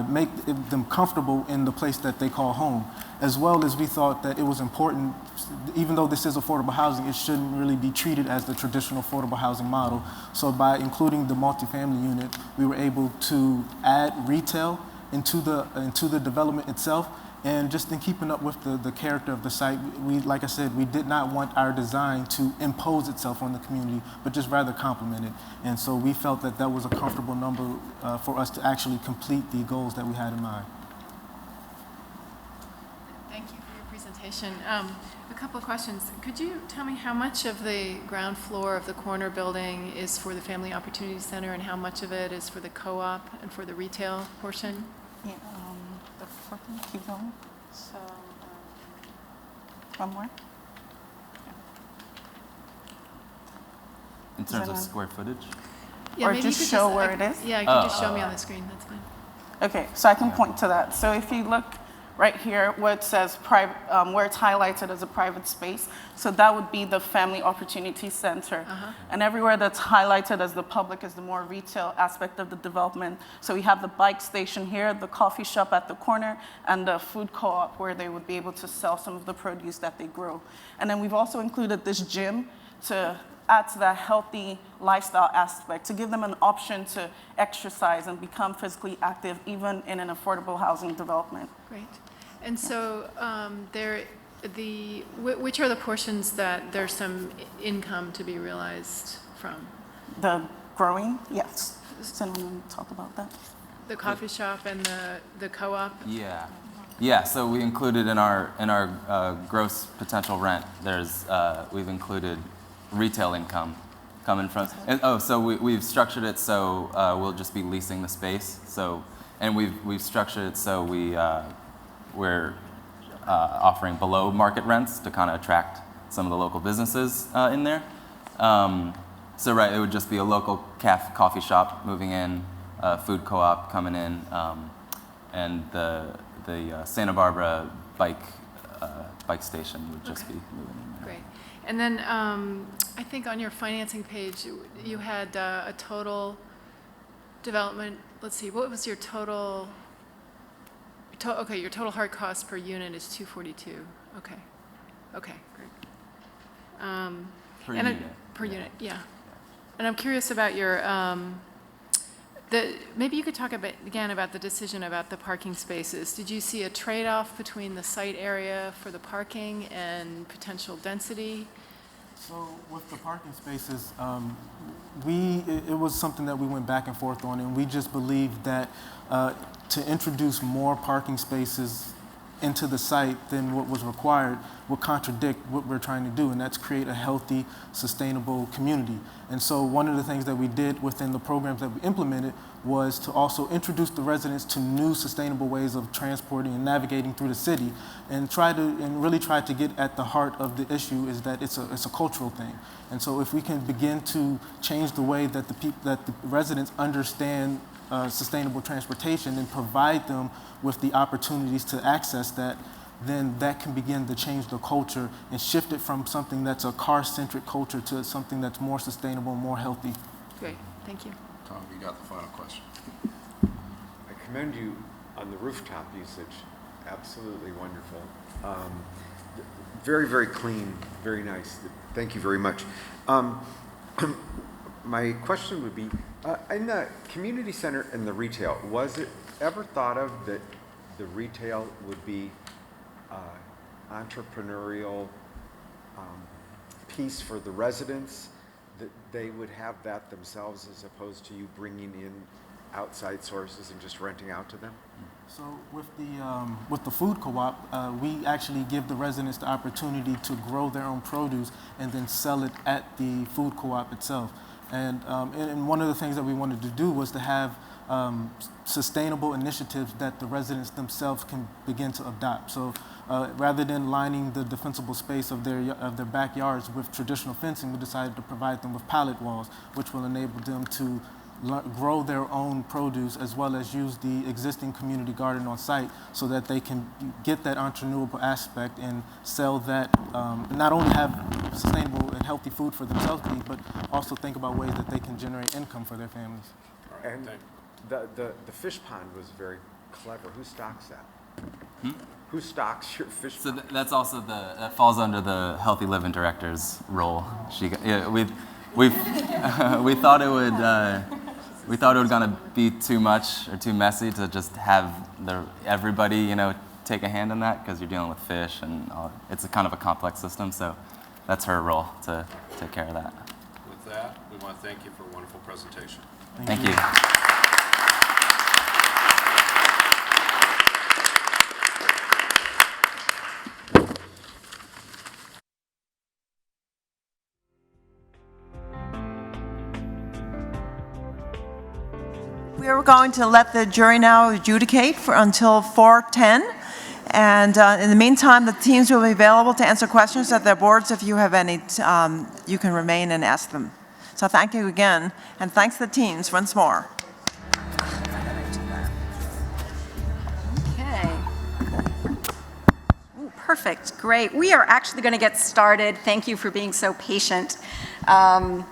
make them comfortable in the place that they call home. As well as we thought that it was important, even though this is affordable housing, it shouldn't really be treated as the traditional affordable housing model. So by including the multifamily unit, we were able to add retail into the development itself. And just in keeping up with the character of the site, like I said, we did not want our design to impose itself on the community, but just rather complement it. And so we felt that that was a comfortable number for us to actually complete the goals that we had in mind. Thank you for your presentation. A couple of questions. Could you tell me how much of the ground floor of the corner building is for the Family Opportunity Center and how much of it is for the co-op and for the retail portion? Yeah, keep going. So, one more. In terms of square footage? Yeah, or maybe just you could show where it is? Yeah, you can just show me on the screen. That's fine. Okay, so I can point to that. So if you look right here where it says private, where it's highlighted as a private space, so that would be the Family Opportunity Center. And everywhere that's highlighted as the public is the more retail aspect of the development. So we have the bike station here, the coffee shop at the corner, and the food co-op where they would be able to sell some of the produce that they grow. And then we've also included this gym to add to that healthy lifestyle aspect, to give them an option to exercise and become physically active even in an affordable housing development. Great. And so which are the portions that there's some income to be realized from? The growing, yes. Does anyone talk about that? The coffee shop and the co-op? Yeah. Yeah, so we included in our gross potential rent, we've included retail income coming from, so we've structured it so we'll just be leasing the space. So, and we've structured it so we're offering below market rents to kind of attract some of the local businesses in there. So right, it would just be a local coffee shop moving in, food co-op coming in, and the Santa Barbara bike station would just be moving in there. Great. And then I think on your financing page, you had a total development, let's see, what was your total, okay, your total hard cost per unit is $242. Okay. Okay, great. Per unit. Per unit, yeah. And I'm curious about your, maybe you could talk again about the decision about the parking spaces. Did you see a trade-off between the site area for the parking and potential density? So with the parking spaces, it was something that we went back and forth on, and we just believed that to introduce more parking spaces into the site than what was required would contradict what we're trying to do, and that's create a healthy, sustainable community. And so one of the things that we did within the programs that we implemented was to also introduce the residents to new sustainable ways of transporting and navigating through the city, and really try to get at the heart of the issue is that it's a cultural thing. And so if we can begin to change the way that the residents understand sustainable transportation and provide them with the opportunities to access that, then that can begin to change the culture and shift it from something that's a car-centric culture to something that's more sustainable, more healthy. Great, thank you. Tom, you got the final question. I commend you on the rooftop usage. Absolutely wonderful. Very, very clean, very nice. Thank you very much. My question would be, in the community center and the retail, was it ever thought of that the retail would be entrepreneurial piece for the residents, that they would have that themselves as opposed to you bringing in outside sources and just renting out to them? So with the food co-op, we actually give the residents the opportunity to grow their own produce and then sell it at the food co-op itself. And one of the things that we wanted to do was to have sustainable initiatives that the residents themselves can begin to adopt. So rather than lining the defensible space of their backyards with traditional fencing, we decided to provide them with pallet walls, which will enable them to grow their own produce as well as use the existing community garden on site so that they can get that entrepreneurial aspect and sell that, not only have sustainable and healthy food for themselves to eat, but also think about ways that they can generate income for their families. And the fish pond was very clever. Who stocks that? Who stocks your fish pond? So that's also that falls under the Healthy Living Director's role. We thought it would. We thought it was gonna be too much or too messy to just have everybody, take a hand in that, because you're dealing with fish and it's a kind of a complex system. So that's her role to take care of that. With that, we want to thank you for a wonderful presentation. Thank you. We are going to let the jury now adjudicate until 4:10. And in the meantime, the teams will be available to answer questions at their boards. If you have any, you can remain and ask them. So thank you again, and thanks to the teams once more. Okay. Ooh, perfect, great. We are actually going to get started. Thank you for being so patient. And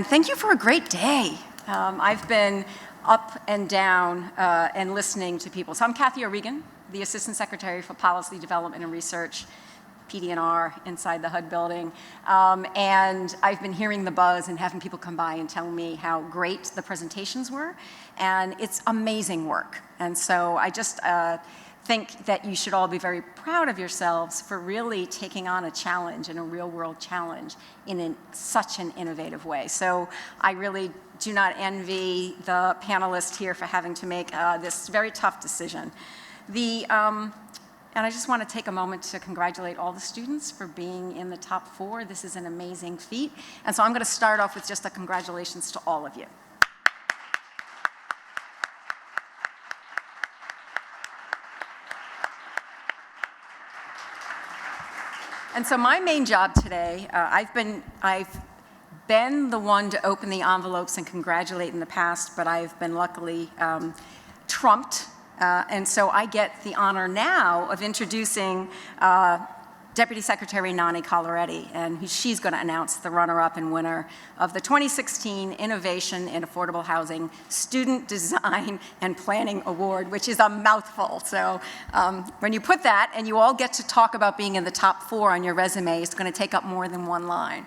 thank you for a great day. I've been up and down and listening to people. So I'm Kathy O'Regan, the Assistant Secretary for Policy Development and Research. PD&R inside the HUD building. And I've been hearing the buzz and having people come by and tell me how great the presentations were. And it's amazing work. And so I just think that you should all be very proud of yourselves for really taking on a challenge and a real world challenge in such an innovative way. So I really do not envy the panelists here for having to make this very tough decision. And I just want to take a moment to congratulate all the students for being in the top 4. This is an amazing feat. And so I'm going to start off with just a congratulations to all of you. And so my main job today, I've been the one to open the envelopes and congratulate in the past, but I've been luckily trumped. And so I get the honor now of introducing Deputy Secretary Nani Coloretti, and she's going to announce the runner-up and winner of the 2016 Innovation in Affordable Housing Student Design and Planning Award, which is a mouthful. So when you put that and you all get to talk about being in the top 4 on your resume, it's going to take up more than one line.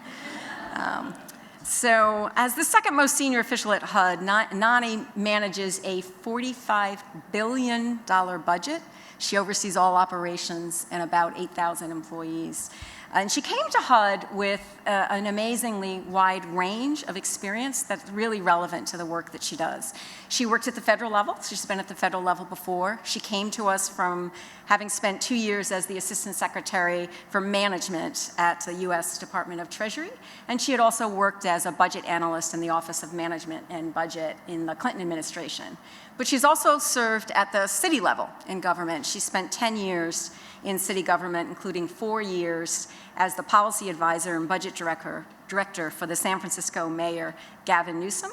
So as the second most senior official at HUD, Nani manages a $45 billion budget. She oversees all operations and about 8,000 employees. And she came to HUD with an amazingly wide range of experience that's really relevant to the work that she does. She worked at the federal level. She's been at the federal level before. She came to us from having spent 2 years as the Assistant Secretary for Management at the U.S. Department of Treasury. And she had also worked as a budget analyst in the Office of Management and Budget in the Clinton administration. But she's also served at the city level in government. She spent 10 years in city government, including 4 years as the policy advisor and budget director for the San Francisco Mayor, Gavin Newsom.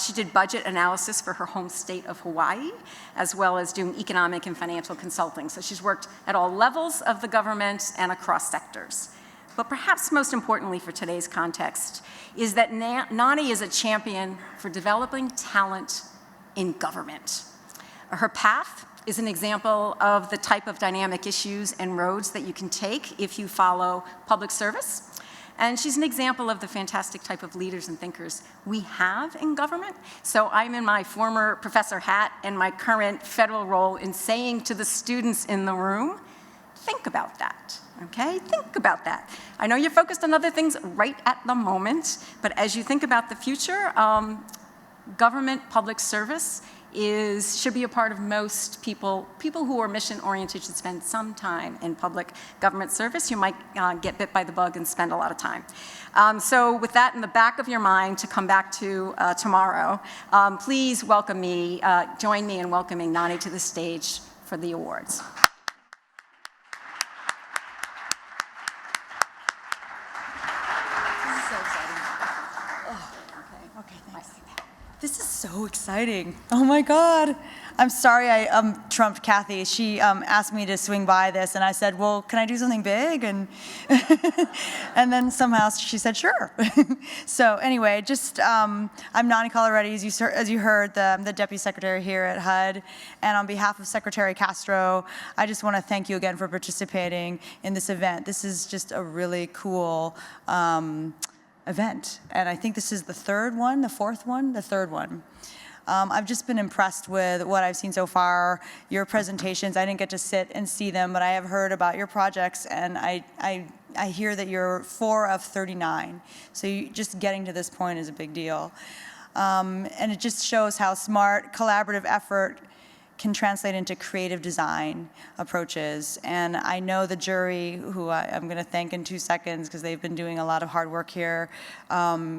She did budget analysis for her home state of Hawaii, as well as doing economic and financial consulting. So she's worked at all levels of the government and across sectors. But perhaps most importantly for today's context is that Nani is a champion for developing talent in government. Her path is an example of the type of dynamic issues and roads that you can take if you follow public service. And she's an example of the fantastic type of leaders and thinkers we have in government. So I'm in my former professor hat and my current federal role in saying to the students in the room, think about that, okay? Think about that. I know you're focused on other things right at the moment, but as you think about the future, government public service should be a part of most people. People who are mission-oriented should spend some time in public government service. You might get bit by the bug and spend a lot of time. So with that in the back of your mind to come back to tomorrow, please join me in welcoming Nani to the stage for the awards. This is so exciting. Oh my God. I'm sorry I trumped Kathy. She asked me to swing by this and I said, well, can I do something big? And, and then somehow she said, sure. So anyway, I'm Nani Coloretti, as you heard, the Deputy Secretary here at HUD. And on behalf of Secretary Castro, I just want to thank you again for participating in this event. This is just a really cool event. And I think this is the third one, the fourth one, the third one. I've just been impressed with what I've seen so far, your presentations. I didn't get to sit and see them, but I have heard about your projects, and I hear that you're 4 of 39. So just getting to this point is a big deal. And it just shows how smart, collaborative effort can translate into creative design approaches. And I know the jury, who I'm going to thank in 2 seconds because they've been doing a lot of hard work here,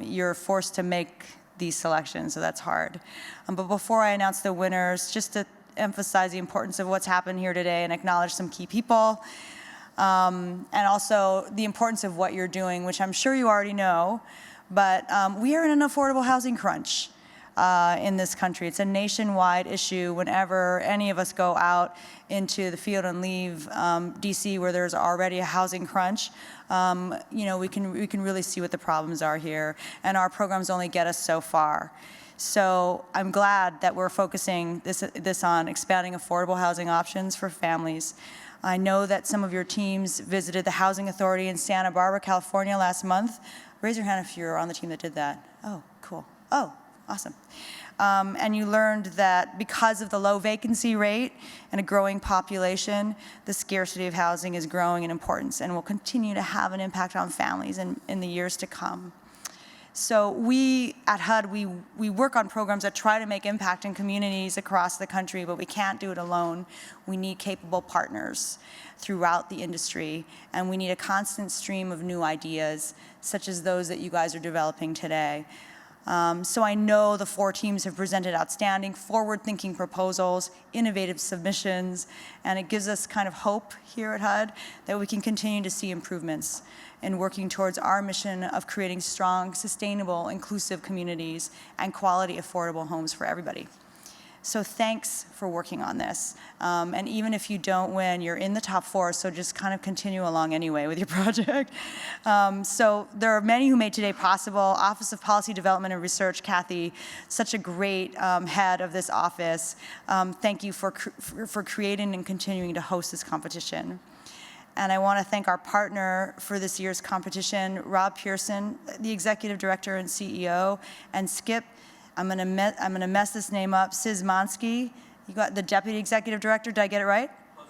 you're forced to make these selections, so that's hard. But before I announce the winners, just to emphasize the importance of what's happened here today and acknowledge some key people, and also the importance of what you're doing, which I'm sure you already know, but we are in an affordable housing crunch in this country. It's a nationwide issue. Whenever any of us go out into the field and leave DC, where there's already a housing crunch, we can really see what the problems are here, and our programs only get us so far. So I'm glad that we're focusing this on expanding affordable housing options for families. I know that some of your teams visited the Housing Authority in Santa Barbara, California last month. Raise your hand if you're on the team that did that. Oh, cool. Oh, awesome. And you learned that because of the low vacancy rate and a growing population, the scarcity of housing is growing in importance and will continue to have an impact on families in the years to come. So we at HUD, we work on programs that try to make impact in communities across the country, but we can't do it alone. We need capable partners throughout the industry, and we need a constant stream of new ideas, such as those that you guys are developing today. So I know the 4 teams have presented outstanding, forward-thinking proposals, innovative submissions, and it gives us kind of hope here at HUD that we can continue to see improvements in working towards our mission of creating strong, sustainable, inclusive communities and quality, affordable homes for everybody. So thanks for working on this. And even if you don't win, you're in the top 4, so just kind of continue along anyway with your project. So there are many who made today possible. Office of Policy Development and Research, Kathy, such a great head of this office. Thank you for creating and continuing to host this competition. And I want to thank our partner for this year's competition, Rob Pearson, the Executive Director and CEO, and Skip, I'm going to mess this name up, Szymanski. You got the Deputy Executive Director. Did I get it right? Close.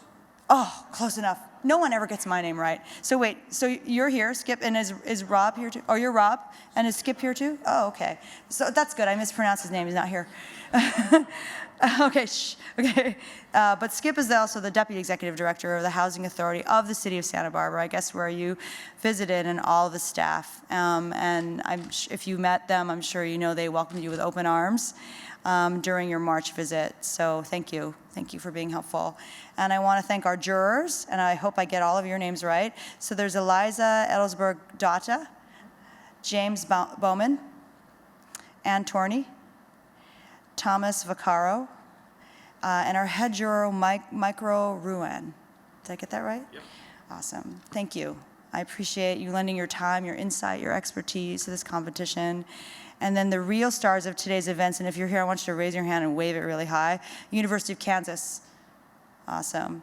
Oh, close enough. No one ever gets my name right. So wait, so you're here, Skip, and is Rob here too? Oh, you're Rob, and is Skip here too? Oh, okay. So that's good. I mispronounced his name. He's not here. Okay, shh. Okay. But Skip is also the Deputy Executive Director of the Housing Authority of the City of Santa Barbara, I guess where you visited, and all the staff. And if you met them, I'm sure you know they welcomed you with open arms during your March visit. So thank you. Thank you for being helpful. And I want to thank our jurors, and I hope I get all of your names right. So there's Eliza Edelsberg-Data, James Bowman, Ann Torney, Thomas Vaccaro, and our head juror, Micro Ruan. Did I get that right? Yep. Awesome. Thank you. I appreciate you lending your time, your insight, your expertise to this competition. And then the real stars of today's events, and if you're here, I want you to raise your hand and wave it really high. University of Kansas. Awesome.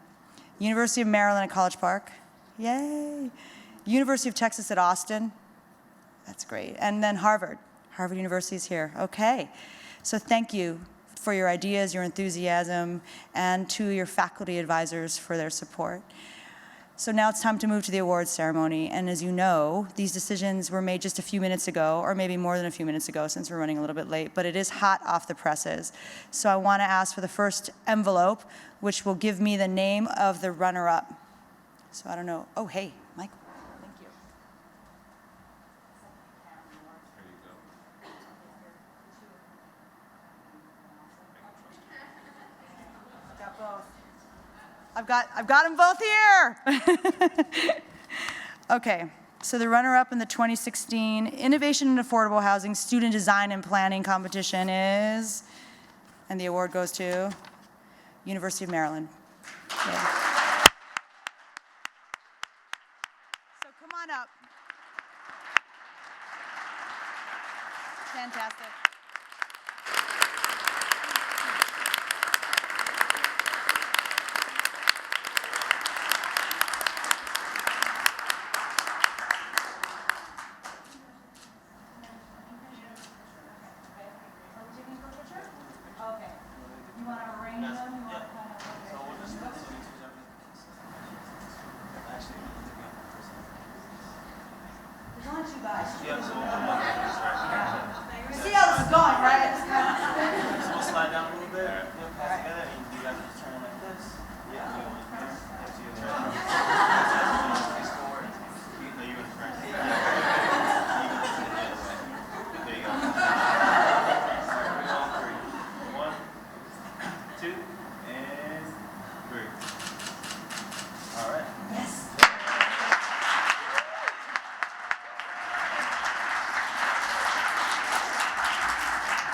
University of Maryland at College Park. Yay. University of Texas at Austin. That's great. And then Harvard. Harvard University is here. Okay. So thank you for your ideas, your enthusiasm, and to your faculty advisors for their support. So now it's time to move to the awards ceremony. And as you know, these decisions were made just a few minutes ago, or maybe more than a few minutes ago since we're running a little bit late, but it is hot off the presses. So I want to ask for the first envelope, which will give me the name of the runner-up. So I don't know. Oh, hey, Mike. Thank you. Got both. I've got them both here. Okay, so the runner-up in the 2016 Innovation in Affordable Housing Student Design and Planning Competition is, and the award goes to University of Maryland. Yeah. So come on up. Fantastic.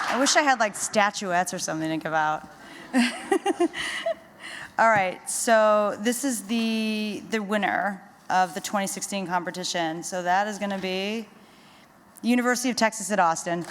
I wish I had like statuettes or something to give out. All right, so this is the winner of the 2016 competition. So that is going to be University of Texas at Austin.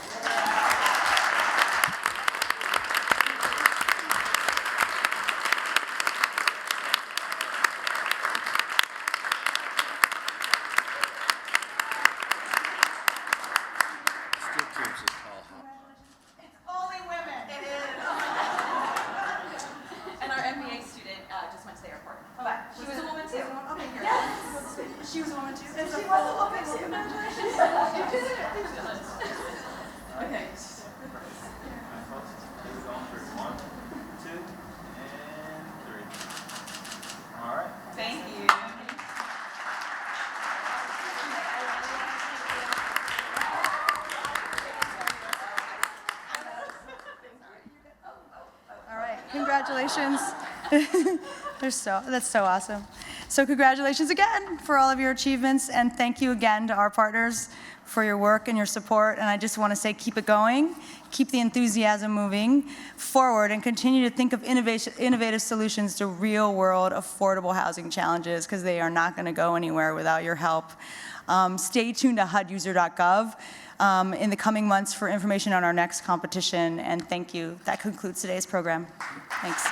She was a woman too? She was a woman too. Congratulations. You did it. Okay. One, two, and three. All right. Thank you. All right, congratulations. That's so awesome. So congratulations again for all of your achievements, and thank you again to our partners for your work and your support. And I just want to say, keep it going, keep the enthusiasm moving forward, and continue to think of innovative solutions to real-world affordable housing challenges, because they are not going to go anywhere without your help. Stay tuned to huduser.gov in the coming months for information on our next competition, and thank you. That concludes today's program. Thanks.